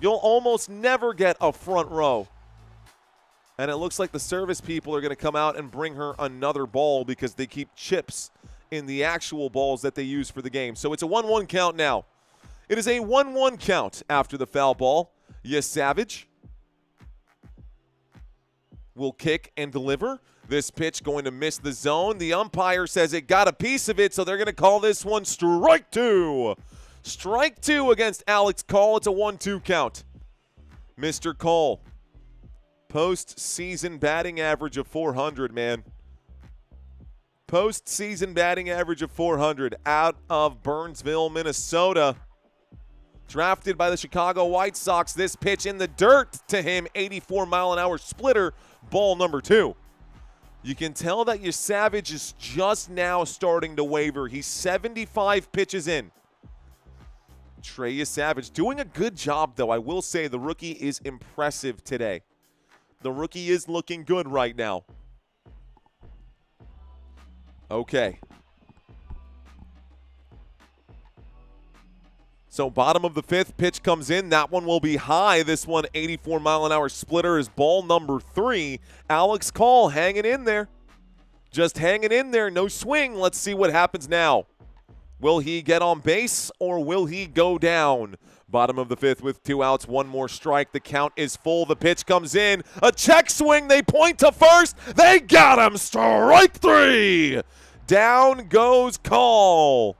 You'll almost never get a front row. And it looks like the service people are going to come out and bring her another ball because they keep chips in the actual balls that they use for the game. So it's a 1-1 count now. It is a 1-1 count after the foul ball. Yes, Savage will kick and deliver. This pitch going to miss the zone. The umpire says it got a piece of it, so they're going to call this one strike 2. Strike 2 against Alex Call. It's a 1-2 count. Mr. Call. Postseason batting average of 400, man. Postseason batting average of 400 out of Burnsville, Minnesota. Drafted by the Chicago White Sox. This pitch in the dirt to him. 84-mile-an-hour splitter. Ball number 2. You can tell that your Savage is just now starting to waver. He's 75 pitches in. Trey Savage doing a good job, though. I will say the rookie is impressive today. The rookie is looking good right now. Okay. So bottom of the 5th, pitch comes in. That one will be high. This one, 84-mile-an-hour splitter, is ball number 3. Alex Call hanging in there. Just hanging in there. No swing. Let's see what happens now. Will he get on base or will he go down? Bottom of the 5th with 2 outs, 1 more strike. The count is full. The pitch comes in. A check swing. They point to first. They got him. Strike 3. Down goes Call.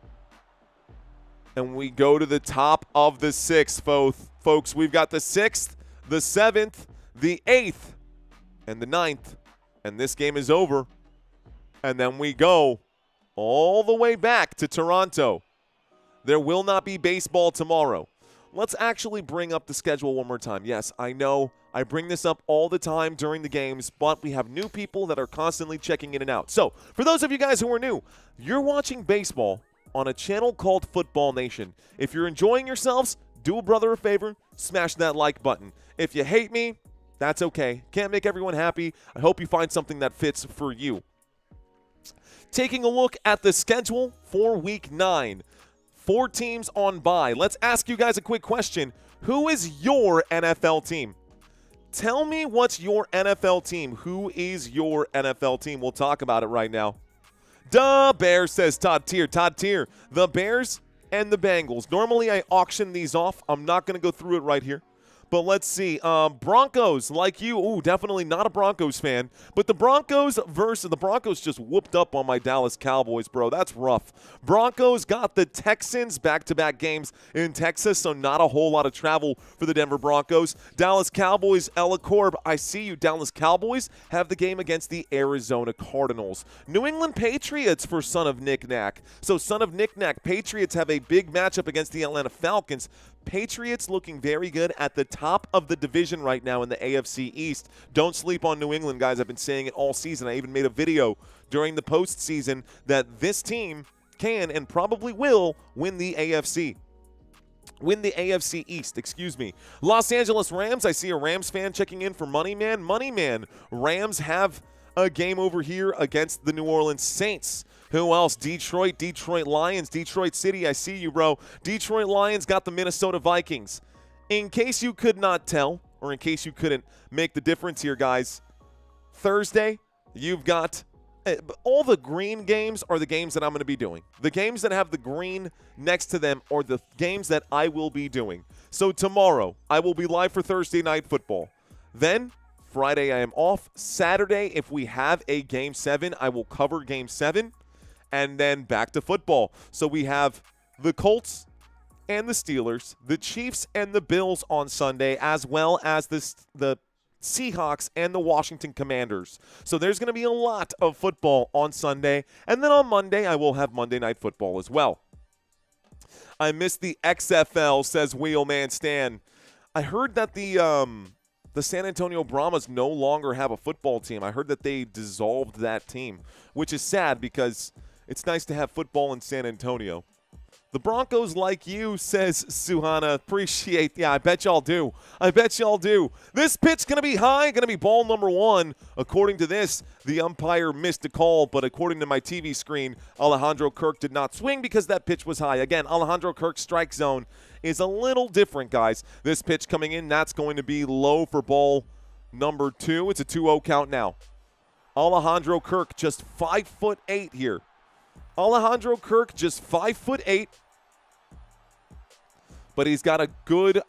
And we go to the top of the 6th, folks. We've got the 6th, the 7th, the 8th, and the 9th. And this game is over. And then we go all the way back to Toronto. There will not be baseball tomorrow. Let's actually bring up the schedule one more time. Yes, I know I bring this up all the time during the games, but we have new people that are constantly checking in and out. So, for those of you guys who are new, you're watching baseball on a channel called Football Nation. If you're enjoying yourselves, do a brother a favor, smash that like button. If you hate me, that's okay. Can't make everyone happy. I hope you find something that fits for you. Taking a look at the schedule for Week 9. 4 teams on bye. Let's ask you guys a quick question. Who is your NFL team? Tell me what's your NFL team. Who is your NFL team? We'll talk about it right now. Duh, Bears, says Todd Tier. Todd Tier, the Bears and the Bengals. Normally I auction these off. I'm not going to go through it right here. But let's see. Broncos, like you. Ooh, definitely not a Broncos fan. But the Broncos just whooped up on my Dallas Cowboys, bro. That's rough. Broncos got the Texans back-to-back games in Texas, so not a whole lot of travel for the Denver Broncos. Dallas Cowboys, Ella Corb, I see you. Dallas Cowboys have the game against the Arizona Cardinals. New England Patriots for Son of Nick Nack. So Son of Nick Nack, Patriots have a big matchup against the Atlanta Falcons. Patriots looking very good at the top of the division right now in the AFC East. Don't sleep on New England, guys. I've been saying it all season. I even made a video during the postseason that this team can and probably will win the AFC. Win the AFC East, excuse me. Los Angeles Rams, I see a Rams fan checking in for Money Man. Money Man, Rams have a game over here against the New Orleans Saints. Who else? Detroit Lions, Detroit City, I see you, bro. Detroit Lions got the Minnesota Vikings. In case you could not tell, or in case you couldn't make the difference here, guys, Thursday, you've got all the green games are the games that I'm going to be doing. The games that have the green next to them are the games that I will be doing. So tomorrow, I will be live for Thursday Night Football. Then, Friday, I am off. Saturday, if we have a Game 7, I will cover Game 7. And then back to football. So we have the Colts and the Steelers, the Chiefs and the Bills on Sunday, as well as the Seahawks and the Washington Commanders. So there's going to be a lot of football on Sunday. And then on Monday, I will have Monday Night Football as well. I missed the XFL, says Wheelman Stan. I heard that the San Antonio Brahmas no longer have a football team. I heard that they dissolved that team, which is sad because it's nice to have football in San Antonio. The Broncos like you, says Suhana. Appreciate. Yeah, I bet y'all do. I bet y'all do. This pitch going to be high, going to be ball number 1. According to this, the umpire missed a call, but according to my TV screen, Alejandro Kirk did not swing because that pitch was high. Again, Alejandro Kirk's strike zone is a little different, guys. This pitch coming in, that's going to be low for ball number 2. It's a 2-0 count now. Alejandro Kirk, just 5'8" here. Alejandro Kirk, just 5'8". But he's got a good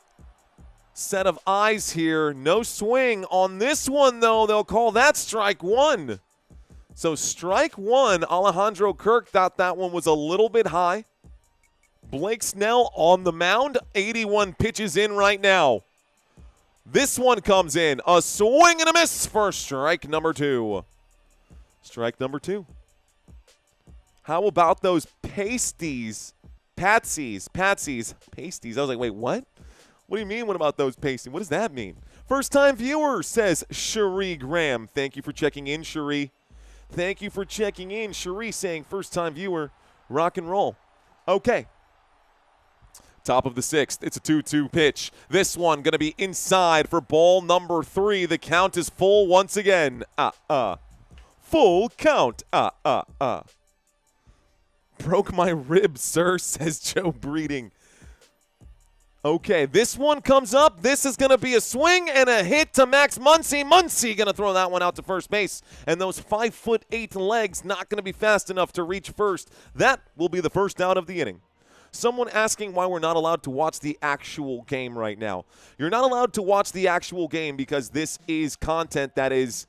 set of eyes here. No swing on this one, though. They'll call that strike 1. So strike 1, Alejandro Kirk thought that one was a little bit high. Blake Snell on the mound. 81 pitches in right now. This one comes in. A swing and a miss for strike number 2. Strike number 2. How about those pasties? Pasties. I was like, wait, what? What do you mean, what about those pasties? What does that mean? First-time viewer, says Cherie Graham. Thank you for checking in, Cherie. Thank you for checking in. Cherie saying first-time viewer, rock and roll. Okay. Top of the 6th. It's a 2-2 pitch. This one going to be inside for ball number 3. The count is full once again. Full count. Broke my rib, sir, says Joe Breeding. Okay, this one comes up. This is going to be a swing and a hit to Max Muncy. Muncy going to throw that one out to first base. And those 5'8" legs not going to be fast enough to reach first. That will be the first out of the inning. Someone asking why we're not allowed to watch the actual game right now. You're not allowed to watch the actual game because this is content that is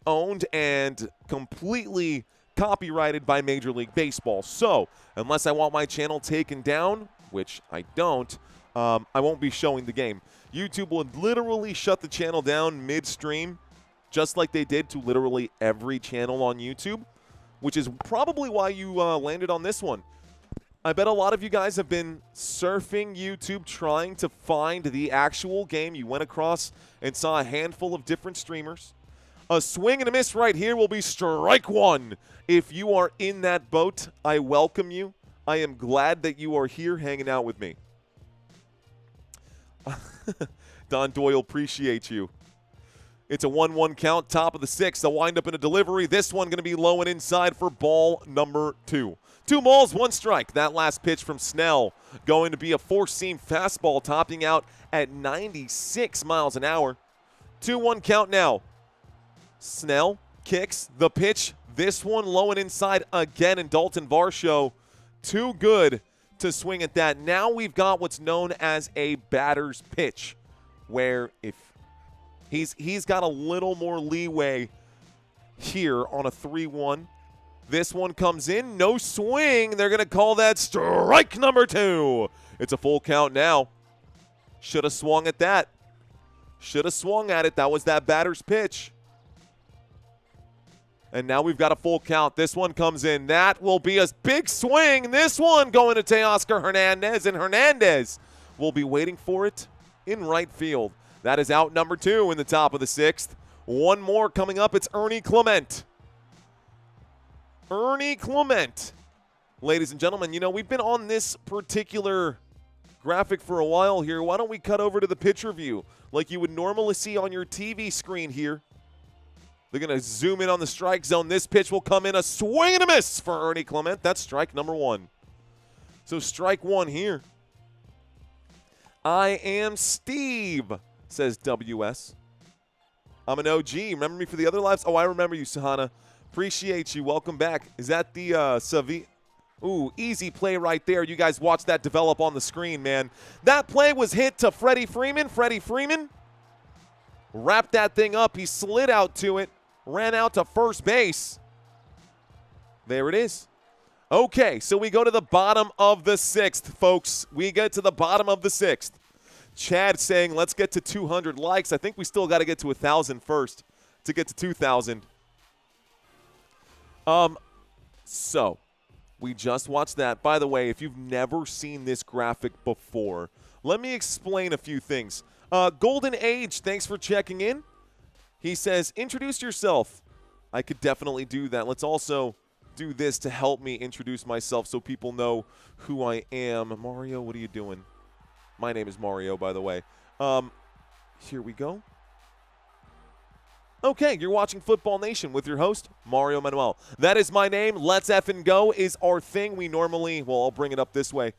owned and completely copyrighted by Major League Baseball. So, unless I want my channel taken down, which I don't, I won't be showing the game. YouTube would literally shut the channel down midstream, just like they did to literally every channel on YouTube, which is probably why you landed on this one. I bet a lot of you guys have been surfing YouTube trying to find the actual game. You went across and saw a handful of different streamers. A swing and a miss right here will be strike 1. If you are in that boat, I welcome you. I am glad that you are here hanging out with me. Don Doyle, appreciate you. It's a 1-1 count, top of the 6th. They'll wind up in a delivery. This one going to be low and inside for ball number 2. 2 balls, 1 strike. That last pitch from Snell going to be a 4-seam fastball topping out at 96 miles an hour. 2-1 count now. Snell kicks the pitch. This one low and inside again, and Dalton Varsho too good to swing at that. Now we've got what's known as a batter's pitch, where if he's got a little more leeway here on a 3-1. This one comes in, no swing. They're going to call that strike number 2. It's a full count now. Should have swung at that. Should have swung at it. That was that batter's pitch. And now we've got a full count. This one comes in. That will be a big swing. This one going to Teoscar Hernandez, and Hernandez will be waiting for it in right field. That is out number 2 in the top of the 6th. One more coming up. It's Ernie Clement. Ernie Clement. Ladies and gentlemen, you know, we've been on this particular graphic for a while here. Why don't we cut over to the pitcher view like you would normally see on your TV screen here? They're going to zoom in on the strike zone. This pitch will come in, a swing and a miss for Ernie Clement. That's strike number 1. So strike 1 here. I am Steve, says WS. I'm an OG. Remember me for the other lives? Oh, I remember you, Sahana. Appreciate you. Welcome back. Is that the Savi? Ooh, easy play right there. You guys watch that develop on the screen, man. That play was hit to Freddie Freeman. Freddie Freeman wrapped that thing up. He slid out to it, ran out to first base. There it is. Okay, so we go to the bottom of the 6th, folks. We get to the bottom of the 6th. Chad saying, let's get to 200 likes. I think we still got to get to 1,000 first to get to 2,000. So we just watched that. By the way, if you've never seen this graphic before, let me explain a few things. Golden Age, thanks for checking in. He says, introduce yourself. I could definitely do that. Let's also do this to help me introduce myself so people know who I am. Mario, what are you doing? My name is Mario, by the way. Here we go. Okay, you're watching Football Nation with your host, Mario Manuel. That is my name. Let's effing go is our thing. We normally, well, I'll bring it up this way.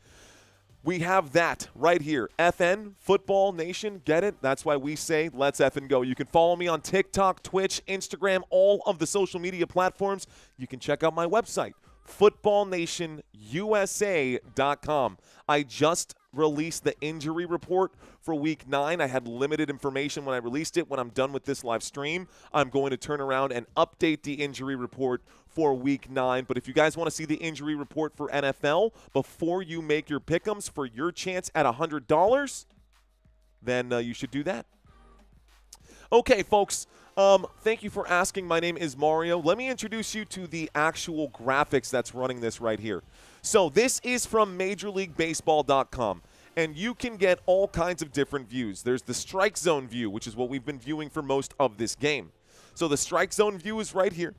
We have that right here. FN, Football Nation, get it? That's why we say let's effing go. You can follow me on TikTok, Twitch, Instagram, all of the social media platforms. You can check out my website, footballnationusa.com. I just released the injury report for Week 9. I had limited information when I released it. When I'm done with this live stream, I'm going to turn around and update the injury report for Week 9. But if you guys want to see the injury report for NFL before you make your pick'ems for your chance at $100, then you should do that. Okay, folks. Thank you for asking. My name is Mario. Let me introduce you to the actual graphics that's running this right here. So this is from MajorLeagueBaseball.com, and you can get all kinds of different views. There's the strike zone view, which is what we've been viewing for most of this game. So the strike zone view is right here.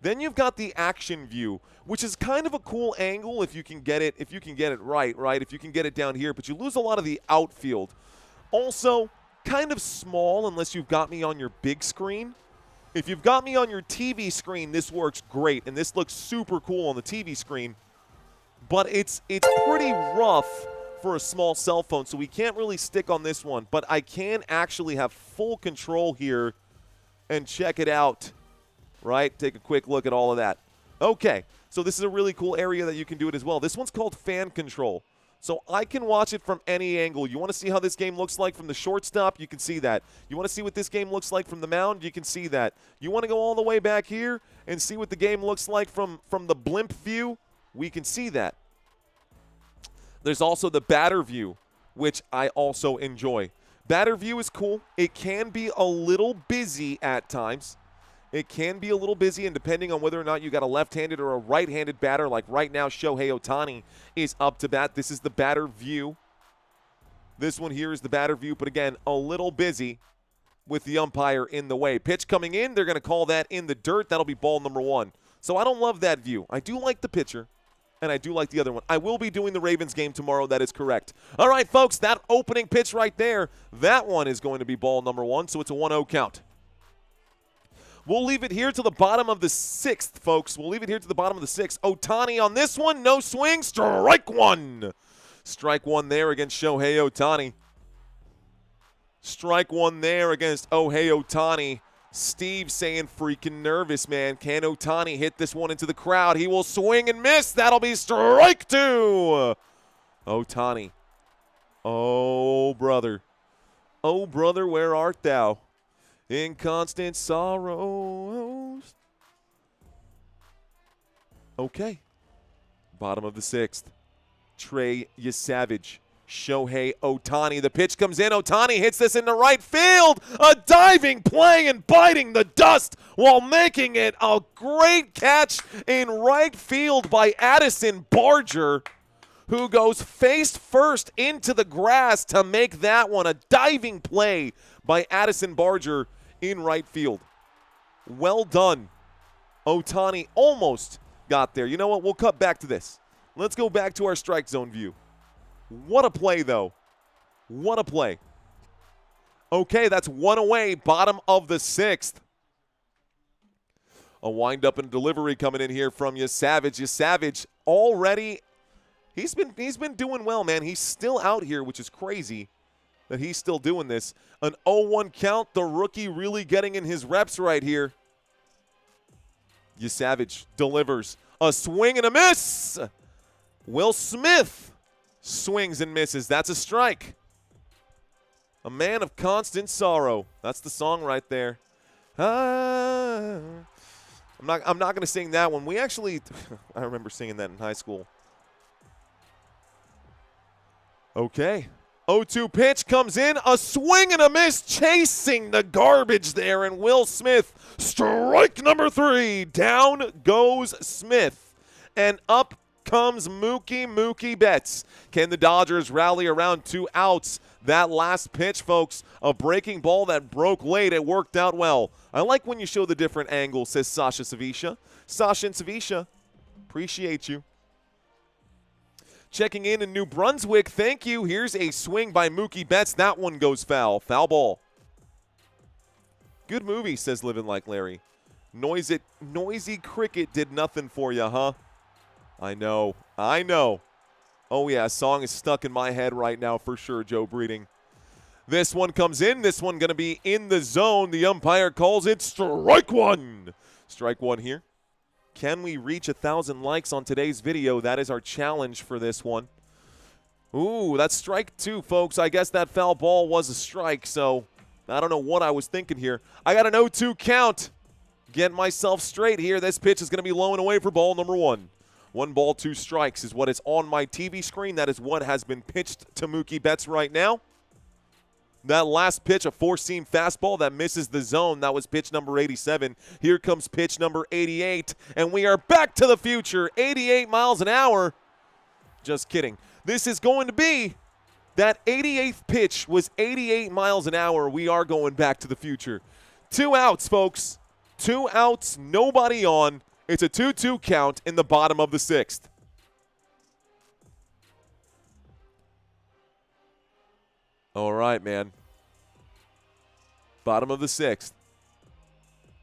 Then you've got the action view, which is kind of a cool angle if you can get it. If you can get it right? If you can get it down here, but you lose a lot of the outfield. Also, kind of small unless you've got me on your big screen. If you've got me on your TV screen, this works great, and this looks super cool on the TV screen. But it's pretty rough for a small cell phone, so we can't really stick on this one. But I can actually have full control here and check it out, right? Take a quick look at all of that. Okay, so this is a really cool area that you can do it as well. This one's called fan control. So I can watch it from any angle. You want to see how this game looks like from the shortstop? You can see that. You want to see what this game looks like from the mound? You can see that. You want to go all the way back here and see what the game looks like from the blimp view? We can see that. There's also the batter view, which I also enjoy. Batter view is cool. It can be a little busy at times. It can be a little busy, and depending on whether or not you got a left-handed or a right-handed batter, like right now Shohei Ohtani is up to bat. This is the batter view. This one here is the batter view, but again, a little busy with the umpire in the way. Pitch coming in, they're going to call that in the dirt. That'll be ball number 1. So I don't love that view. I do like the pitcher, and I do like the other one. I will be doing the Ravens game tomorrow. That is correct. All right, folks, that opening pitch right there, that one is going to be ball number 1, so it's a 1-0 count. We'll leave it here to the bottom of the 6th, folks. We'll leave it here to the bottom of the 6th. Ohtani on this one, no swing, strike 1. Strike 1 there against Shohei Ohtani. Strike 1 there against Shohei Ohtani. Steve saying freaking nervous, man. Can Ohtani hit this one into the crowd? He will swing and miss. That'll be strike 2. Ohtani. Oh, brother. Oh, brother, where art thou? In constant sorrows. Okay. Bottom of the 6th. Trey Yesavage. Shohei Ohtani. The pitch comes in. Ohtani hits this into right field. A diving play and biting the dust while making it a great catch in right field by Addison Barger, who goes face first into the grass to make that one a diving play by Addison Barger in right field. Well done. Ohtani almost got there. You know what? We'll cut back to this. Let's go back to our strike zone view. What a play, though. What a play. Okay, that's one away, bottom of the 6th. A windup and delivery coming in here from Yesavage. Yesavage already, he's been doing well, man. He's still out here, which is crazy. that he's still doing this. An 0-1 count, the rookie really getting in his reps right here. Savage delivers. A swing and a miss. Will Smith swings and misses. That's a strike. A man of constant sorrow. That's the song right there. I'm not going to sing that one. We actually, I remember singing that in high school. Okay. 0-2 pitch comes in. A swing and a miss, chasing the garbage there. And Will Smith, strike number 3. Down goes Smith. And up comes Mookie Betts. Can the Dodgers rally around 2 outs? That last pitch, folks, a breaking ball that broke late. It worked out well. I like when you show the different angles, says Sasha Savisha. Sasha and Savisha, appreciate you. Checking in New Brunswick, thank you. Here's a swing by Mookie Betts. That one goes foul. Foul ball. Good movie, says Living Like Larry. Noisy cricket did nothing for you, huh? I know. Oh, yeah, a song is stuck in my head right now for sure, Joe Breeding. This one comes in. This one going to be in the zone. The umpire calls it strike 1. Strike 1 here. Can we reach 1,000 likes on today's video? That is our challenge for this one. Ooh, that's strike 2, folks. I guess that foul ball was a strike, so I don't know what I was thinking here. I got an 0-2 count. Getting myself straight here. This pitch is going to be low and away for ball number 1. 1 ball, 2 strikes is what is on my TV screen. That is what has been pitched to Mookie Betts right now. That last pitch, a 4-seam fastball that misses the zone. That was pitch number 87. Here comes pitch number 88. And we are back to the future. 88 miles an hour. Just kidding. This is going to be, that 88th pitch was 88 miles an hour. We are going back to the future. 2 outs, folks. 2 outs, nobody on. It's a 2-2 count in the bottom of the 6th. All right, man. Bottom of the 6th.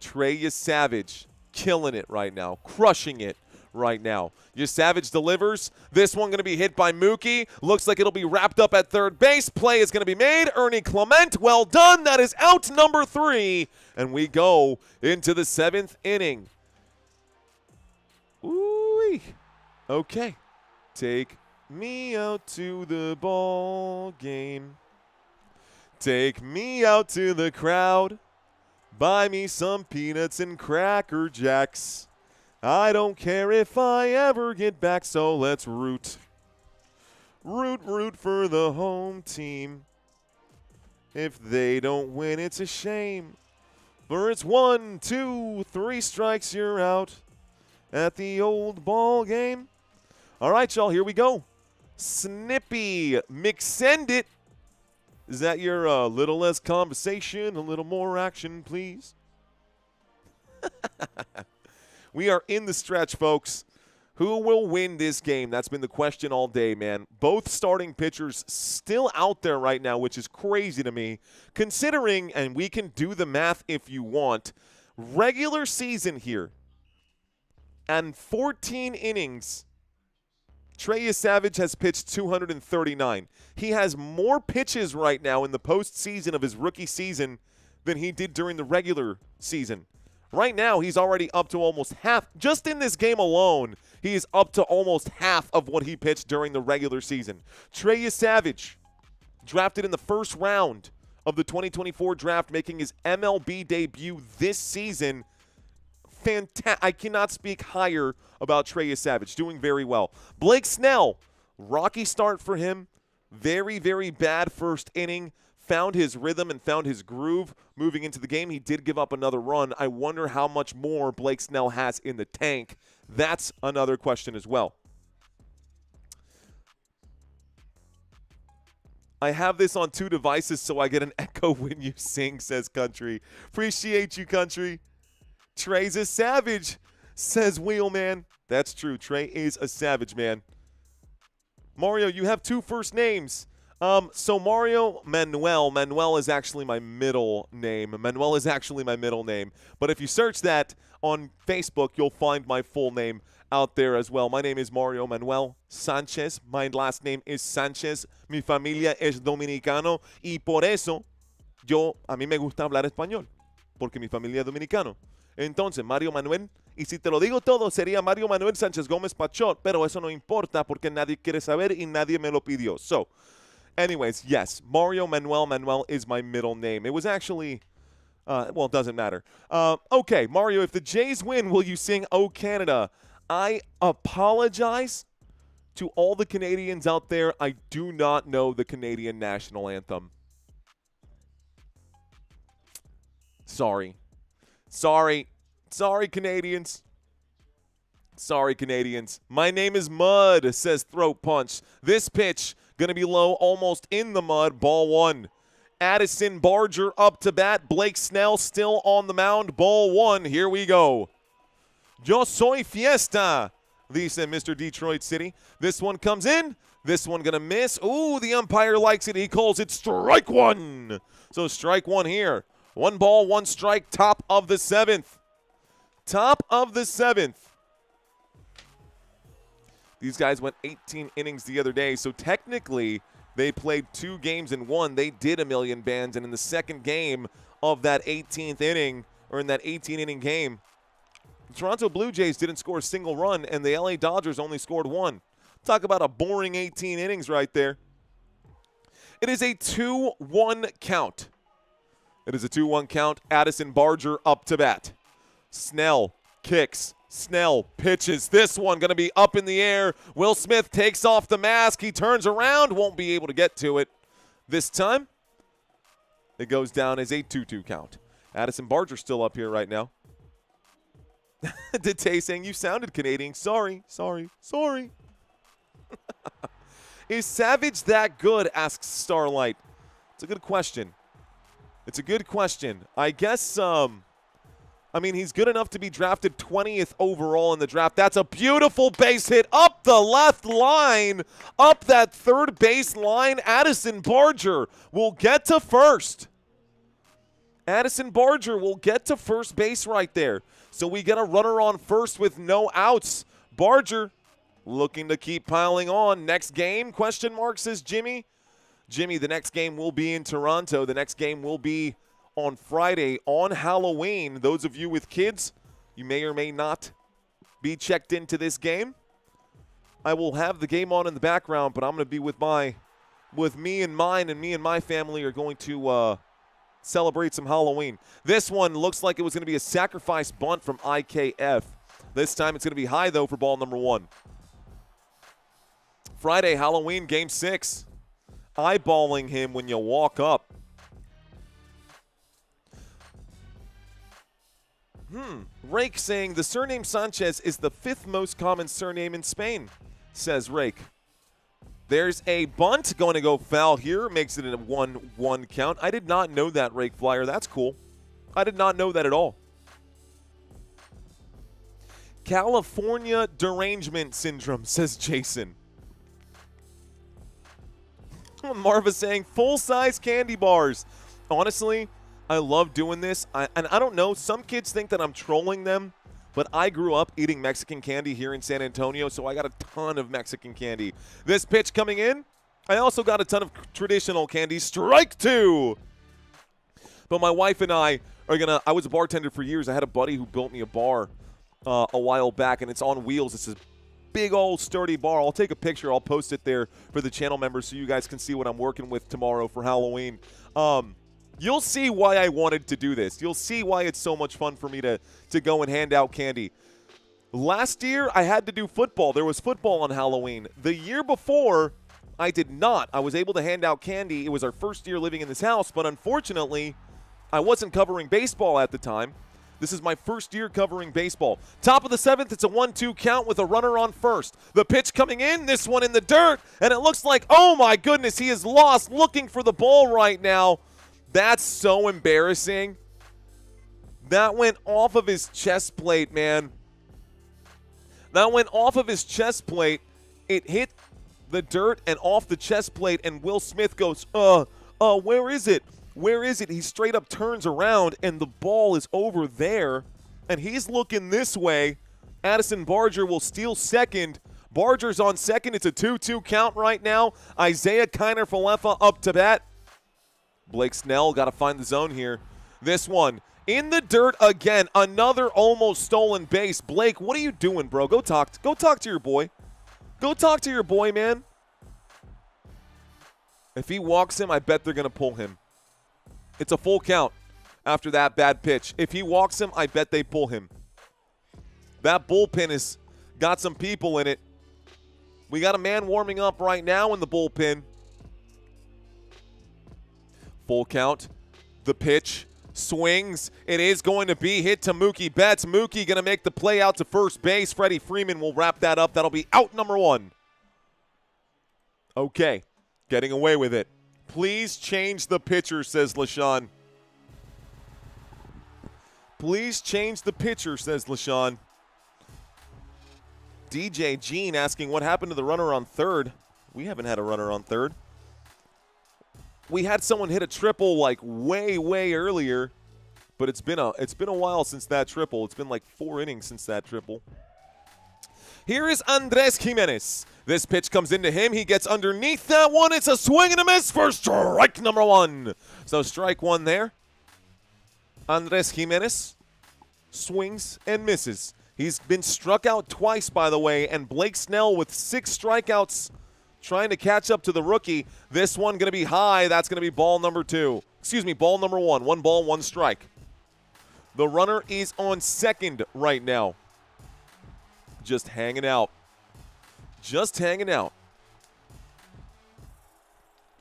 Trey Savage killing it right now, crushing it right now. Savage delivers. This one going to be hit by Mookie. Looks like it'll be wrapped up at third base. Play is going to be made. Ernie Clement, well done. That is out number 3. And we go into the 7th inning. Ooh-wee. Okay. Take me out to the ball game. Take me out to the crowd. Buy me some peanuts and Cracker Jacks. I don't care if I ever get back, so let's root. Root for the home team. If they don't win, it's a shame. For it's 1, 2, 3 strikes, you're out at the old ball game. All right, y'all, here we go. Snippy, McSend it. Is that your little less conversation, a little more action, please? We are in the stretch, folks. Who will win this game? That's been the question all day, man. Both starting pitchers still out there right now, which is crazy to me, considering, and we can do the math if you want, regular season here and 14 innings. Trey Savage has pitched 239. He has more pitches right now in the postseason of his rookie season than he did during the regular season. Right now, he's already up to almost half. Just in this game alone, he is up to almost half of what he pitched during the regular season. Trey Savage, drafted in the first round of the 2024 draft, making his MLB debut this season. I cannot speak higher about Trey Savage. Doing very well. Blake Snell, rocky start for him. Very, very bad first inning. Found his rhythm and found his groove moving into the game. He did give up another run. I wonder how much more Blake Snell has in the tank. That's another question as well. I have this on 2 devices so I get an echo when you sing, says Country. Appreciate you, Country. Trey's a savage, says Wheelman. That's true. Trey is a savage, man. Mario, you have 2 first names. So Mario Manuel. Manuel is actually my middle name. But if you search that on Facebook, you'll find my full name. out there as well. My name is Mario Manuel Sanchez. My last name is Sanchez. Mi familia es dominicano y por eso a mí me gusta hablar español, porque mi familia es dominicano. Entonces, Mario Manuel, y si te lo digo todo, sería Mario Manuel Sánchez Gómez Pachot, pero eso no importa porque nadie quiere saber y nadie me lo pidió. So, anyways, yes, Mario Manuel is my middle name. It was actually, well, it doesn't matter. Okay, Mario, if the Jays win, will you sing "Oh Canada"? I apologize to all the Canadians out there. I do not know the Canadian national anthem. Sorry, Canadians. Sorry, Canadians. My name is Mud, says Throat Punch. This pitch going to be low, almost in the mud. Ball one. Addison Barger up to bat. Blake Snell still on the mound. Ball one. Here we go. Yo soy fiesta, dice Mr. Detroit City. This one comes in. This one going to miss. Ooh, the umpire likes it. He calls it strike one. So strike one here. 1 ball, 1 strike, top of the 7th. Top of the 7th. These guys went 18 innings the other day, so technically they played 2 games in 1. They did a million bands, and in the second game of that 18th inning, or in that 18-inning game, the Toronto Blue Jays didn't score a single run, and the LA Dodgers only scored 1. Talk about a boring 18 innings right there. It is a 2-1 count. It is a 2-1 count. Addison Barger up to bat. Snell kicks. Snell pitches. This one going to be up in the air. Will Smith takes off the mask. He turns around. Won't be able to get to it this time. It goes down as a 2-2 count. Addison Barger still up here right now. Dite saying, you sounded Canadian. Sorry. Is Savage that good, asks Starlight. It's a good question. I guess, I mean, he's good enough to be drafted 20th overall in the draft. That's a beautiful base hit up the left line, up that third base line. Addison Barger will get to first. Addison Barger will get to first base right there. So we get a runner on first with no outs. Barger looking to keep piling on. Next game, question mark, says Jimmy. Jimmy, the next game will be in Toronto. The next game will be on Friday on Halloween. Those of you with kids, you may or may not be checked into this game. I will have the game on in the background, but I'm going to be with me and mine, and me and my family are going to celebrate some Halloween. This one looks like it was going to be a sacrifice bunt from IKF. This time it's going to be high, though, for ball number 1. Friday, Halloween, game 6. Eyeballing him when you walk up. Rake saying the surname Sanchez is the 5th most common surname in Spain, says Rake. There's a bunt going to go foul here. Makes it a 1-1 count. I did not know that, Rake Flyer. That's cool. I did not know that at all. California derangement syndrome, says Jason. Marva saying full-size candy bars. Honestly, I love doing this. And I don't know, some kids think that I'm trolling them, but I grew up eating Mexican candy here in San Antonio, so I got a ton of Mexican candy. This pitch coming in, I also got a ton of traditional candy. Strike 2. But my wife and I are going to – I was a bartender for years. I had a buddy who built me a bar a while back, and it's on wheels. It's a big old sturdy bar. I'll take a picture. I'll post it there for the channel members so you guys can see what I'm working with tomorrow for Halloween. You'll see why I wanted to do this. You'll see why it's so much fun for me to go and hand out candy. Last year, I had to do football. There was football on Halloween. The year before, I did not. I was able to hand out candy. It was our first year living in this house, but unfortunately, I wasn't covering baseball at the time. This is my first year covering baseball. Top of the 7th, it's a 1-2 count with a runner on first. The pitch coming in, this one in the dirt, and it looks like, oh my goodness, he is lost looking for the ball right now. That's so embarrassing. That went off of his chest plate, man. That went off of his chest plate. It hit the dirt and off the chest plate, and Will Smith goes, where is it? Where is it? He straight up turns around, and the ball is over there, and he's looking this way. Addison Barger will steal second. Barger's on second. It's a 2-2 count right now. Isaiah Kiner-Falefa up to bat. Blake Snell got to find the zone here. This one in the dirt again. Another almost stolen base. Blake, what are you doing, bro? Go talk to your boy. Go talk to your boy, man. If he walks him, I bet they're going to pull him. It's a full count after that bad pitch. If he walks him, I bet they pull him. That bullpen has got some people in it. We got a man warming up right now in the bullpen. Full count. The pitch. Swings. It is going to be hit to Mookie Betts. Mookie going to make the play out to first base. Freddie Freeman will wrap that up. That'll be out number 1. Okay. Getting away with it. Please change the pitcher, says LaShawn. Please change the pitcher, says LaShawn. DJ Jean asking what happened to the runner on third. We haven't had a runner on third. We had someone hit a triple like way earlier, but it's been a while since that triple. It's been like 4 innings since that triple. Here is Andres Gimenez. This pitch comes into him. He gets underneath that one. It's a swing and a miss for strike number 1. So strike 1 there. Andres Gimenez swings and misses. He's been struck out twice, by the way, and Blake Snell with 6 strikeouts trying to catch up to the rookie. This one going to be high. That's going to be ball number 2. Excuse me, ball number 1. 1 ball, 1 strike. The runner is on second right now. Just hanging out. Just hanging out.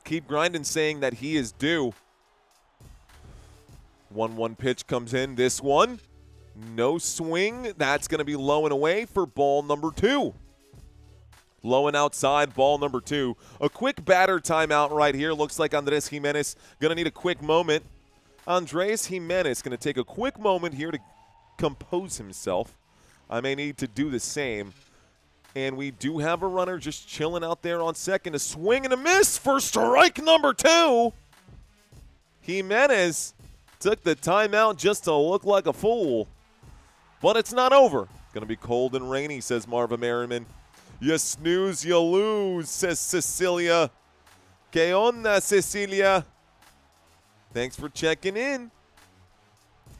Keep grinding saying that he is due. 1-1 pitch comes in. This one. No swing. That's going to be low and away for ball number 2. Low and outside, ball number 2. A quick batter timeout right here. Looks like Andres Gimenez going to need a quick moment. Andres Gimenez going to take a quick moment here to compose himself. I may need to do the same. And we do have a runner just chilling out there on second. A swing and a miss for strike number 2. Gimenez took the timeout just to look like a fool. But it's not over. Going to be cold and rainy, says Marva Merriman. You snooze, you lose, says Cecilia. Que onda, Cecilia? Thanks for checking in.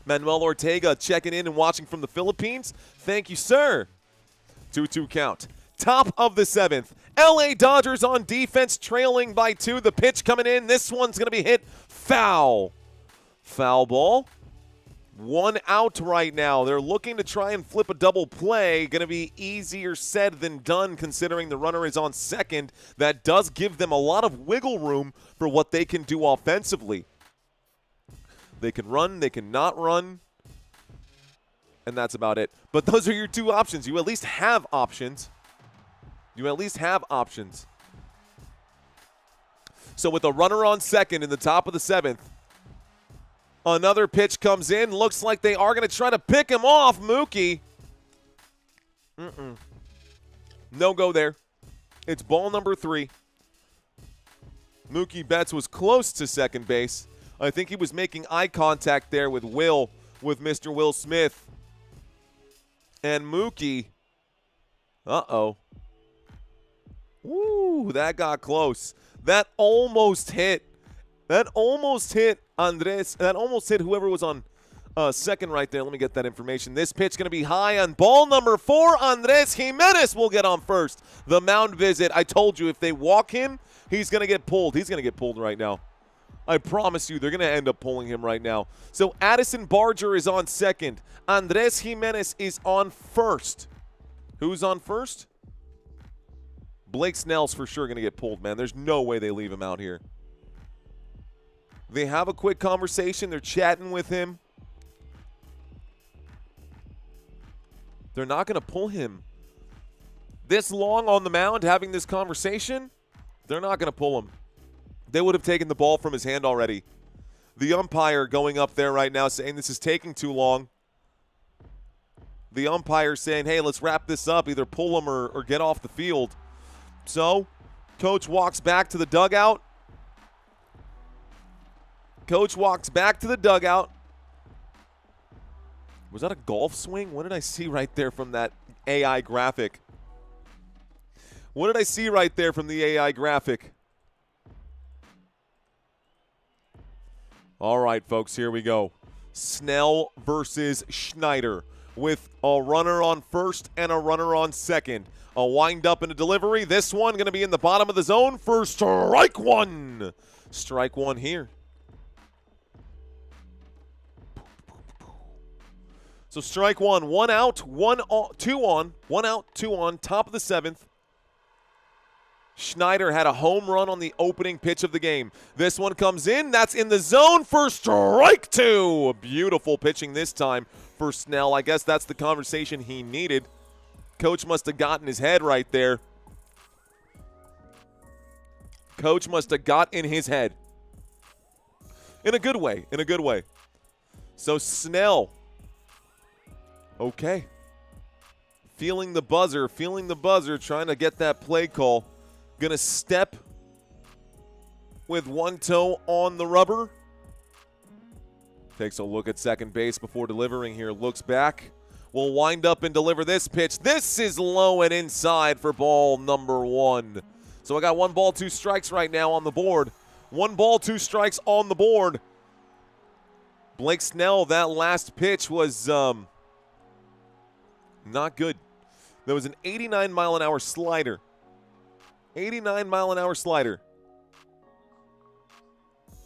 Manuel Ortega checking in and watching from the Philippines. Thank you, sir. 2-2 count. Top of the 7th. LA Dodgers on defense, trailing by 2. The pitch coming in. This one's going to be hit foul. Foul ball. 1 out right now. They're looking to try and flip a double play. Going to be easier said than done considering the runner is on second. That does give them a lot of wiggle room for what they can do offensively. They can run, they can not run, and that's about it. But those are your 2 options. You at least have options. You at least have options. So with a runner on second in the top of the 7th, another pitch comes in. Looks like they are going to try to pick him off. Mookie. No go there. It's ball number 3. Mookie Betts was close to second base. I think he was making eye contact there with Mr. Will Smith. And Mookie. Uh-oh. Woo, that got close. That almost hit. That almost hit Andres. That almost hit whoever was on second right there. Let me get that information. This pitch going to be high on ball number 4. Andres Gimenez will get on first. The mound visit. I told you if they walk him, he's going to get pulled. He's going to get pulled right now. I promise you, they're going to end up pulling him right now. So Addison Barger is on second. Andres Gimenez is on first. Who's on first? Blake Snell's for sure going to get pulled, man. There's no way they leave him out here. They have a quick conversation. They're chatting with him. They're not going to pull him. This long on the mound having this conversation, they're not going to pull him. They would have taken the ball from his hand already. The umpire going up there right now saying this is taking too long. The umpire saying, hey, let's wrap this up. Either pull him or get off the field. So, coach walks back to the dugout. Coach walks back to the dugout. Was that a golf swing? What did I see right there from that AI graphic. What did I see right there from the AI graphic? All right, folks, here we go. Snell versus Schneider with a runner on first and a runner on second. A wind-up and a delivery. This one going to be in the bottom of the zone for strike one. Strike one here. So strike one. One out, two on. One out, two on. Top of the seventh. Schneider had a home run on the opening pitch of the game. This one comes in. That's in the zone for strike two. Beautiful pitching this time for Snell. I guess that's the conversation he needed. Coach must have gotten his head right there. Coach must have got in his head. In a good way. In a good way. So Snell. Okay. Feeling the buzzer. Trying to get that play call. Gonna step with one toe on the rubber. Takes a look at second base before delivering here. Looks back. Will wind up and deliver this pitch. This is low and inside for ball number one. So I got 1 ball, 2 strikes right now on the board. 1 ball, 2 strikes on the board. Blake Snell, that last pitch was not good. There was an 89-mile-an-hour slider. 89-mile-an-hour slider.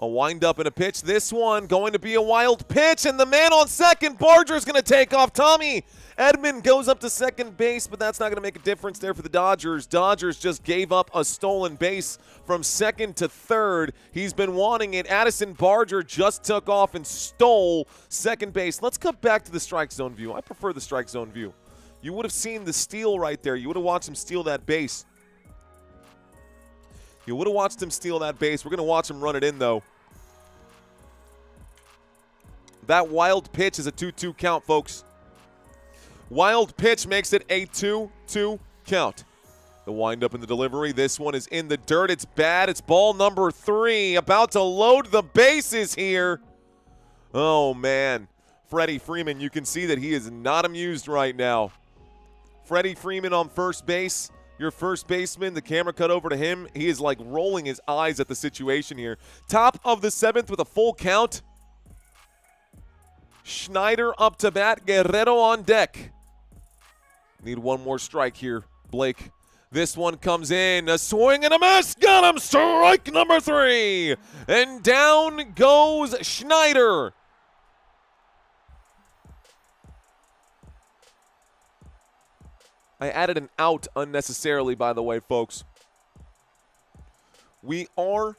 A wind-up and a pitch. This one going to be a wild pitch, and the man on second, Barger, is going to take off. Tommy Edman goes up to second base, but that's not going to make a difference there for the Dodgers. Dodgers just gave up a stolen base from second to third. He's been wanting it. Addison Barger just took off and stole second base. Let's cut back to the strike zone view. I prefer the strike zone view. You would have seen the steal right there. You would have watched him steal that base. You would have watched him steal that base. We're going to watch him run it in, though. That wild pitch is a 2-2 count, folks. Wild pitch makes it a 2-2 count. The windup and the delivery. This one is in the dirt. It's bad. It's ball number 3. About to load the bases here. Oh, man. Freddie Freeman, you can see that he is not amused right now. Freddie Freeman on first base. Your first baseman, the camera cut over to him. He is like rolling his eyes at the situation here. Top of the 7th with a full count. Schneider up to bat. Guerrero on deck. Need 1 more strike here, Blake. This one comes in. A swing and a miss. Got him. Strike number 3. And down goes Schneider. I added an out unnecessarily, by the way, folks. We are...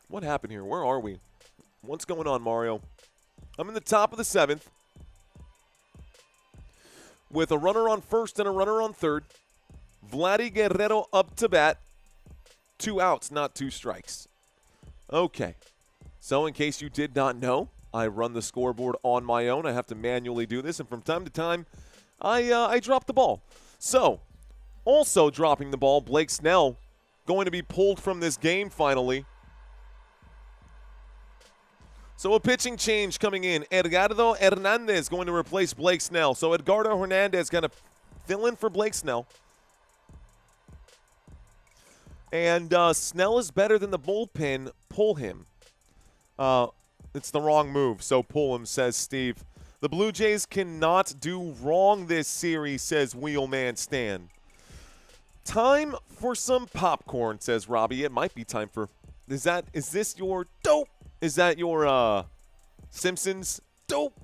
What happened here? Where are we? What's going on, Mario? I'm in the top of the 7th with a runner on first and a runner on third. Vladimir Guerrero up to bat. 2 outs, not 2 strikes. Okay. So in case you did not know, I run the scoreboard on my own. I have to manually do this, and from time to time, I drop the ball. So, also dropping the ball, Blake Snell going to be pulled from this game finally. So a pitching change coming in. Edgardo Hernandez going to replace Blake Snell. So Edgardo Hernandez going to fill in for Blake Snell. And Snell is better than the bullpen. Pull him. It's the wrong move, so pull him, says Steve. The Blue Jays cannot do wrong this series, says Wheelman Stan. Time for some popcorn, says Robbie. It might be time for... Is this your dope? Is that your Simpsons dope?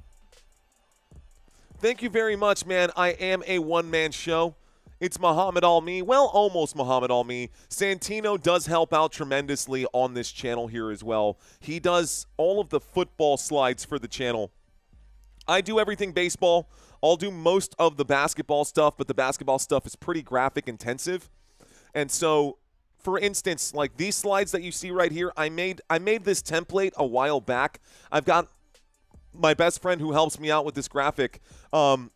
Thank you very much, man. I am a one-man show. It's Muhammad Al-Me. Well, almost Muhammad Al-Me. Santino does help out tremendously on this channel here as well. He does all of the football slides for the channel. I do everything baseball. I'll do most of the basketball stuff, but the basketball stuff is pretty graphic intensive. And so, for instance, like these slides that you see right here, I made this template a while back. I've got my best friend who helps me out with this graphic. You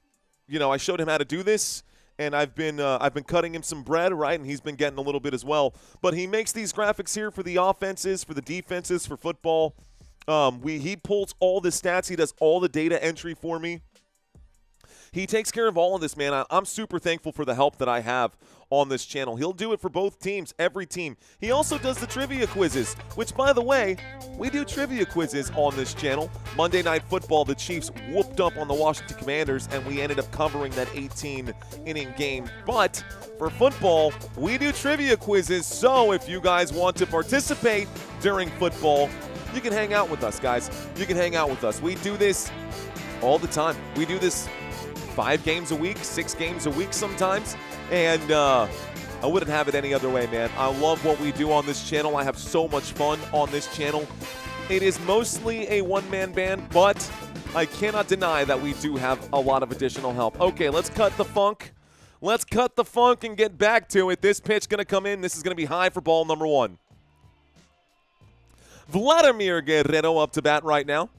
know, I showed him how to do this. And I've been cutting him some bread, right? And he's been getting a little bit as well. But he makes these graphics here for the offenses, for the defenses, for football. He pulls all the stats. He does all the data entry for me. He takes care of all of this, man. I'm super thankful for the help that I have on this channel. He'll do it for both teams, every team. He also does the trivia quizzes, which, by the way, we do trivia quizzes on this channel. Monday Night Football, the Chiefs whooped up on the Washington Commanders, and we ended up covering that 18-inning game. But for football, we do trivia quizzes, so if you guys want to participate during football, you can hang out with us, guys. You can hang out with us. We do this all the time. We do this 5 games a week, 6 games a week sometimes, and I wouldn't have it any other way, man. I love what we do on this channel. I have so much fun on this channel. It is mostly a one-man band, but I cannot deny that we do have a lot of additional help. Okay, let's cut the funk. Let's cut the funk and get back to it. This pitch going to come in. This is going to be high for ball number 1. Vladimir Guerrero up to bat right now.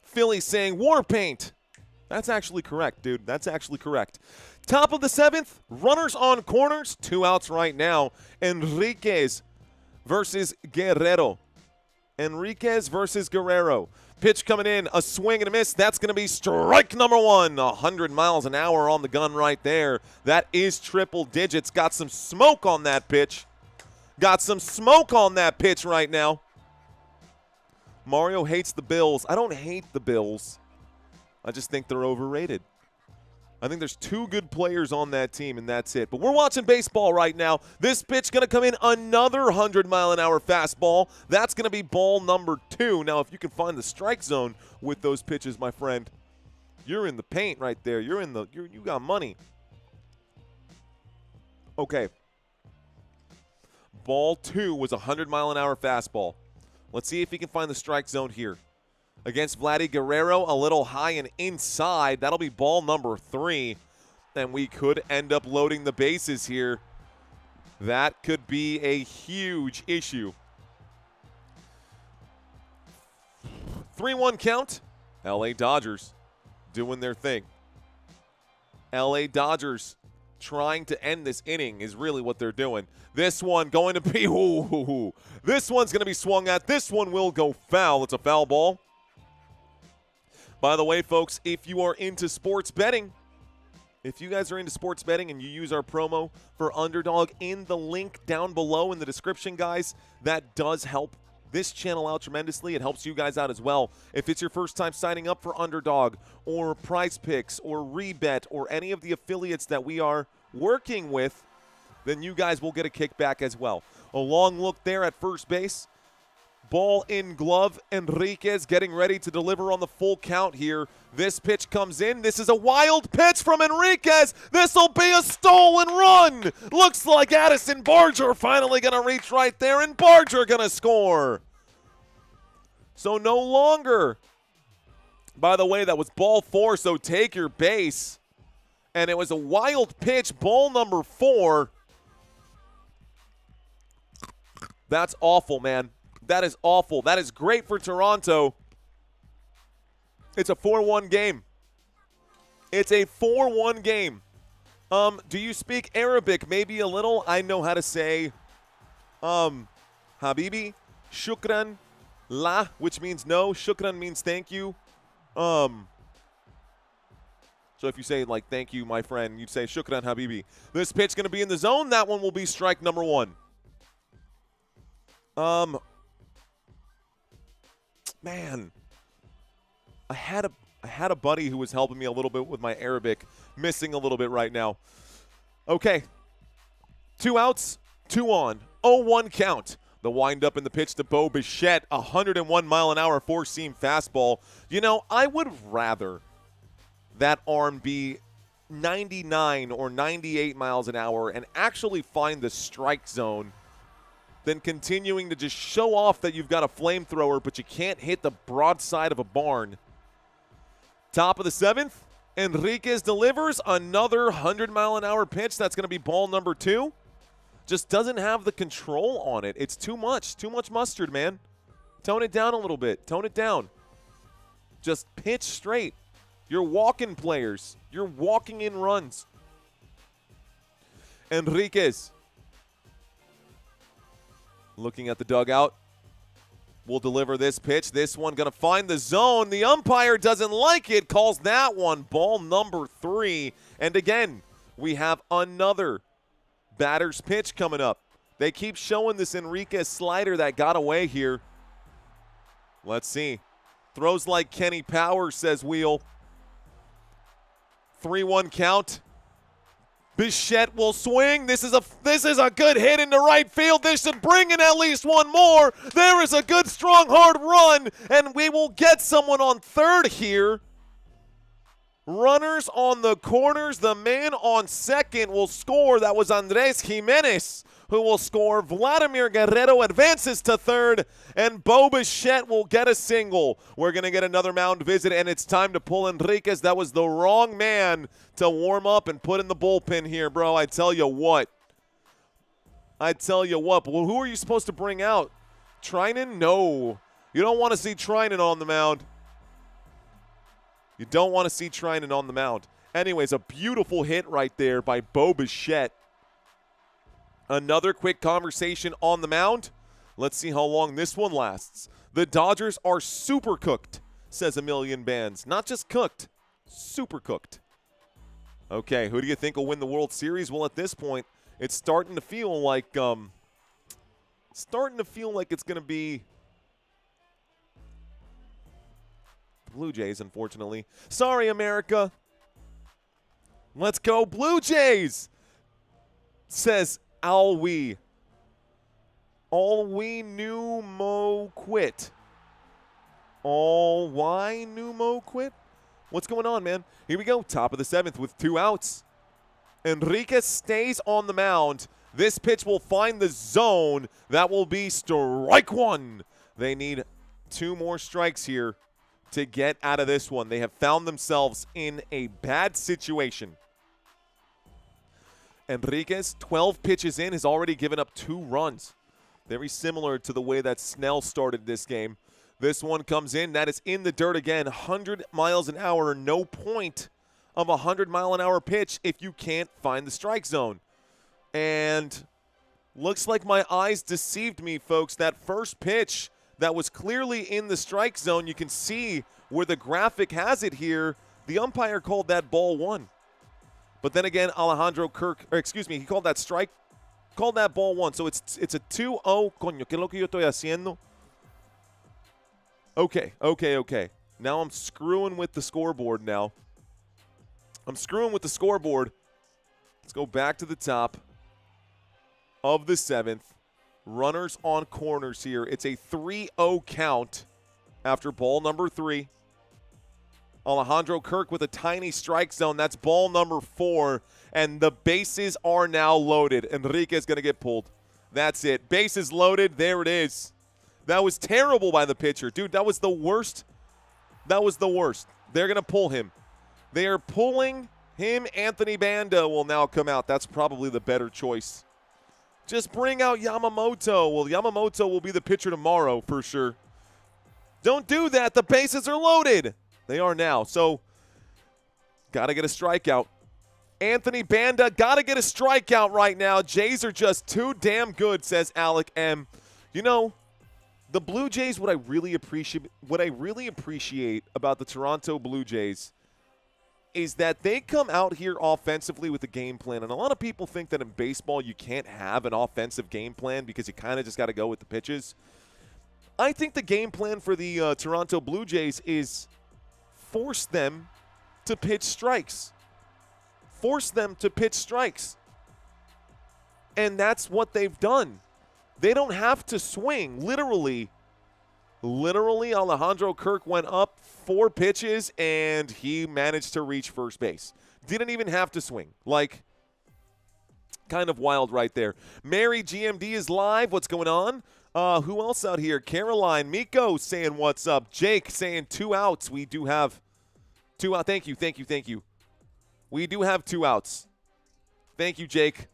Philly saying war paint. That's actually correct, dude. That's actually correct. Top of the 7th, runners on corners. 2 outs right now. Enriquez versus Guerrero. Enriquez versus Guerrero. Pitch coming in, a swing and a miss. That's going to be strike number 1. 100 miles an hour on the gun right there. That is triple digits. Got some smoke on that pitch. Got some smoke on that pitch right now. Mario hates the Bills. I don't hate the Bills. I just think they're overrated. I think there's 2 good players on that team, and that's it. But we're watching baseball right now. This pitch going to come in, another 100-mile-an-hour fastball. That's going to be ball number 2. Now, if you can find the strike zone with those pitches, my friend, you're in the paint right there. You got money. Okay. Ball 2 was a 100-mile-an-hour fastball. Let's see if he can find the strike zone here. Against Vladimir Guerrero, a little high and inside. That'll be ball number 3. And we could end up loading the bases here. That could be a huge issue. 3-1 count. LA Dodgers doing their thing. LA Dodgers trying to end this inning is really what they're doing. This one going to be, this one's going to be swung at. This one will go foul. It's a foul ball. By the way, folks, if you are into sports betting, if you guys are into sports betting and you use our promo for Underdog in the link down below in the description, guys, that does help this channel out tremendously. It helps you guys out as well. If it's your first time signing up for Underdog or Prize Picks or Rebet or any of the affiliates that we are working with, then you guys will get a kickback as well. A long look there at first base. Ball in glove. Enriquez getting ready to deliver on the full count here. This pitch comes in. This is a wild pitch from Enriquez. This will be a stolen run. Looks like Addison Barger finally going to reach right there, and Barger going to score. So no longer. By the way, that was ball 4, so take your base. And it was a wild pitch, ball number 4. That's awful, man. That is awful. That is great for Toronto. It's a 4-1 game. It's a 4-1 game. Do you speak Arabic? Maybe a little. I know how to say Habibi, shukran, la, which means no. Shukran means thank you. So if you say, like, thank you, my friend, you'd say shukran, Habibi. This pitch going to be in the zone. That one will be strike number 1. Man, I had a buddy who was helping me a little bit with my Arabic, missing a little bit right now. Okay, 2 outs, 2 on, 0-1 count. The windup in the pitch to Bo Bichette, 101-mile-an-hour four-seam fastball. You know, I would rather that arm be 99 or 98 miles an hour and actually find the strike zone than continuing to just show off that you've got a flamethrower, but you can't hit the broadside of a barn. Top of the 7th, Enriquez delivers another 100-mile-an-hour pitch. That's going to be ball number 2. Just doesn't have the control on it. It's too much mustard, man. Tone it down a little bit. Tone it down. Just pitch straight. You're walking players. You're walking in runs. Enriquez looking at the dugout. will deliver this pitch. This one going to find the zone. The umpire doesn't like it, calls that one ball number 3. And again, we have another batter's pitch coming up. They keep showing this Enriquez slider that got away here. Let's see. Throws like Kenny Powers, says Wheel. 3-1 count. Bichette will swing. This is a good hit into right field. This should bring in at least one more. There is a good, strong, hard run, and we will get someone on third here. Runners on the corners. The man on second will score. That was Andres Jimenez, who will score. Vladimir Guerrero advances to third, and Bo Bichette will get a single. We're going to get another mound visit, and it's time to pull Enriquez. That was the wrong man to warm up and put in the bullpen here, bro. I tell you what. But who are you supposed to bring out? Trinan? No. You don't want to see Trinan on the mound. You don't want to see Trinan on the mound. Anyways, a beautiful hit right there by Bo Bichette. Another quick conversation on the mound. Let's see how long this one lasts. The Dodgers are super cooked, says a million bands. Not just cooked, super cooked. Okay, who do you think will win the World Series? Well, at this point, it's starting to feel like it's going to be Blue Jays, unfortunately. Sorry, America. Let's go Blue Jays, says All we knew Mo quit. All why knew Mo quit? What's going on, man? Here we go. Top of the 7th with 2 outs. Enriquez stays on the mound. This pitch will find the zone. That will be strike 1. They need 2 more strikes here to get out of this one. They have found themselves in a bad situation. Enriquez, 12 pitches in, has already given up 2 runs. Very similar to the way that Snell started this game. This one comes in. That is in the dirt again. 100 miles an hour. No point of a 100-mile-an-hour pitch if you can't find the strike zone. And looks like my eyes deceived me, folks. That first pitch that was clearly in the strike zone, you can see where the graphic has it here. The umpire called that ball 1. But then again, he called that strike, called that ball 1. So it's a 2-0. Coño, ¿qué es lo que yo estoy haciendo? Okay. Now I'm screwing with the scoreboard now. Let's go back to the top of the 7th. Runners on corners here. It's a 3-0 count after ball number 3. Alejandro Kirk with a tiny strike zone. That's ball number 4. And the bases are now loaded. Enriquez going to get pulled. That's it. Bases loaded. There it is. That was terrible by the pitcher. Dude, that was the worst. They're going to pull him. They are pulling him. Anthony Banda will now come out. That's probably the better choice. Just bring out Yamamoto. Well, Yamamoto will be the pitcher tomorrow for sure. Don't do that. The bases are loaded. They are now. So, got to get a strikeout. Anthony Banda, got to get a strikeout right now. Jays are just too damn good, says Alec M. You know, the Blue Jays, what I really appreciate about the Toronto Blue Jays is that they come out here offensively with a game plan. And a lot of people think that in baseball you can't have an offensive game plan because you kind of just got to go with the pitches. I think the game plan for the Toronto Blue Jays is force them to pitch strikes. And that's what they've done. They don't have to swing. Literally, Alejandro Kirk went up 4 pitches, and he managed to reach first base. Didn't even have to swing. Like, kind of wild right there. Mary GMD is live. What's going on? Who else out here? Caroline, Miko saying what's up. Jake saying 2 outs. We do have 2 outs. Thank you. We do have 2 outs. Thank you, Jake.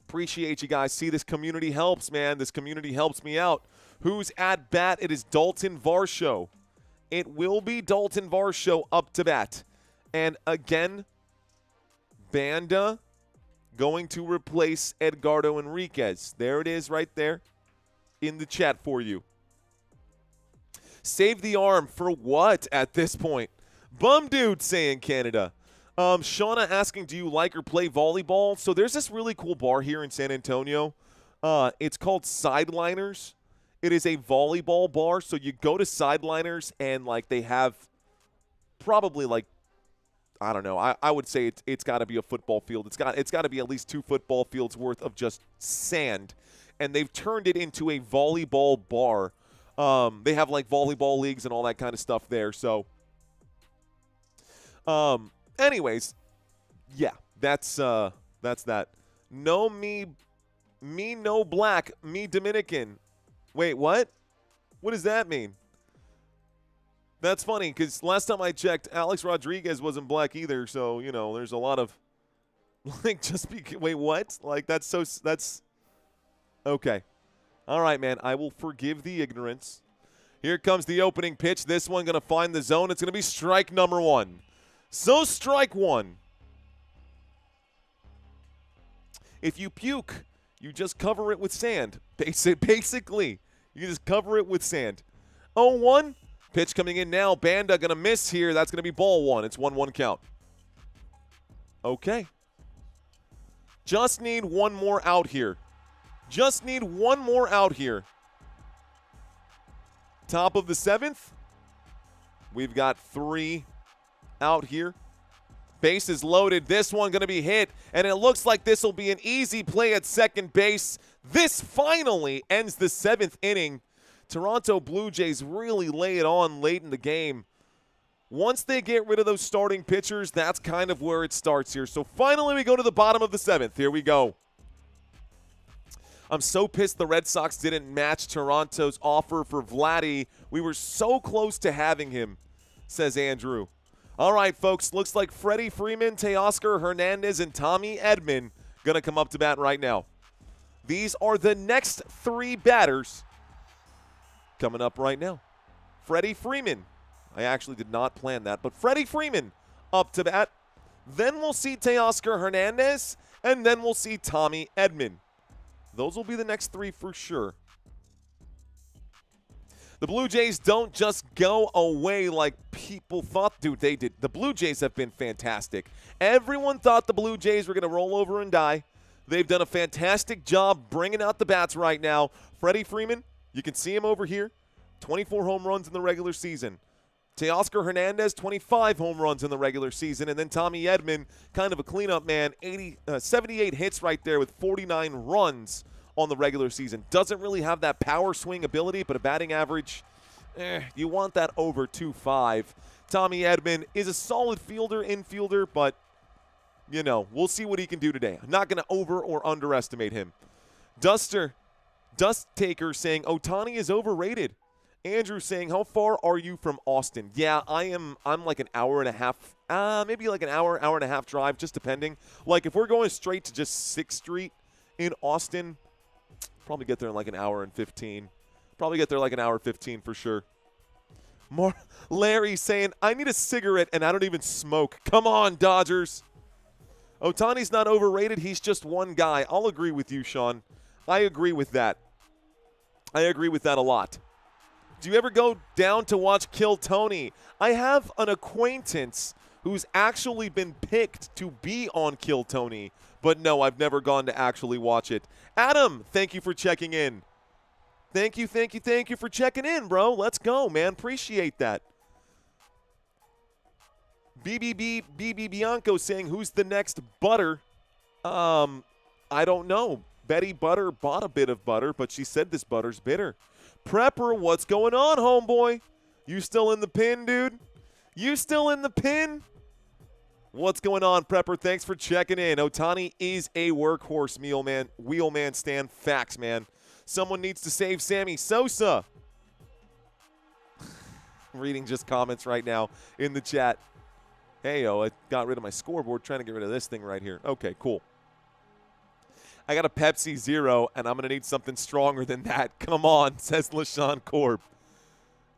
Appreciate you guys. See, this community helps, man. This community helps me out. Who's at bat? It is Dalton Varsho. It will be Dalton Varsho up to bat. And again, Banda going to replace Edgardo Enriquez. There it is right there in the chat for you. Save the arm for what at this point? Bum dude saying Canada. Shauna asking, do you like or play volleyball? So there's this really cool bar here in San Antonio. It's called Sideliners. It is a volleyball bar. So you go to Sideliners and like they have probably like, I don't know. I would say it's got to be a football field. It's got to be at least 2 football fields worth of just sand, and they've turned it into a volleyball bar. They have like volleyball leagues and all that kind of stuff there. So, anyways, yeah, that's that. No me no black, me Dominican. Wait, what? What does that mean? That's funny because last time I checked, Alex Rodriguez wasn't black either. So, you know, there's a lot of like wait, what? Like that's okay. All right, man. I will forgive the ignorance. Here comes the opening pitch. This one going to find the zone. It's going to be strike number 1. So strike 1. If you puke, you just cover it with sand. Basically, you just cover it with sand. 0-1. Pitch coming in now. Banda going to miss here. That's going to be ball 1. It's 1-1 count. Okay. Just need one more out here. Just need one more out here. Top of the 7th. We've got 3 out here. Base is loaded. This one going to be hit, and it looks like this will be an easy play at second base. This finally ends the 7th inning. Toronto Blue Jays really lay it on late in the game. Once they get rid of those starting pitchers, that's kind of where it starts here. So finally we go to the bottom of the 7th. Here we go. I'm so pissed the Red Sox didn't match Toronto's offer for Vladdy. We were so close to having him, says Andrew. All right, folks, looks like Freddie Freeman, Teoscar Hernandez, and Tommy Edman going to come up to bat right now. These are the next 3 batters coming up right now. Freddie Freeman. I actually did not plan that, but Freddie Freeman up to bat. Then we'll see Teoscar Hernandez, and then we'll see Tommy Edman. Those will be the next 3 for sure. The Blue Jays don't just go away like people thought, dude, they did. The Blue Jays have been fantastic. Everyone thought the Blue Jays were going to roll over and die. They've done a fantastic job bringing out the bats right now. Freddie Freeman, you can see him over here. 24 home runs in the regular season. Teoscar Hernandez, 25 home runs in the regular season. And then Tommy Edman, kind of a cleanup man, 78 hits right there with 49 runs on the regular season. Doesn't really have that power swing ability, but a batting average, you want that over 2.5. Tommy Edman is a solid fielder, infielder, but, you know, we'll see what he can do today. I'm not going to over or underestimate him. Dust Taker saying, Ohtani is overrated. Andrew saying, how far are you from Austin? Yeah, I'm like an hour and a half, maybe like an hour and a half drive, just depending. Like if we're going straight to just 6th Street in Austin, probably get there in like an hour and 15. Probably get there like an hour 15 for sure. Larry saying, I need a cigarette and I don't even smoke. Come on, Dodgers. Ohtani's not overrated. He's just one guy. I'll agree with you, Sean. I agree with that. I agree with that a lot. Do you ever go down to watch Kill Tony? I have an acquaintance who's actually been picked to be on Kill Tony, but no, I've never gone to actually watch it. Adam, thank you for checking in. Thank you for checking in, bro. Let's go, man. Appreciate that. BB Bianco saying, who's the next butter? I don't know. Betty Butter bought a bit of butter, but she said this butter's bitter. Prepper, what's going on, homeboy? You still in the pin, dude? You still in the pin? What's going on, Prepper? Thanks for checking in. Ohtani is a workhorse, wheelman Stan. Facts, man. Someone needs to save Sammy Sosa. Reading just comments right now in the chat. Hey-o, I got rid of my scoreboard trying to get rid of this thing right here. Okay, cool. I got a Pepsi Zero, and I'm going to need something stronger than that. Come on, says LaShawn Korb.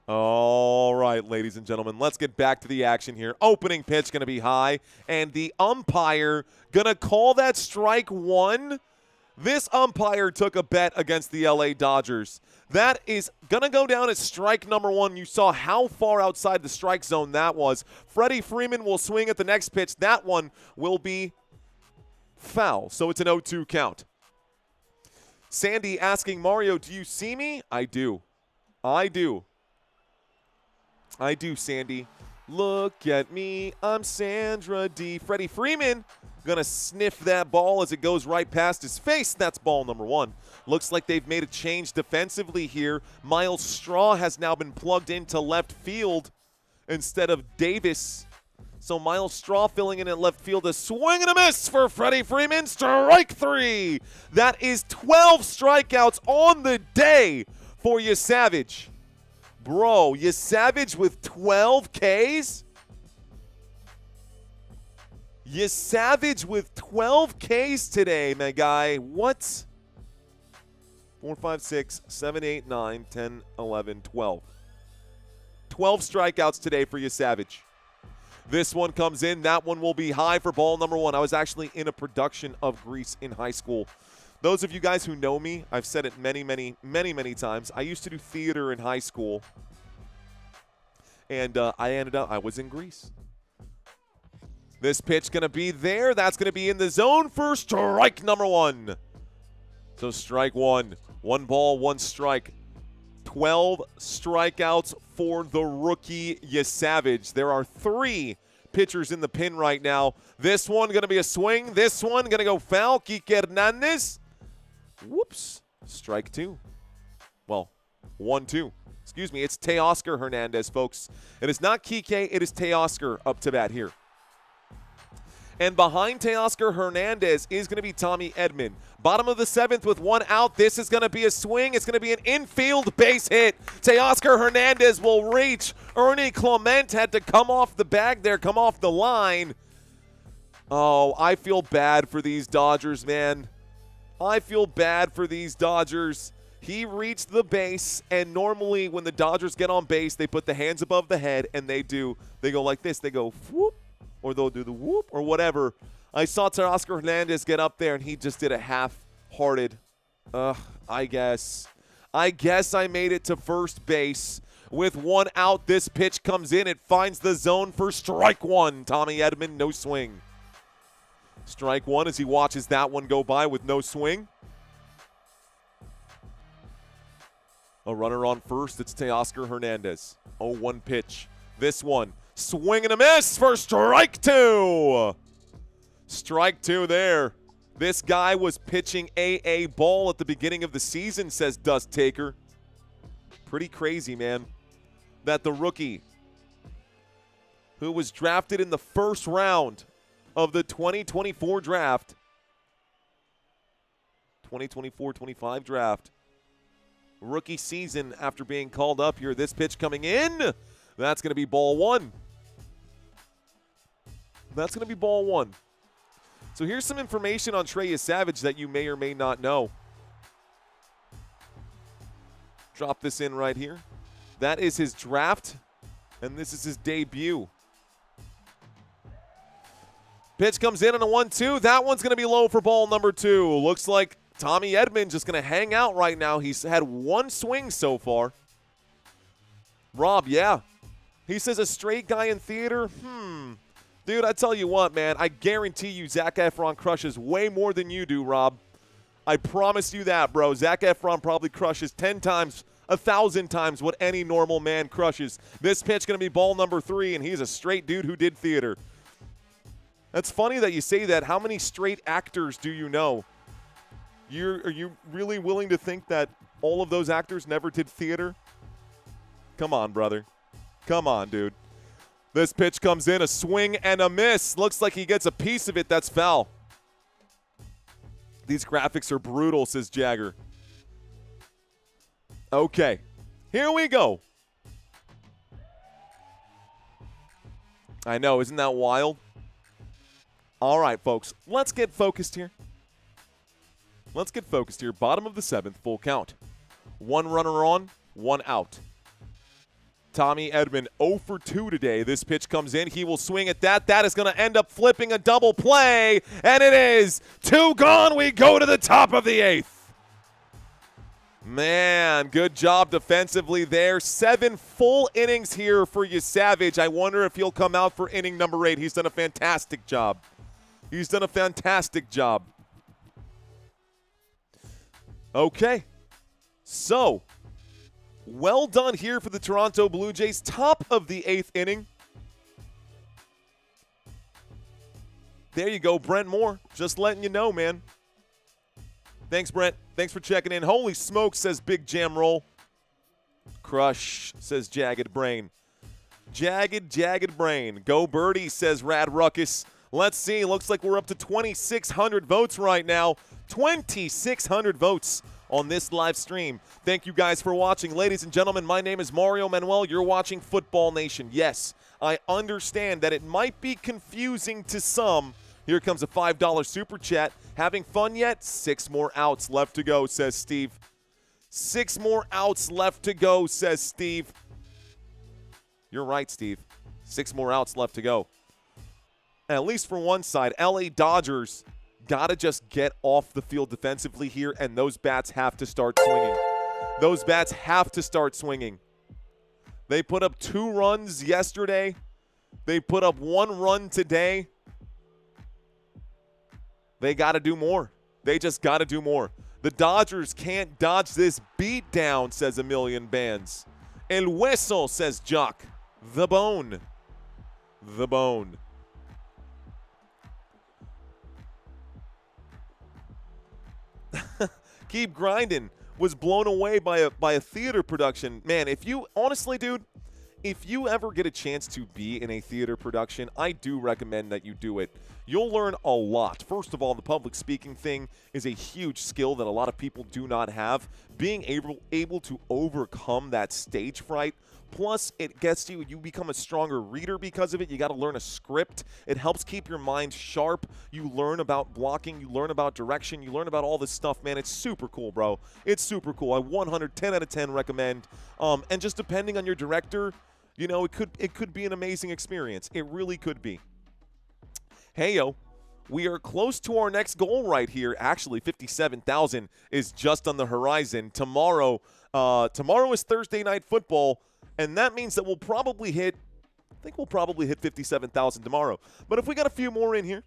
All right, ladies and gentlemen, let's get back to the action here. Opening pitch going to be high, and the umpire going to call that strike 1. This umpire took a bet against the LA Dodgers. That is going to go down as strike number 1. You saw how far outside the strike zone that was. Freddie Freeman will swing at the next pitch. That one will be foul, so it's an 0-2 count. Sandy asking Mario, do you see me? I do. I do, Sandy. Look at me, I'm Sandra D. Freddie Freeman gonna sniff that ball as it goes right past his face. That's ball number 1. Looks like they've made a change defensively here. Miles Straw has now been plugged into left field instead of Davis. So Miles Straw filling in at left field. A swing and a miss for Freddie Freeman. Strike 3. That is 12 strikeouts on the day for Savage. Bro, Savage with 12 Ks? Savage with 12 Ks today, my guy. What? 4, 5, 6, 7, 8, 9, 10, 11, 12. 12 strikeouts today for Savage. This one comes in. That one will be high for ball number 1. I was actually in a production of Grease in high school. Those of you guys who know me, I've said it many times. I used to do theater in high school, and I was in Grease. This pitch going to be there. That's going to be in the zone for strike number 1. So strike 1. 1 ball, 1 strike. 12 strikeouts for the rookie Savage. There are 3 pitchers in the pin right now. This one going to be a swing. This one going to go foul. Kike Hernandez. Whoops. Strike 2. Well, 1-2. Excuse me. It's Teoscar Hernandez, folks. It is not Kike. It is Teoscar up to bat here. And behind Teoscar Hernandez is going to be Tommy Edman. Bottom of the 7th with 1 out. This is going to be a swing. It's going to be an infield base hit. Teoscar Hernandez will reach. Ernie Clement had to come off the bag there, come off the line. Oh, I feel bad for these Dodgers, man. I feel bad for these Dodgers. He reached the base, and normally when the Dodgers get on base, they put the hands above the head, and they go like this. They go whoop, or they'll do the whoop, or whatever. I saw Teoscar Hernandez get up there, and he just did a half-hearted, I guess I made it to first base. With 1 out, this pitch comes in. It finds the zone for strike 1. Tommy Edman, no swing. Strike 1 as he watches that one go by with no swing. A runner on first. It's Teoscar Hernandez. 0-1 pitch. This one, swing and a miss for strike 2. Strike 2 there. This guy was pitching AA ball at the beginning of the season, says Dust Taker. Pretty crazy, man, that the rookie who was drafted in the first round of the 2024 draft, 2024-25 draft, rookie season after being called up here. This pitch coming in, that's going to be ball 1. That's going to be ball 1. So here's some information on Trey Savage that you may or may not know. Drop this in right here. That is his draft, and this is his debut. Pitch comes in on a 1-2. That one's going to be low for ball number 2. Looks like Tommy Edman just going to hang out right now. He's had 1 swing so far. Rob, yeah. He says a straight guy in theater? Dude, I tell you what, man. I guarantee you Zac Efron crushes way more than you do, Rob. I promise you that, bro. Zac Efron probably crushes 10 times, 1,000 times what any normal man crushes. This pitch going to be ball number 3, and he's a straight dude who did theater. That's funny that you say that. How many straight actors do you know? Are you really willing to think that all of those actors never did theater? Come on, brother. Come on, dude. This pitch comes in, a swing and a miss. Looks like he gets a piece of it. That's foul. These graphics are brutal, says Jagger. Okay, here we go. I know, isn't that wild? All right, folks, let's get focused here. Let's get focused here. Bottom of the 7th, full count. 1 runner on, 1 out. Tommy Edman 0 for 2 today. This pitch comes in. He will swing at that. That is going to end up flipping a double play, and it is 2 gone. We go to the top of the 8th. Man, good job defensively there. 7 full innings here for Savage. I wonder if he'll come out for inning number 8. He's done a fantastic job. He's done a fantastic job. Okay, so well done here for the Toronto Blue Jays. Top of the 8th inning. There you go, Brent Moore. Just letting you know, man. Thanks, Brent. Thanks for checking in. Holy smoke, says Big Jam Roll. Crush, says Jagged Brain. Jagged Brain. Go Birdie, says Rad Ruckus. Let's see. Looks like we're up to 2,600 votes right now. 2,600 votes on this live stream. Thank you guys for watching. Ladies and gentlemen, my name is Mario Manuel. You're watching Football Nation. Yes, I understand that it might be confusing to some. Here comes a $5 super chat. Having fun yet? 6 more outs left to go, says Steve. 6 more outs left to go, says Steve. You're right, Steve. 6 more outs left to go. At least for one side, LA Dodgers got to just get off the field defensively here, and those bats have to start swinging. Those bats have to start swinging. They put up 2 runs yesterday. They put up 1 run today. They got to do more. They just got to do more. The Dodgers can't dodge this beat down, says a million bands. El Hueso, says Jock. The Bone. The Bone. Keep grinding. Was blown away by a theater production. Man, if you honestly, dude, if you ever get a chance to be in a theater production, I do recommend that you do it. You'll learn a lot. First of all, the public speaking thing is a huge skill that a lot of people do not have. Being able to overcome that stage fright. Plus, it gets you become a stronger reader because of it. You got to learn a script. It helps keep your mind sharp. You learn about blocking. You learn about direction. You learn about all this stuff, man. It's super cool, bro. It's super cool. I 110 out of 10 recommend. And just depending on your director, you know, it could be an amazing experience. It really could be. Hey, yo. We are close to our next goal right here. Actually, 57,000 is just on the horizon. Tomorrow is Thursday Night Football. And that means that we'll probably hit, I think we'll probably hit 57,000 tomorrow. But if we got a few more in here.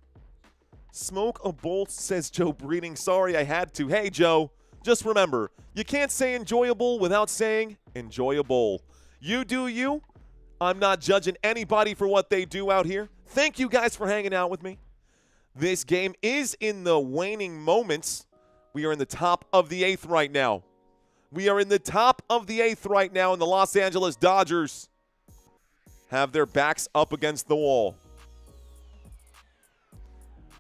Smoke a bolt, says Joe Breeding. Sorry, I had to. Hey, Joe, just remember, you can't say enjoyable without saying enjoyable. You do you. I'm not judging anybody for what they do out here. Thank you guys for hanging out with me. This game is in the waning moments. We are in the top of the 8th right now. We are in the top of the 8th right now, and the Los Angeles Dodgers have their backs up against the wall.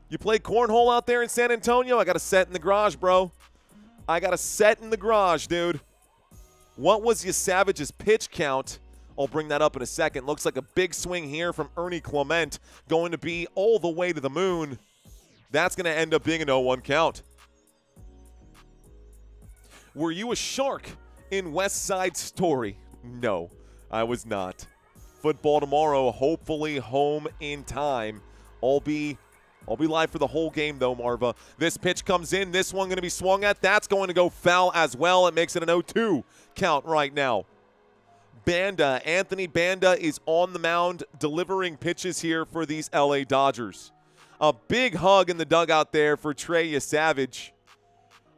You play cornhole out there in San Antonio? I got a set in the garage, bro. I got a set in the garage, dude. What was Savage's pitch count? I'll bring that up in a second. Looks like a big swing here from Ernie Clement, going to be all the way to the moon. That's going to end up being an 0-1 count. Were you a shark in West Side Story? No, I was not. Football tomorrow, hopefully home in time. I'll be live for the whole game, though, Marva. This pitch comes in. This one going to be swung at. That's going to go foul as well. It makes it an 0-2 count right now. Banda, Anthony Banda is on the mound delivering pitches here for these LA Dodgers. A big hug in the dugout there for Trey Savage.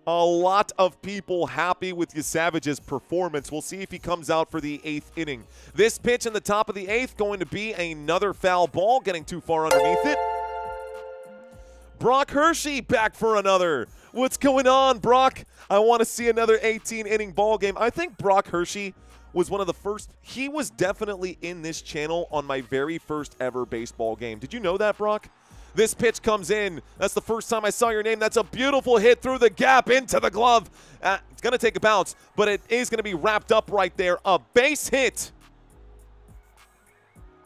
A lot of people happy with Savage's performance. We'll see if he comes out for the 8th inning. This pitch in the top of the 8th going to be another foul ball, getting too far underneath it. Brock Hershey back for another. What's going on, Brock? I want to see another 18-inning ball game. I think Brock Hershey was one of the first. He was definitely in this channel on my very first ever baseball game. Did you know that, Brock? This pitch comes in. That's the first time I saw your name. That's a beautiful hit through the gap into the glove. It's going to take a bounce, but it is going to be wrapped up right there. A base hit.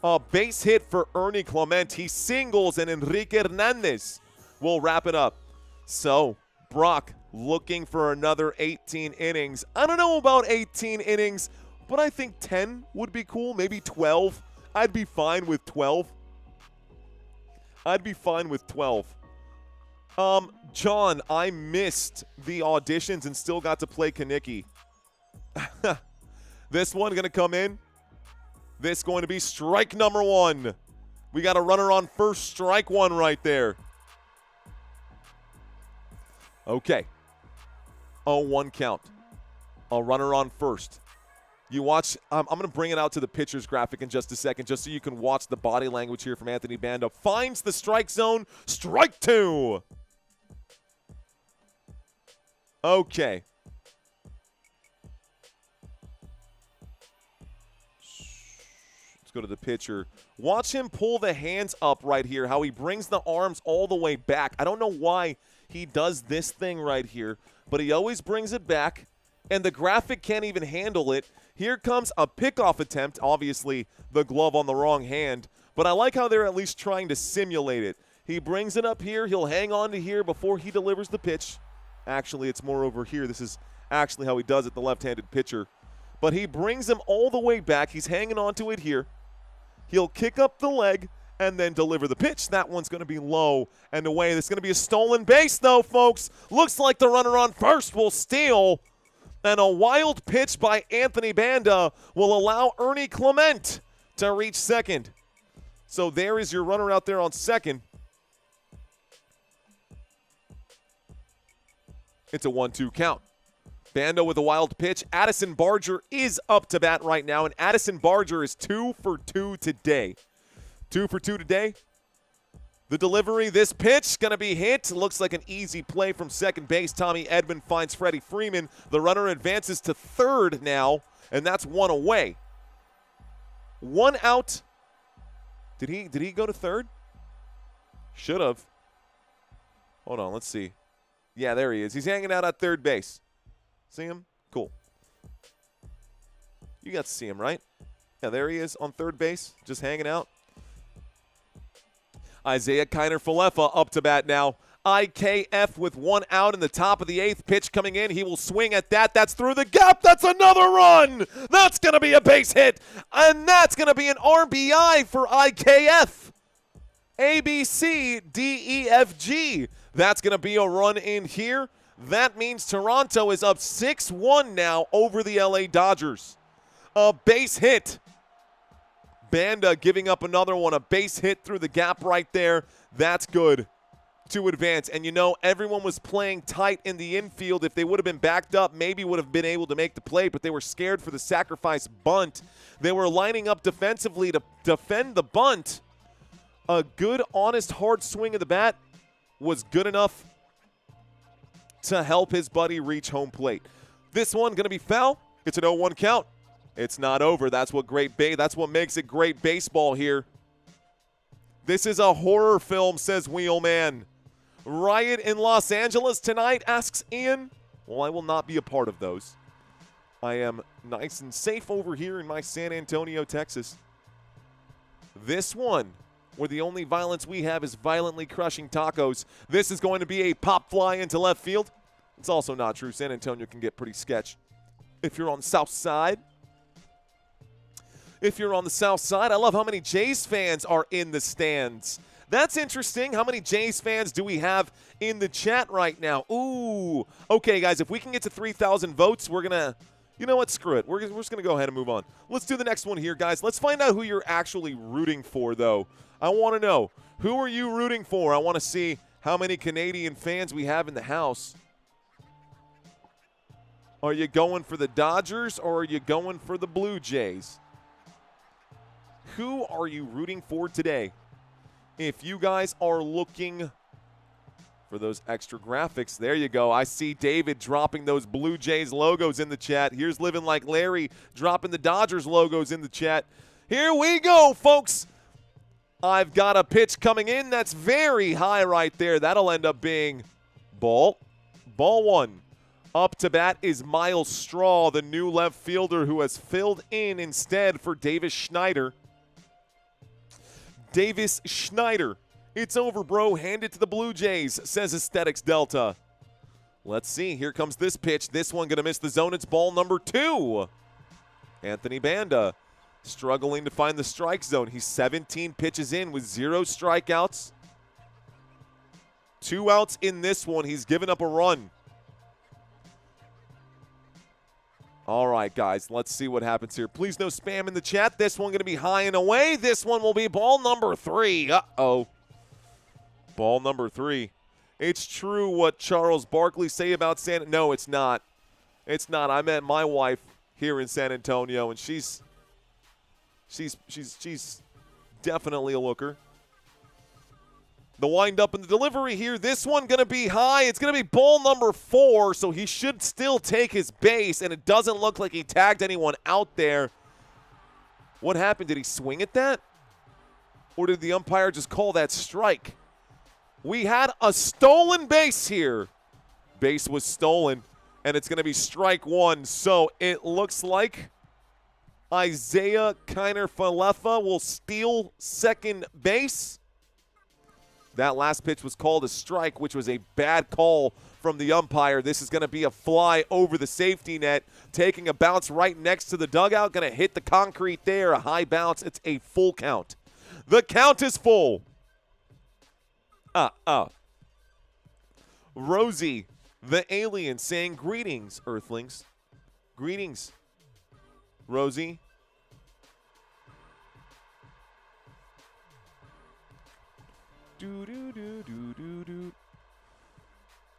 A base hit for Ernie Clement. He singles, and Enrique Hernandez will wrap it up. So, Brock looking for another 18 innings. I don't know about 18 innings, but I think 10 would be cool. Maybe 12. I'd be fine with 12. I'd be fine with 12. John, I missed the auditions and still got to play Kaneki. This one going to come in. This going to be strike number 1. We got a runner on first, strike 1 right there. Okay. 0-1 count. A runner on first. You watch, I'm going to bring it out to the pitcher's graphic in just a second, just so you can watch the body language here from Anthony Banda. Finds the strike zone, strike 2. Okay. Let's go to the pitcher. Watch him pull the hands up right here, how he brings the arms all the way back. I don't know why he does this thing right here, but he always brings it back, and the graphic can't even handle it. Here comes a pickoff attempt, obviously the glove on the wrong hand, but I like how they're at least trying to simulate it. He brings it up here. He'll hang on to here before he delivers the pitch. Actually, it's more over here. This is actually how he does it, the left-handed pitcher. But he brings him all the way back. He's hanging on to it here. He'll kick up the leg and then deliver the pitch. That one's going to be low and away. This is going to be a stolen base, though, folks. Looks like the runner on first will steal. And a wild pitch by Anthony Banda will allow Ernie Clement to reach second. So there is your runner out there on second. It's a 1-2 count. Banda with a wild pitch. Addison Barger is up to bat right now, and Addison Barger is 2 for 2 today. 2 for 2 today. The delivery, this pitch, going to be hit. Looks like an easy play from second base. Tommy Edman finds Freddie Freeman. The runner advances to third now, and that's 1 away. 1 out. Did he go to third? Should have. Hold on, let's see. Yeah, there he is. He's hanging out at third base. See him? Cool. You got to see him, right? Yeah, there he is on third base, just hanging out. Isaiah Kiner-Falefa up to bat now. IKF with 1 out in the top of the 8th. Pitch coming in. He will swing at that. That's through the gap. That's another run. That's going to be a base hit. And that's going to be an RBI for IKF. A, B, C, D, E, F, G. That's going to be a run in here. That means Toronto is up 6-1 now over the LA Dodgers. A base hit. Banda giving up another one. A base hit through the gap right there. That's good to advance. And you know, everyone was playing tight in the infield. If they would have been backed up, maybe would have been able to make the play, but they were scared for the sacrifice bunt. They were lining up defensively to defend the bunt. A good, honest, hard swing of the bat was good enough to help his buddy reach home plate. This one going to be foul. It's an 0-1 count. It's not over. That's what that's what makes it great baseball here. This is a horror film, says Wheelman. Riot in Los Angeles tonight, asks Ian. Well, I will not be a part of those. I am nice and safe over here in my San Antonio, Texas. This one, where the only violence we have is violently crushing tacos. This is going to be a pop fly into left field. It's also not true. San Antonio can get pretty sketch. If you're on the south side. If you're on the south side, I love how many Jays fans are in the stands. That's interesting. How many Jays fans do we have in the chat right now? Ooh. Okay, guys, if we can get to 3,000 votes, we're going to, you know what, screw it. We're just going to go ahead and move on. Let's do the next one here, guys. Let's find out who you're actually rooting for, though. I want to know, who are you rooting for? I want to see how many Canadian fans we have in the house. Are you going for the Dodgers or are you going for the Blue Jays? Who are you rooting for today? If you guys are looking for those extra graphics, there you go. I see David dropping those Blue Jays logos in the chat. Here's Living Like Larry dropping the Dodgers logos in the chat. Here we go, folks. I've got a pitch coming in that's very high right there. That'll end up being ball. Ball 1. Up to bat is Miles Straw, the new left fielder who has filled in instead for Davis Schneider. Davis Schneider. It's over, bro. Hand it to the Blue Jays, says Aesthetics Delta. Let's see. Here comes this pitch. This one going to miss the zone. It's ball number 2. Anthony Banda struggling to find the strike zone. He's 17 pitches in with 0 strikeouts. 2 outs in this one. He's given up a run. All right, guys, let's see what happens here. Please no spam in the chat. This one going to be high and away. This one will be ball number 3. Uh-oh. Ball number 3. It's true what Charles Barkley say about San. No, it's not. It's not. I met my wife here in San Antonio, and she's definitely a looker. The windup and the delivery here. This one going to be high. It's going to be ball number 4, so he should still take his base, and it doesn't look like he tagged anyone out there. What happened? Did he swing at that? Or did the umpire just call that strike? We had a stolen base here. Base was stolen, and it's going to be strike 1. So it looks like Isaiah Kiner-Falefa will steal second base. That last pitch was called a strike, which was a bad call from the umpire. This is going to be a fly over the safety net, taking a bounce right next to the dugout. Going to hit the concrete there, a high bounce. It's a full count. The count is full. Rosie, the alien, saying greetings, Earthlings. Greetings, Rosie.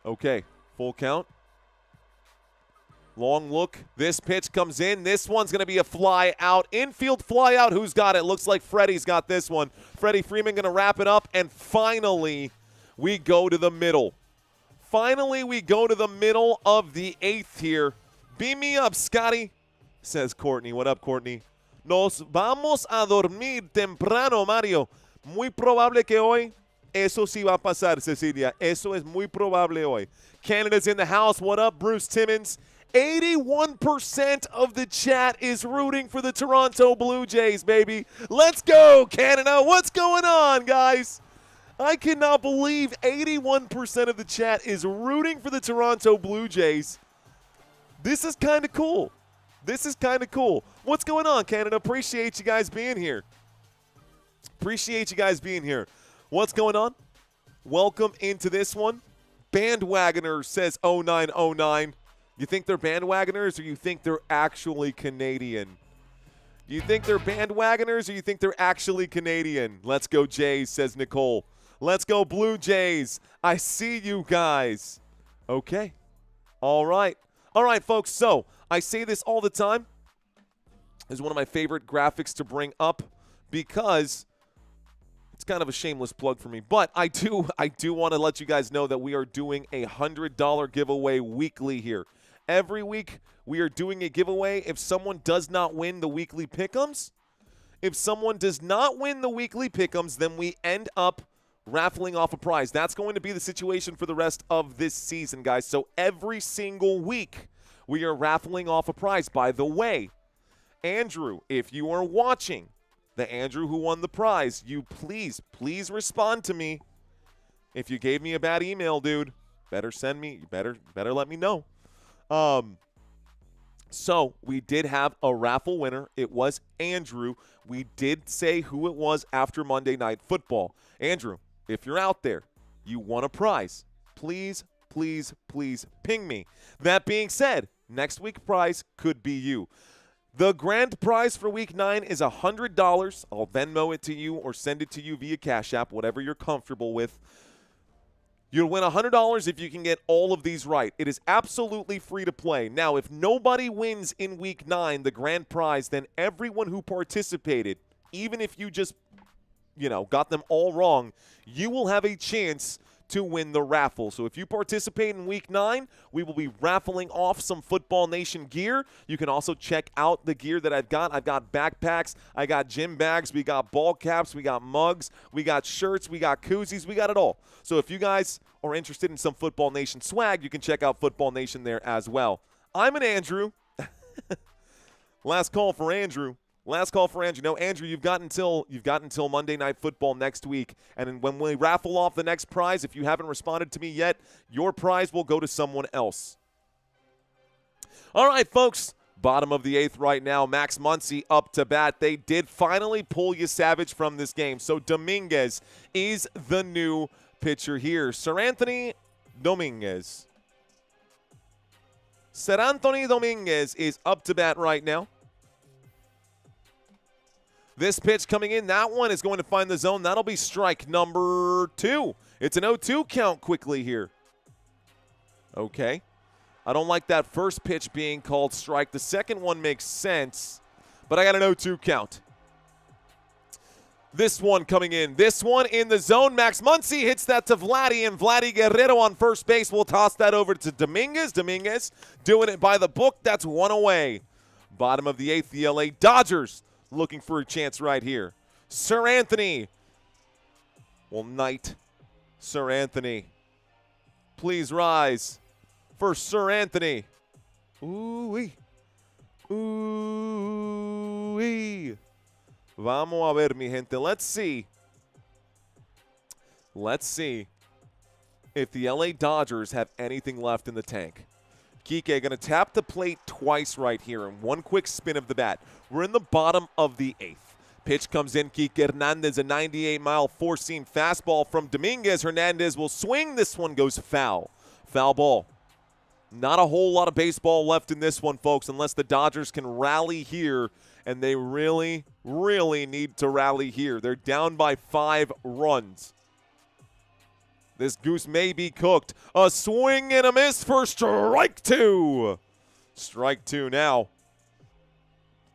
Okay, full count. Long look. This pitch comes in. This one's going to be a fly out. Infield fly out. Who's got it? Looks like Freddie's got this one. Freddie Freeman going to wrap it up. And finally, we go to the middle. Finally, we go to the middle of the 8th here. Beam me up, Scotty, says Courtney. What up, Courtney? Nos vamos a dormir temprano, Mario. Muy probable que hoy eso sí va a pasar, Cecilia. Eso es muy probable hoy. Canada's in the house. What up, Bruce Timmons? 81% of the chat is rooting for the Toronto Blue Jays, baby. Let's go, Canada. What's going on, guys? I cannot believe 81% of the chat is rooting for the Toronto Blue Jays. This is kind of cool. This is kind of cool. What's going on, Canada? Appreciate you guys being here. Appreciate you guys being here. What's going on? Welcome into this one. Bandwagoner says 0909. You think they're bandwagoners or you think they're actually Canadian? You think they're bandwagoners or you think they're actually Canadian? Let's go Jays, says Nicole. Let's go Blue Jays. I see you guys. Okay. All right. All right, folks. So I say this all the time. It's one of my favorite graphics to bring up because it's kind of a shameless plug for me. But I do want to let you guys know that we are doing a $100 giveaway weekly here. Every week we are doing a giveaway. If someone does not win the weekly pick'ems, then we end up raffling off a prize. That's going to be the situation for the rest of this season, guys. So every single week we are raffling off a prize. By the way, Andrew, if you are watching, the Andrew who won the prize, you please respond to me. If you gave me a bad email, dude, better send me, better let me know. So we did have a raffle winner. It was Andrew. We did say who it was after Monday Night Football. Andrew, if you're out there, you won a prize. Please ping me. That being said, next week's prize could be you. The grand prize for Week 9 is $100. I'll Venmo it to you or send it to you via Cash App, whatever you're comfortable with. You'll win $100 if you can get all of these right. It is absolutely free to play. Now, if nobody wins in Week 9, the grand prize, then everyone who participated, even if you just, got them all wrong, you will have a chance to win the raffle. So if you participate in Week 9, we will be raffling off some Football Nation gear. You can also check out the gear that I've got. I've got backpacks. I got gym bags. We got ball caps. We got mugs. We got shirts. We got koozies. We got it all. So if you guys are interested in some Football Nation swag, you can check out Football Nation there as well. I'm an Andrew. Last call for Andrew. No, Andrew, you've got until Monday Night Football next week. And when we raffle off the next prize, if you haven't responded to me yet, your prize will go to someone else. All right, folks, Bottom of the 8th right now, Max Muncy up to bat. They did finally pull Savage from this game. So Dominguez is the new pitcher here. Sir Anthony Dominguez. Sir Anthony Dominguez is up to bat right now. This pitch coming in, that one is going to find the zone. That'll be strike number 2. It's an 0-2 count quickly here. Okay. I don't like that first pitch being called strike. The second one makes sense, but I got an 0-2 count. This one coming in. This one in the zone. Max Muncy hits that to Vladdy, and Vladimir Guerrero on first base will toss that over to Dominguez. Dominguez doing it by the book. That's one away. Bottom of the 8th, the LA Dodgers looking for a chance right here. Sir Anthony will knight Sir Anthony. Please rise for Sir Anthony. Ooh-wee. Ooh-wee. Vamos a ver, mi gente. Let's see. Let's see if the LA Dodgers have anything left in the tank. Kike going to tap the plate twice right here in one quick spin of the bat. We're in the bottom of the 8th. Pitch comes in. Kike Hernandez, a 98-mile four-seam fastball from Dominguez. Hernandez will swing. This one goes foul. Foul ball. Not a whole lot of baseball left in this one, folks, unless the Dodgers can rally here, and they really, really need to rally here. They're down by 5 runs. This goose may be cooked. A swing and a miss for strike 2. Strike 2 now.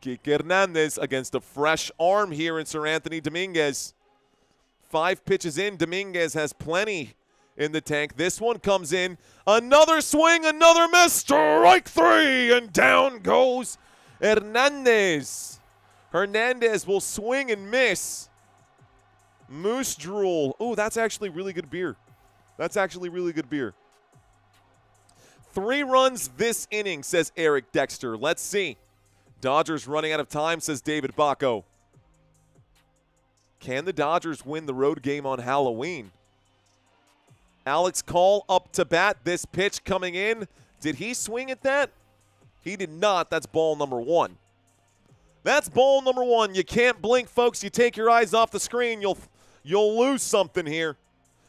Kike Hernandez against a fresh arm here in Sir Anthony Dominguez. 5 pitches in. Dominguez has plenty in the tank. This one comes in. Another swing, another miss. Strike 3, and down goes Hernandez. Hernandez will swing and miss. Moose Drool. Oh, that's actually really good beer. That's actually really good beer. 3 runs this inning, says Eric Dexter. Let's see. Dodgers running out of time, says David Bacco. Can the Dodgers win the road game on Halloween? Alex Call up to bat. This pitch coming in. Did he swing at that? He did not. That's ball number 1. That's ball number 1. You can't blink, folks. You take your eyes off the screen, you'll lose something here.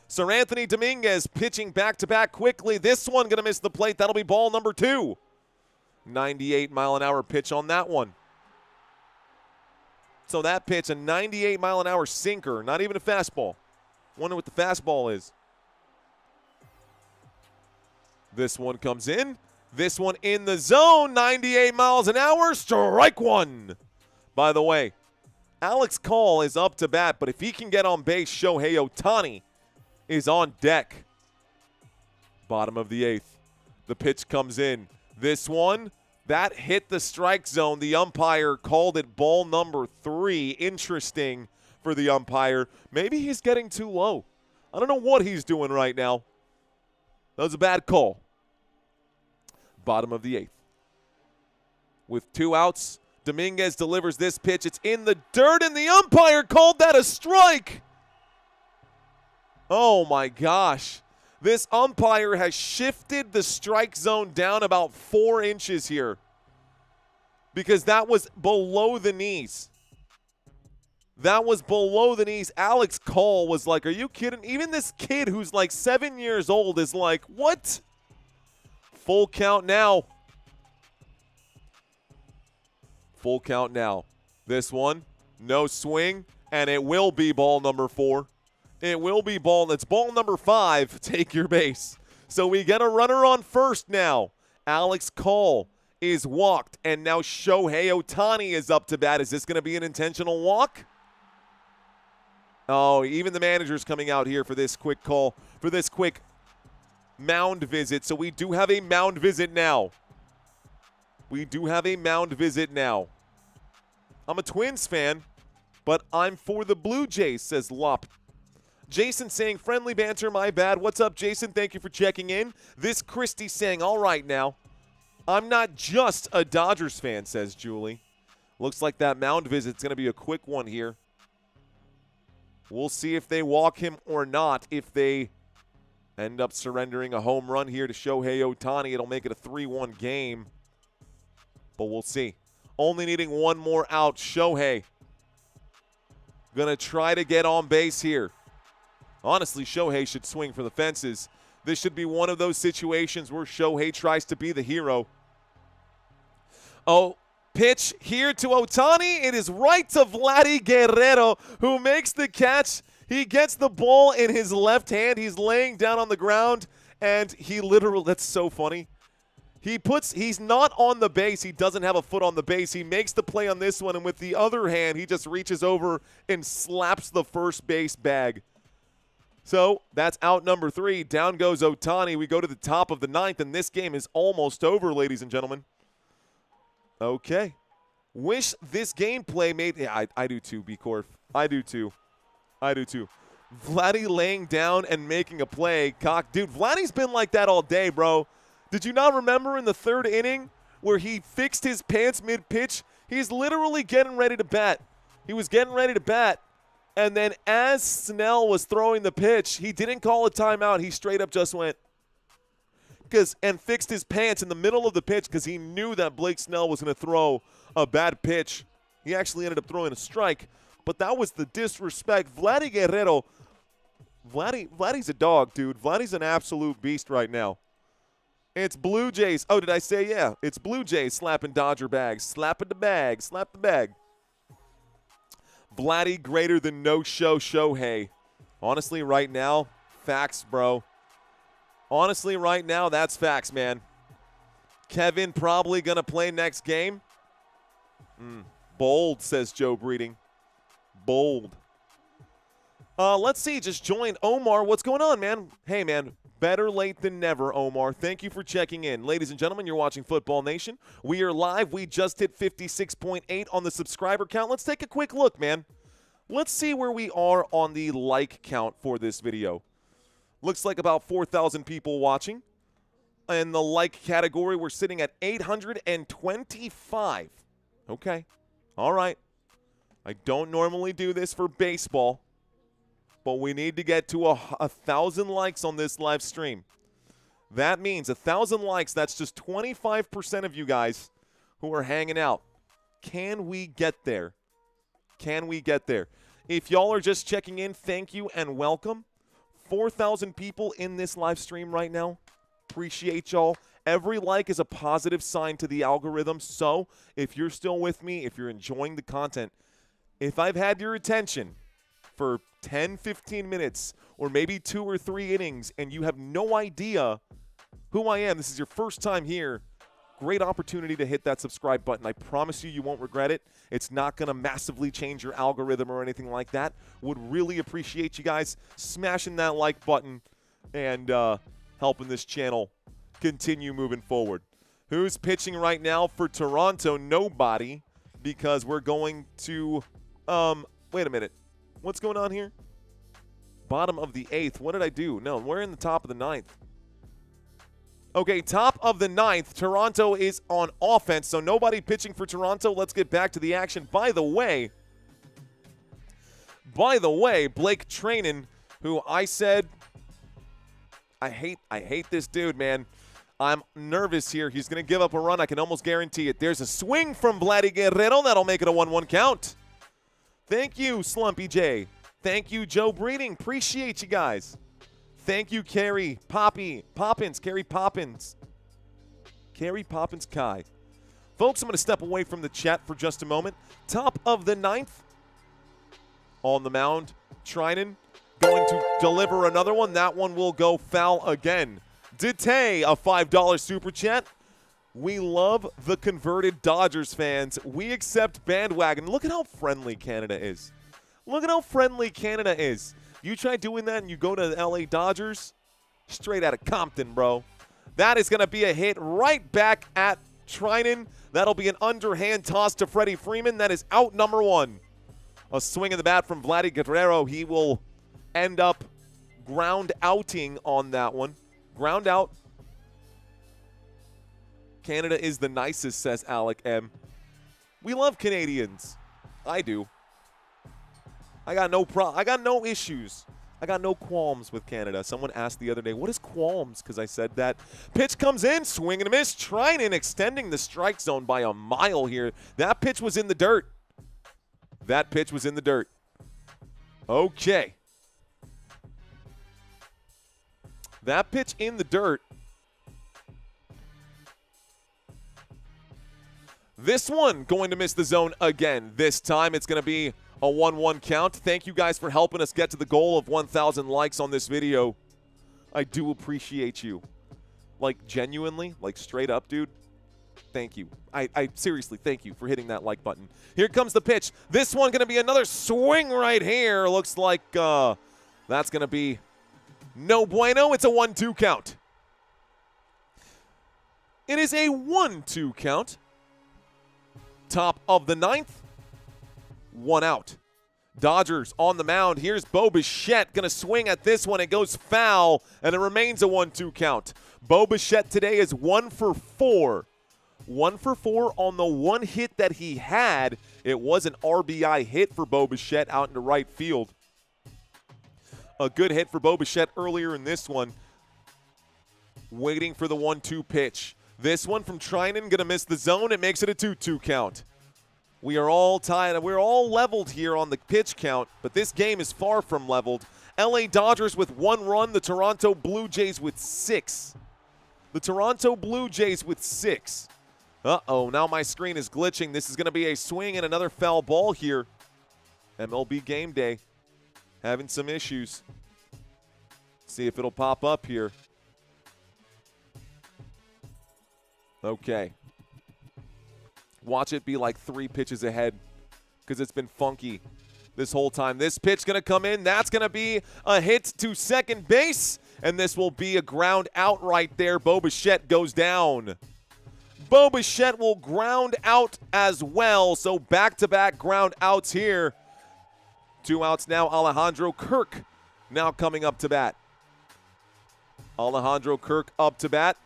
Sir Anthony Dominguez pitching back-to-back quickly. This one going to miss the plate. That'll be ball number 2. 98-mile-an-hour pitch on that one. So that pitch, a 98-mile-an-hour sinker, not even a fastball. Wonder what the fastball is. This one comes in. This one in the zone. 98 miles an hour. Strike 1. By the way, Alex Call is up to bat, but if he can get on base, Shohei Ohtani is on deck. Bottom of the 8th. The pitch comes in. This one, that hit the strike zone. The umpire called it ball number 3. Interesting for the umpire. Maybe he's getting too low. I don't know what he's doing right now. That was a bad call. Bottom of the 8th. With 2 outs, Dominguez delivers this pitch. It's in the dirt, and the umpire called that a strike. Oh, my gosh. This umpire has shifted the strike zone down about 4 inches here because that was below the knees. That was below the knees. Alex Call was like, are you kidding? Even this kid who's like 7 years old is like, what? Full count now. Full count now. This one, no swing, and it will be ball number 4. It will be ball. It's ball number 5. Take your base. So we get a runner on first now. Alex Call is walked, and now Shohei Ohtani is up to bat. Is this going to be an intentional walk? Oh, even the manager's coming out here for this quick call, for this quick mound visit. So we do have a mound visit now. We do have a mound visit now. I'm a Twins fan, but I'm for the Blue Jays, says Lop. Jason saying, friendly banter, my bad. What's up, Jason? Thank you for checking in. This Christy saying, all right now. I'm not just a Dodgers fan, says Julie. Looks like that mound visit's going to be a quick one here. We'll see if they walk him or not. If they end up surrendering a home run here to Shohei Ohtani, it'll make it a 3-1 game. but we'll see. Only needing one more out. Shohei going to try to get on base here. Honestly, Shohei should swing for the fences. This should be one of those situations where Shohei tries to be the hero. Oh, pitch here to Ohtani. It is right to Vladimir Guerrero, who makes the catch. He gets the ball in his left hand. He's laying down on the ground, and he literally, that's so funny. He's not on the base. He doesn't have a foot on the base. He makes the play on this one, and with the other hand, he just reaches over and slaps the first base bag. So that's out number 3. Down goes Ohtani. We go to the top of the 9th, and this game is almost over, ladies and gentlemen. Okay. Wish this gameplay made – yeah, I do too, B-Corp. I do too. Vladdy laying down and making a play. Dude, Vladdy's been like that all day, bro. Did you not remember in the 3rd inning where he fixed his pants mid-pitch? He's literally getting ready to bat. He was getting ready to bat. And then as Snell was throwing the pitch, he didn't call a timeout. He straight up just went and fixed his pants in the middle of the pitch because he knew that Blake Snell was going to throw a bad pitch. He actually ended up throwing a strike, but that was the disrespect. Vladimir Guerrero, Vladdy's a dog, dude. Vladdy's an absolute beast right now. It's Blue Jays. Oh, did I say yeah? It's Blue Jays slapping Dodger bags. Slapping the bag. Slap the bag. Vladdy greater than no-show Shohei. Honestly, right now, facts, bro. Honestly, right now, that's facts, man. Kevin probably going to play next game. Bold, says Joe Breeding. Bold. Let's see. Just joined Omar. What's going on, man? Hey, man. Better late than never, Omar. Thank you for checking in. Ladies and gentlemen, you're watching Football Nation. We are live. We just hit 56.8 on the subscriber count. Let's take a quick look, man. Let's see where we are on the like count for this video. Looks like about 4,000 people watching. In the like category, we're sitting at 825. Okay. All right. I don't normally do this for baseball, but we need to get to 1,000 likes on this live stream. That means 1,000 likes. That's just 25% of you guys who are hanging out. Can we get there? Can we get there? If y'all are just checking in, thank you and welcome. 4,000 people in this live stream right now. Appreciate y'all. Every like is a positive sign to the algorithm. So if you're still with me, if you're enjoying the content, if I've had your attention for 10, 15 minutes, or maybe 2 or 3 innings, and you have no idea who I am, this is your first time here, great opportunity to hit that subscribe button. I promise you, you won't regret it. It's not going to massively change your algorithm or anything like that. Would really appreciate you guys smashing that like button and helping this channel continue moving forward. Who's pitching right now for Toronto? Nobody, because we're going to wait a minute. What's going on here? Bottom of the 8th. What did I do? No, we're in the top of the 9th. Okay, top of the 9th. Toronto is on offense, so nobody pitching for Toronto. Let's get back to the action. By the way, Blake Trainin, who I said, I hate this dude, man. I'm nervous here. He's going to give up a run. I can almost guarantee it. There's a swing from Vladimir Guerrero. That'll make it a 1-1 count. Thank you, Slumpy J. Thank you, Joe Breeding. Appreciate you guys. Thank you, Carrie Poppins. Carrie Poppins Kai. Folks, I'm going to step away from the chat for just a moment. Top of the 9th. On the mound, Trainin going to deliver another one. That one will go foul again. Dete, a $5 super chat. We love the converted Dodgers fans. We accept bandwagon. Look at how friendly Canada is. Look at how friendly Canada is. You try doing that and you go to the LA Dodgers, straight out of Compton, bro. That is going to be a hit right back at Trainin. That'll be an underhand toss to Freddie Freeman. That is out number 1. A swing of the bat from Vladimir Guerrero. He will end up ground outing on that one. Ground out. Canada is the nicest, says Alec M. We love Canadians. I do. I got no issues. I got no qualms with Canada. Someone asked the other day, what is qualms? Because I said that. Pitch comes in, swing and a miss. Treinen extending the strike zone by a mile here. That pitch was in the dirt. That pitch was in the dirt. Okay. That pitch in the dirt. This one going to miss the zone again. This time it's going to be a 1-1 count. Thank you guys for helping us get to the goal of 1,000 likes on this video. I do appreciate you. Like, genuinely, like, straight up, dude. Thank you. I seriously thank you for hitting that like button. Here comes the pitch. This one going to be another swing right here. Looks like that's going to be no bueno. It's a 1-2 count. It is a 1-2 count. Top of the ninth. 1 out. Dodgers on the mound. Here's Bo Bichette going to swing at this one. It goes foul, and it remains a 1-2 count. Bo Bichette today is 1 for 4. 1 for 4 on the one hit that he had. It was an RBI hit for Bo Bichette out into right field. A good hit for Bo Bichette earlier in this one. Waiting for the 1-2 pitch. This one from Treinen going to miss the zone. It makes it a 2-2 count. We are all tied. We're all leveled here on the pitch count, but this game is far from leveled. LA Dodgers with 1 run. The Toronto Blue Jays with 6. The Toronto Blue Jays with 6. Uh-oh, now my screen is glitching. This is going to be a swing and another foul ball here. MLB Game Day. Having some issues. See if it'll pop up here. Okay. Watch it be like 3 pitches ahead because it's been funky this whole time. This pitch going to come in. That's going to be a hit to second base, and this will be a ground out right there. Bo Bichette goes down. Bo Bichette will ground out as well, so back-to-back ground outs here. 2 outs now. Alejandro Kirk now coming up to bat. Alejandro Kirk up to bat.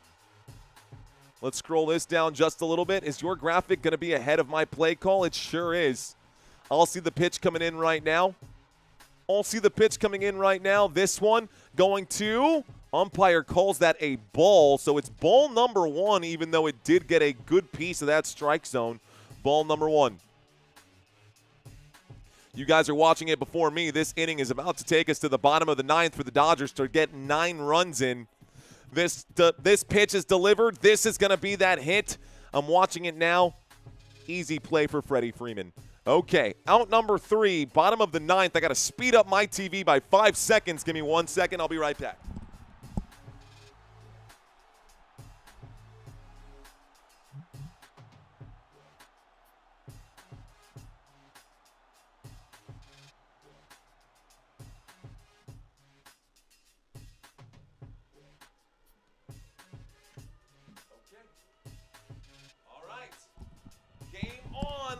Let's scroll this down just a little bit. Is your graphic going to be ahead of my play call? It sure is. I'll see the pitch coming in right now. I'll see the pitch coming in right now. This one going to, umpire calls that a ball. So it's ball number 1, even though it did get a good piece of that strike zone. Ball number 1. You guys are watching it before me. This inning is about to take us to the bottom of the 9th for the Dodgers to get 9 runs in. This pitch is delivered. This is going to be that hit. I'm watching it now. Easy play for Freddie Freeman. Okay, out number 3, bottom of the 9th. I got to speed up my TV by 5 seconds. Give me 1 second. I'll be right back.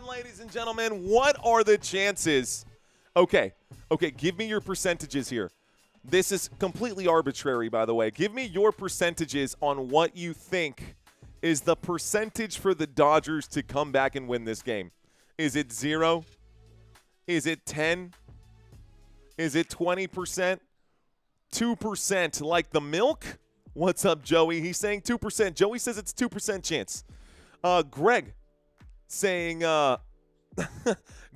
Ladies and gentlemen, what are the chances? Okay, give me your percentages here. This is completely arbitrary, by the way. Give me your percentages on what you think is the percentage for the Dodgers to come back and win this game. Is it 0? Is it 10? Is it 20%? 2% like the milk? What's up, Joey? He's saying 2%. Joey says it's 2% chance. Greg saying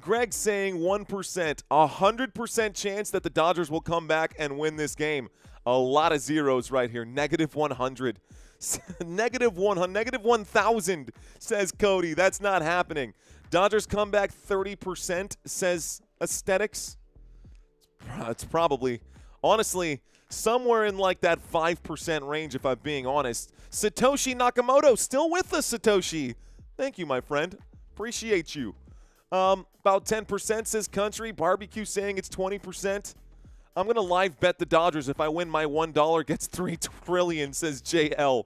Greg saying 1%, 100% chance that the Dodgers will come back and win this game. A lot of zeros right here. Negative 100. Negative 100. Negative 1,000, says Cody. That's not happening. Dodgers come back 30%, says Aesthetics. It's probably, honestly, somewhere in like that 5% range, if I'm being honest. Satoshi Nakamoto, still with us, Satoshi. Thank you, my friend. Appreciate you. About 10%, says Country. Barbecue saying it's 20%. I'm going to live bet the Dodgers. If I win, my $1 gets $3 trillion, says JL.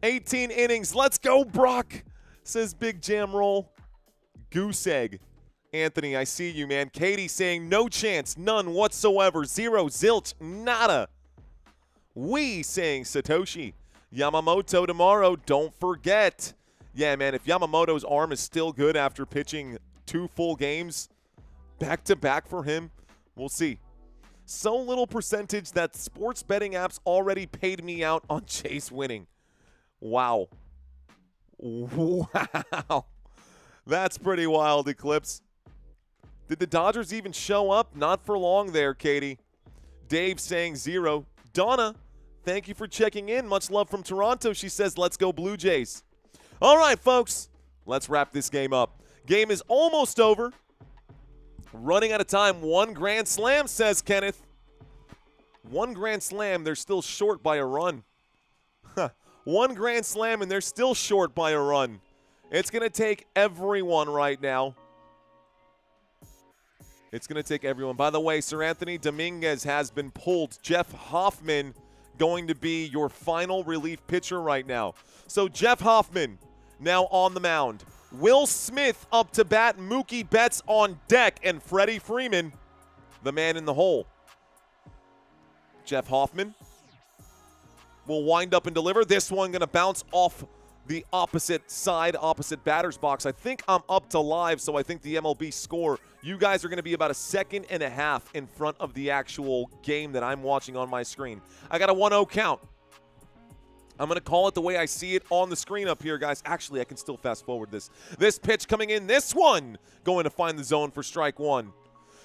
18 innings. Let's go, Brock, says Big Jam Roll. Goose Egg. Anthony, I see you, man. Katie saying no chance, none whatsoever. 0, zilch, nada. We saying Satoshi. Yamamoto tomorrow, don't forget. Yeah, man, if Yamamoto's arm is still good after pitching 2 full games back-to-back for him, we'll see. So little percentage that sports betting apps already paid me out on Chase winning. Wow. Wow. That's pretty wild, Eclipse. Did the Dodgers even show up? Not for long there, Katie. Dave saying 0. Donna, thank you for checking in. Much love from Toronto. She says, let's go Blue Jays. All right, folks. Let's wrap this game up. Game is almost over. Running out of time. 1 grand slam, says Kenneth. 1 grand slam. They're still short by a run. 1 grand slam, and they're still short by a run. It's going to take everyone right now. It's going to take everyone. By the way, Sir Anthony Dominguez has been pulled. Jeff Hoffman going to be your final relief pitcher right now. So Jeff Hoffman now on the mound. Will Smith up to bat. Mookie Betts on deck. And Freddie Freeman, the man in the hole. Jeff Hoffman will wind up and deliver. This one going to bounce off the opposite side, opposite batter's box. I think I'm up to live, so I think the MLB score, you guys are going to be about a second and a half in front of the actual game that I'm watching on my screen. I got a 1-0 count. I'm going to call it the way I see it on the screen up here, guys. Actually, I can still fast forward this. This pitch coming in, this one going to find the zone for strike 1.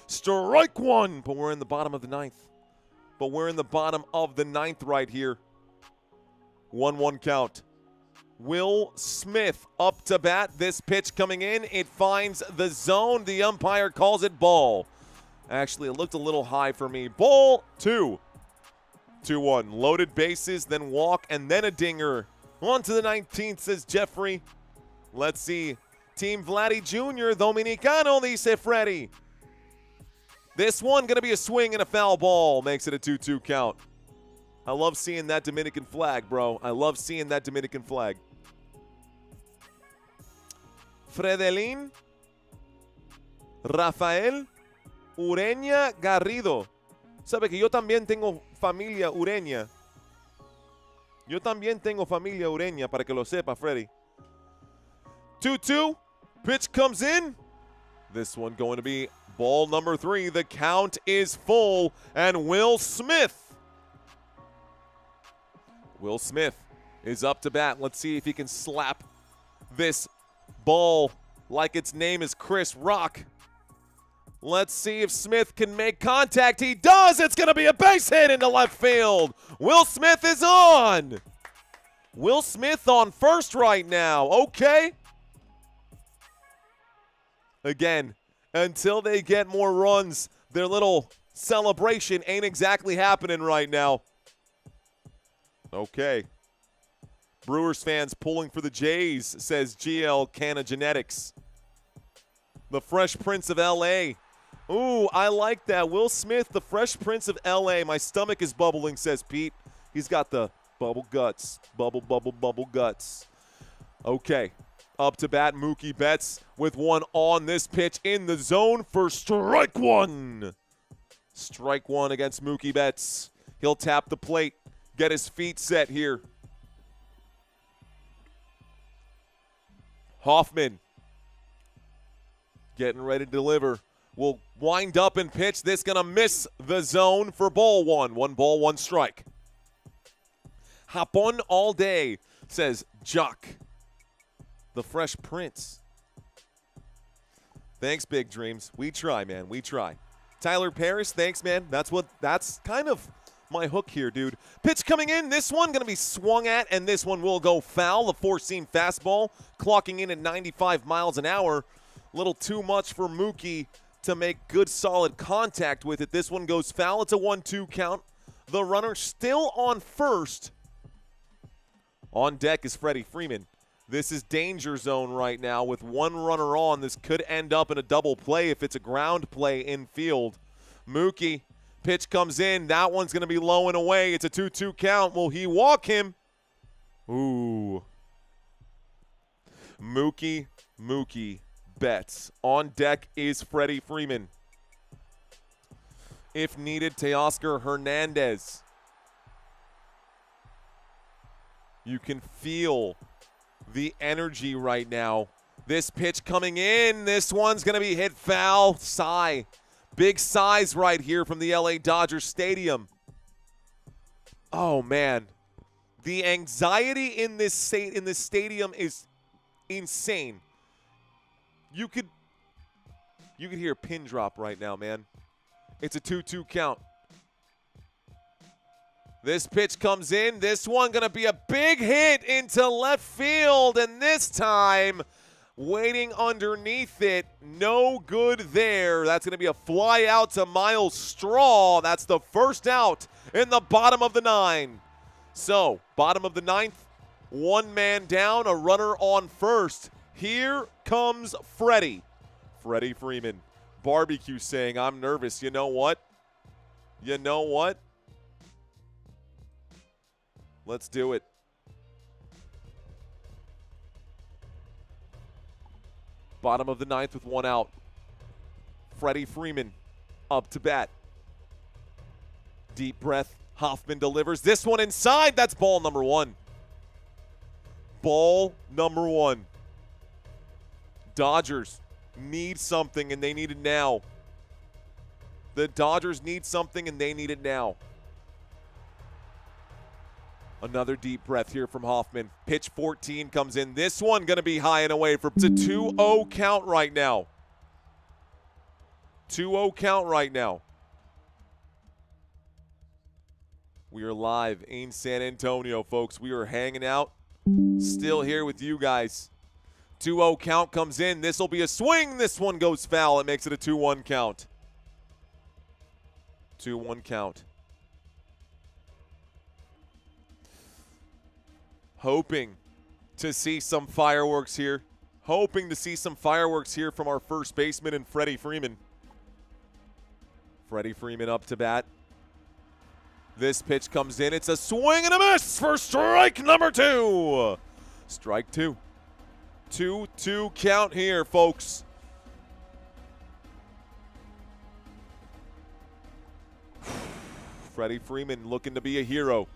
Strike 1, but we're in the bottom of the 9th. But we're in the bottom of the 9th right here. 1-1 count. Will Smith up to bat. This pitch coming in. It finds the zone. The umpire calls it ball. Actually, it looked a little high for me. Ball 2. 2-1. Loaded bases, then walk, and then a dinger. On to the 19th, says Jeffrey. Let's see. Team Vladdy Jr. Dominicano, dice Freddy. This one going to be a swing and a foul ball. Makes it a 2-2 count. I love seeing that Dominican flag, bro. I love seeing that Dominican flag. Fredelin Rafael Ureña Garrido. Sabe que yo también tengo familia Ureña. Yo también tengo familia Ureña, para que lo sepa, Freddy. 2-2. Pitch comes in. This one going to be ball number 3. The count is full. And Will Smith is up to bat. Let's see if he can slap this ball like its name is Chris Rock. Let's see if Smith can make contact. He does. It's going to be a base hit into left field. Will Smith is on. Will Smith on first right now. Okay. Again, until they get more runs, their little celebration ain't exactly happening right now. Okay. Brewers fans pulling for the Jays, says GL Canna Genetics. The Fresh Prince of L.A. Ooh, I like that. Will Smith, the Fresh Prince of L.A. My stomach is bubbling, says Pete. He's got the bubble guts. Bubble guts. Okay. Up to bat, Mookie Betts with one on this pitch in the zone for strike 1. Strike 1 against Mookie Betts. He'll tap the plate. Get his feet set here. Hoffman getting ready to deliver. Will wind up and pitch. This going to miss the zone for ball 1. 1 ball, 1 strike. Hop on all day, says Jock, the Fresh Prince. Thanks, Big Dreams. We try, man. We try. Tyler Paris, thanks, man. That's kind of my hook here, dude. Pitch coming in. This one going to be swung at, and this one will go foul. The 4-seam fastball clocking in at 95 miles an hour. A little too much for Mookie to make good, solid contact with it. This one goes foul. It's a 1-2 count. The runner still on first. On deck is Freddie Freeman. This is danger zone right now with one runner on. This could end up in a double play if it's a ground play infield. Mookie. Pitch comes in. That one's going to be low and away. It's a 2-2 count. Will he walk him? Ooh. Mookie Betts. On deck is Freddie Freeman. If needed, Teoscar Hernandez. You can feel the energy right now. This pitch coming in. This one's going to be hit foul. Sigh. Big size right here from the LA Dodgers Stadium. Oh, man. The anxiety in this stadium is insane. You could hear a pin drop right now, man. It's a 2-2 count. This pitch comes in. This one going to be a big hit into left field. And this time, waiting underneath it. No good there. That's going to be a fly out to Miles Straw. That's the first out in the bottom of the 9. So, bottom of the 9th, one man down, a runner on first. Here comes Freddie. Freddie Freeman. Barbecue saying, I'm nervous. You know what? You know what? Let's do it. Bottom of the 9th with one out. Freddie Freeman up to bat. Deep breath. Hoffman delivers. This one inside. That's ball number 1. Ball number 1. Dodgers need something, and they need it now. The Dodgers need something, and they need it now. Another deep breath here from Hoffman. Pitch 14 comes in. This one going to be high and away. It's a 2-0 count right now. 2-0 count right now. We are live in San Antonio, folks. We are hanging out. Still here with you guys. 2-0 count comes in. This will be a swing. This one goes foul. It makes it a 2-1 count. 2-1 count. Hoping to see some fireworks here. Hoping to see some fireworks here from our first baseman and Freddie Freeman. Freddie Freeman up to bat. This pitch comes in. It's a swing and a miss for strike number 2. Strike 2. 2-2 count here, folks. Freddie Freeman looking to be a hero.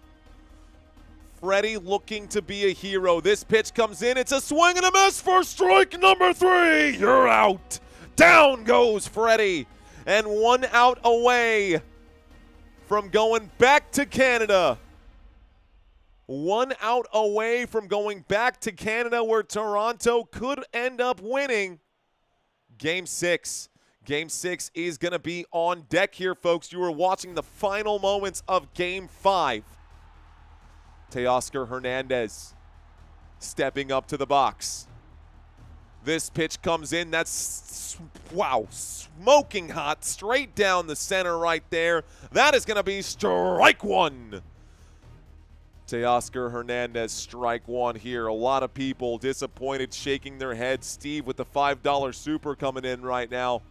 Freddie looking to be a hero. This pitch comes in. It's a swing and a miss for strike number 3. You're out. Down goes Freddie. And one out away from going back to Canada. One out away from going back to Canada, where Toronto could end up winning Game 6. Game 6 is going to be on deck here, folks. You are watching the final moments of Game 5. Teoscar Hernandez stepping up to the box. This pitch comes in. That's, wow, smoking hot. Straight down the center right there. That is going to be strike 1. Teoscar Hernandez, strike 1 here. A lot of people disappointed, shaking their heads. Steve with the $5 super coming in right now.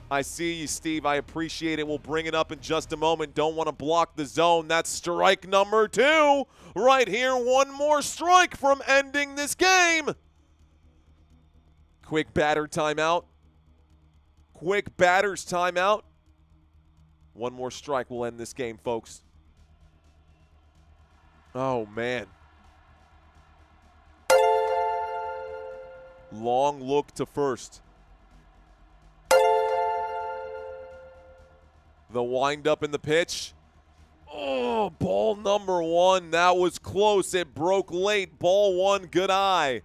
I see you, Steve. I appreciate it. We'll bring it up in just a moment. Don't want to block the zone. That's strike number 2 right here. One more strike from ending this game. Quick batter timeout. Quick batter's timeout. One more strike will end this game, folks. Oh, man. Long look to first. The windup in the pitch. Oh, ball number 1. That was close. It broke late. Ball 1. Good eye.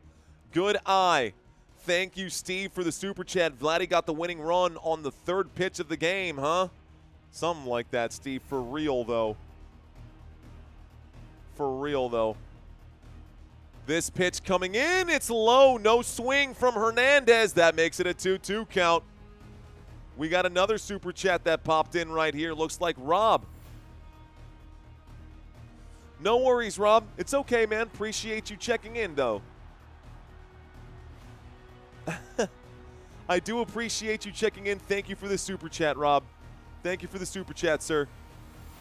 Good eye. Thank you, Steve, for the super chat. Vladdy got the winning run on the 3rd pitch of the game, huh? Something like that, Steve. For real, though. For real, though. This pitch coming in. It's low. No swing from Hernandez. That makes it a 2-2 count. We got another super chat that popped in right here. Looks like Rob. No worries, Rob. It's okay, man. Appreciate you checking in, though. I do appreciate you checking in. Thank you for the super chat, Rob. Thank you for the super chat, sir.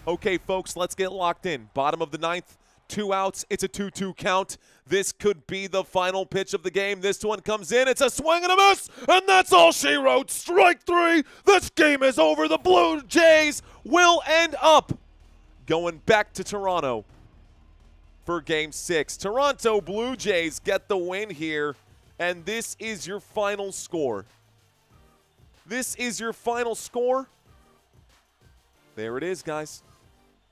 Okay, folks, let's get locked in. Bottom of the 9th, 2 outs. It's a 2-2 count. This could be the final pitch of the game. This one comes in. It's a swing and a miss, and that's all she wrote. Strike 3. This game is over. The Blue Jays will end up going back to Toronto for Game 6. Toronto Blue Jays get the win here, and this is your final score. This is your final score. There it is, guys.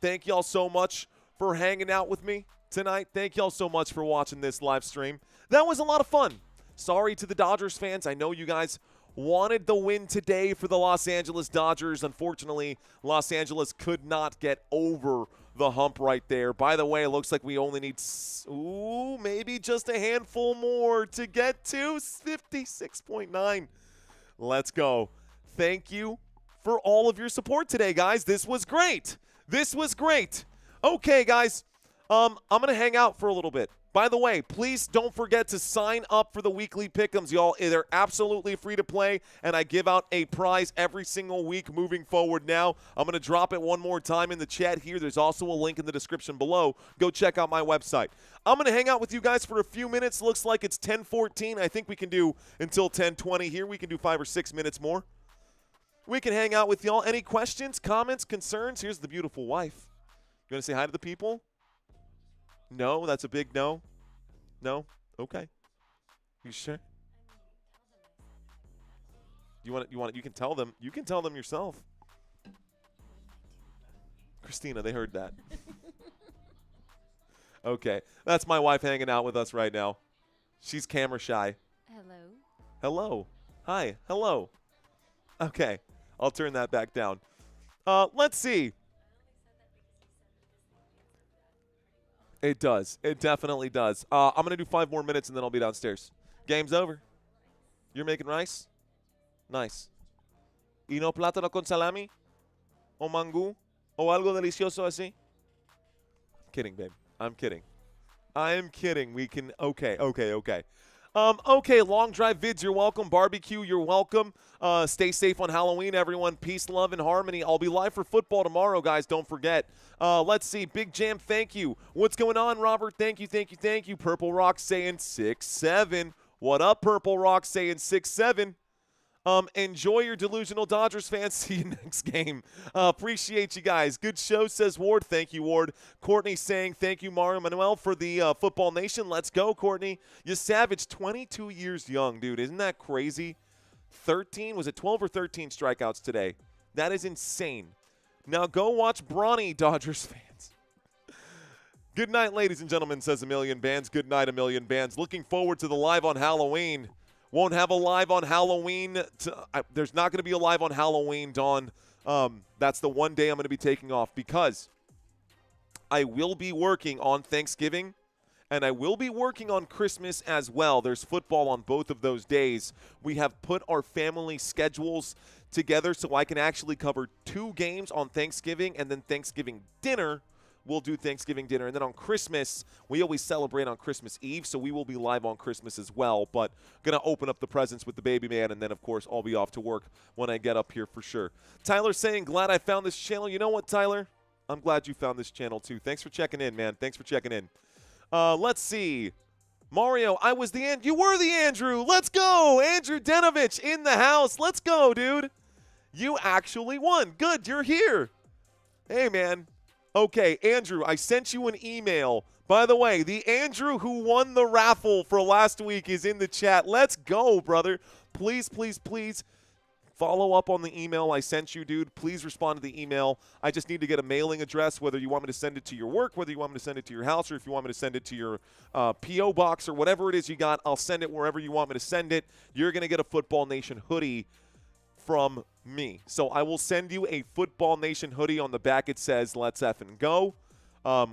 Thank y'all so much for hanging out with me tonight. Thank y'all so much for watching this live stream. That was a lot of fun. Sorry to the Dodgers fans. I know you guys wanted the win today for the Los Angeles Dodgers. Unfortunately, Los Angeles could not get over the hump right there. By the way, it looks like we only need, maybe just a handful more to get to 56.9. Let's go. Thank you for all of your support today, guys. This was great. This was great. Okay, guys, I'm going to hang out for a little bit. By the way, please don't forget to sign up for the weekly pick'ems, y'all. They're absolutely free to play, and I give out a prize every single week moving forward now. I'm going to drop it one more time in the chat here. There's also a link in the description below. Go check out my website. I'm going to hang out with you guys for a few minutes. Looks like it's 10:14. I think we can do until 10:20 here. We can do 5 or 6 minutes more. We can hang out with y'all. Any questions, comments, concerns? Here's the beautiful wife. You want to say hi to the people? No, that's a big no. No? Okay. You sure? You can tell them. You can tell them yourself. Christina, they heard that. Okay. That's my wife hanging out with us right now. She's camera shy. Hello. Hello. Hi. Hello. Okay. I'll turn that back down. Let's see. It does. It definitely does. I'm going to do 5 more minutes, and then I'll be downstairs. Game's over. You're making rice? Nice. ¿Y no plátano con salami? ¿O mangú? ¿O algo delicioso así? I'm kidding, babe. I'm kidding. I am kidding. We can – okay. Okay, long drive vids, you're welcome. Barbecue, you're welcome. Stay safe on Halloween, everyone. Peace, love, and harmony. I'll be live for football tomorrow, guys. Don't forget. Let's see. Big Jam, thank you. What's going on, Robert? Thank you. Purple Rock saying 6-7. What up, Purple Rock saying 6-7. Enjoy your delusional Dodgers fans. See you next game. Appreciate you guys. Good show, says Ward. Thank you, Ward. Courtney saying thank you, Mario Manuel, for the Football Nation. Let's go, Courtney. You savage, 22 years young, dude. Isn't that crazy? 13? Was it 12 or 13 strikeouts today? That is insane. Now go watch Brawny, Dodgers fans. Good night, ladies and gentlemen, says A Million Bands. Good night, A Million Bands. Looking forward to the live on Halloween. Won't have a live on Halloween. There's not going to be a live on Halloween, Dawn. That's the one day I'm going to be taking off because I will be working on Thanksgiving and I will be working on Christmas as well. There's football on both of those days. We have put our family schedules together so I can actually cover 2 games on Thanksgiving and then Thanksgiving dinner. We'll do Thanksgiving dinner. And then on Christmas, we always celebrate on Christmas Eve, so we will be live on Christmas as well. But going to open up the presents with the baby man, and then, of course, I'll be off to work when I get up here for sure. Tyler saying, glad I found this channel. You know what, Tyler? I'm glad you found this channel, too. Thanks for checking in, man. Thanks for checking in. Let's see. Mario, I was the You were the Andrew. Let's go. Andrew Denovich in the house. Let's go, dude. You actually won. Good, you're here. Hey, man. Okay, Andrew, I sent you an email. By the way, the Andrew who won the raffle for last week is in the chat. Let's go, brother. Please follow up on the email I sent you, dude. Please respond to the email. I just need to get a mailing address, whether you want me to send it to your work, whether you want me to send it to your house, or if you want me to send it to your P.O. box or whatever it is you got. I'll send it wherever you want me to send it. You're going to get a Football Nation hoodie from me. So I will send you a Football Nation hoodie. On the back it says, let's effing go.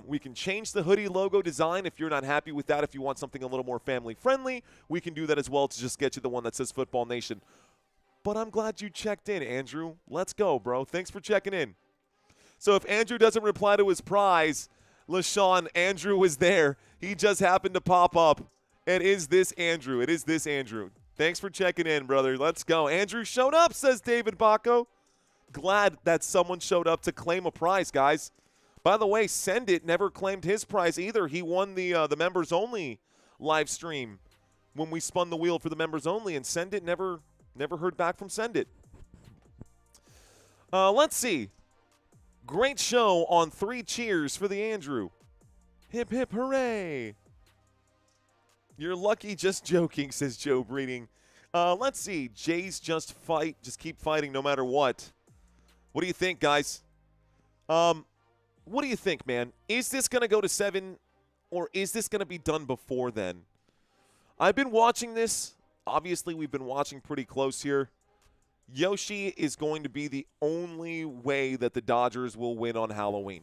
We can change the hoodie logo design if you're not happy with that. If you want something a little more family friendly, we can do that as well to just get you the one that says Football Nation. But I'm glad you checked in, Andrew. Let's go, bro. Thanks for checking in. So if Andrew doesn't reply to his prize, LaShawn, Andrew was there. He just happened to pop up. It is this Andrew. Thanks for checking in, brother. Let's go. Andrew showed up, says David Bacco. Glad that someone showed up to claim a prize, guys. By the way, Send It never claimed his prize either. He won the members-only live stream when we spun the wheel for the members-only, and Send It never heard back from Send It. Let's see. Great show on 3 cheers for the Andrew. Hip, hip, hooray. You're lucky, just joking, says Joe Breeding. Let's see. Jays just fight. Just keep fighting no matter what. What do you think, guys? What do you think, man? Is this going to go to 7, or is this going to be done before then? I've been watching this. Obviously, we've been watching pretty close here. Yoshi is going to be the only way that the Dodgers will win on Halloween.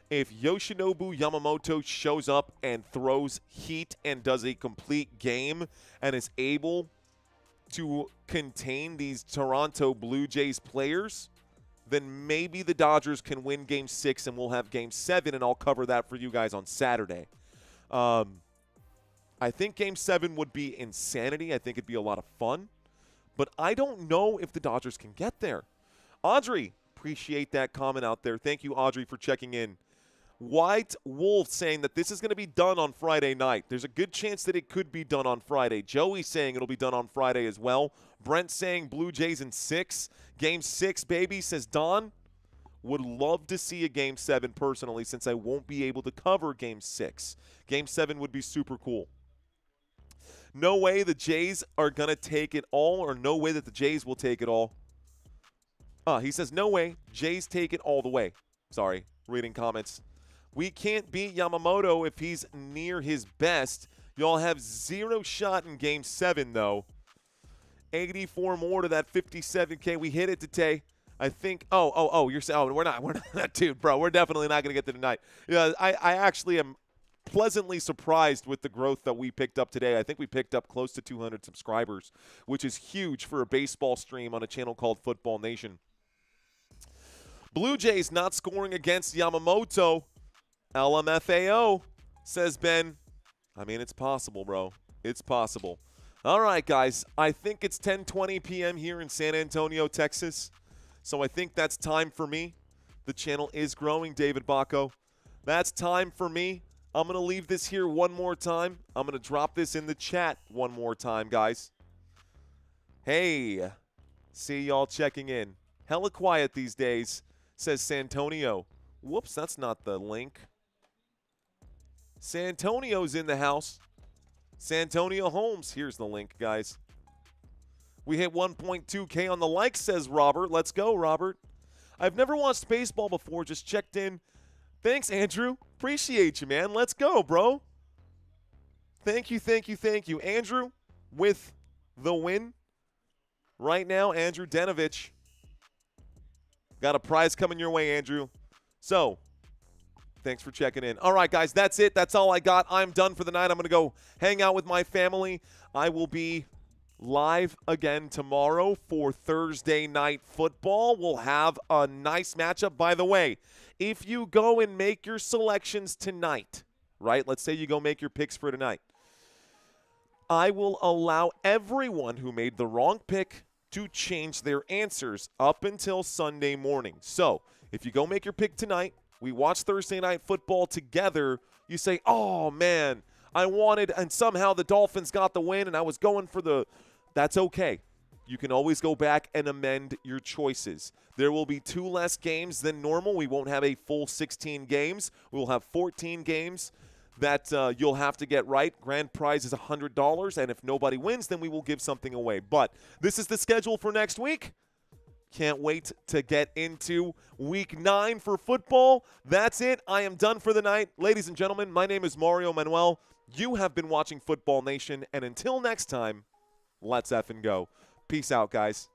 If Yoshinobu Yamamoto shows up and throws heat and does a complete game and is able to contain these Toronto Blue Jays players, then maybe the Dodgers can win Game 6 and we'll have Game 7, and I'll cover that for you guys on Saturday. I think Game 7 would be insanity. I think it'd be a lot of fun. But I don't know if the Dodgers can get there. Audrey, appreciate that comment out there. Thank you, Audrey, for checking in. White Wolf saying that this is going to be done on Friday night. There's a good chance that it could be done on Friday. Joey saying it'll be done on Friday as well. Brent saying Blue Jays in 6. Game 6, baby, says Don. Would love to see a Game 7 personally, since I won't be able to cover Game 6. Game 7 would be super cool. No way the Jays are going to take it all, or no way that the Jays will take it all. He says, no way. Jays take it all the way. Sorry, reading comments. We can't beat Yamamoto if he's near his best. Y'all have 0 shot in Game 7, though. 84 more to that 57K. We hit it today. I think, you're saying, we're not, dude, bro, we're definitely not going to get there tonight. Yeah, I actually am pleasantly surprised with the growth that we picked up today. I think we picked up close to 200 subscribers, which is huge for a baseball stream on a channel called Football Nation. Blue Jays not scoring against Yamamoto. LMFAO, says Ben. I mean, it's possible, bro. It's possible. All right, guys. I think it's 10:20 p.m. here in San Antonio, Texas. So I think that's time for me. The channel is growing, David Bacco. That's time for me. I'm going to leave this here one more time. I'm going to drop this in the chat one more time, guys. Hey, see y'all checking in. Hella quiet these days, says Santonio. Whoops, that's not the link. Santonio's in the house. Santonio Holmes. Here's the link, guys. We hit 1.2K on the likes, says Robert. Let's go, Robert. I've never watched baseball before, just checked in. Thanks, Andrew. Appreciate you, man. Let's go, bro. Thank you, thank you, thank you. Andrew with the win. Right now, Andrew Denovich. Got a prize coming your way, Andrew. So, thanks for checking in. All right, guys, that's it. That's all I got. I'm done for the night. I'm going to go hang out with my family. I will be live again tomorrow for Thursday Night Football. We'll have a nice matchup. By the way, if you go and make your selections tonight, right? Let's say you go make your picks for tonight. I will allow everyone who made the wrong pick to change their answers up until Sunday morning. So if you go make your pick tonight, we watch Thursday Night Football together, you say, oh, man, I wanted, and somehow the Dolphins got the win, and I was going for the – that's okay. You can always go back and amend your choices. There will be 2 less games than normal. We won't have a full 16 games. We'll have 14 games that you'll have to get right. Grand prize is $100, and if nobody wins, then we will give something away. But this is the schedule for next week. Can't wait to get into Week 9 for football. That's it. I am done for the night. Ladies and gentlemen, my name is Mario Manuel. You have been watching Football Nation, and until next time, let's effing go. Peace out, guys.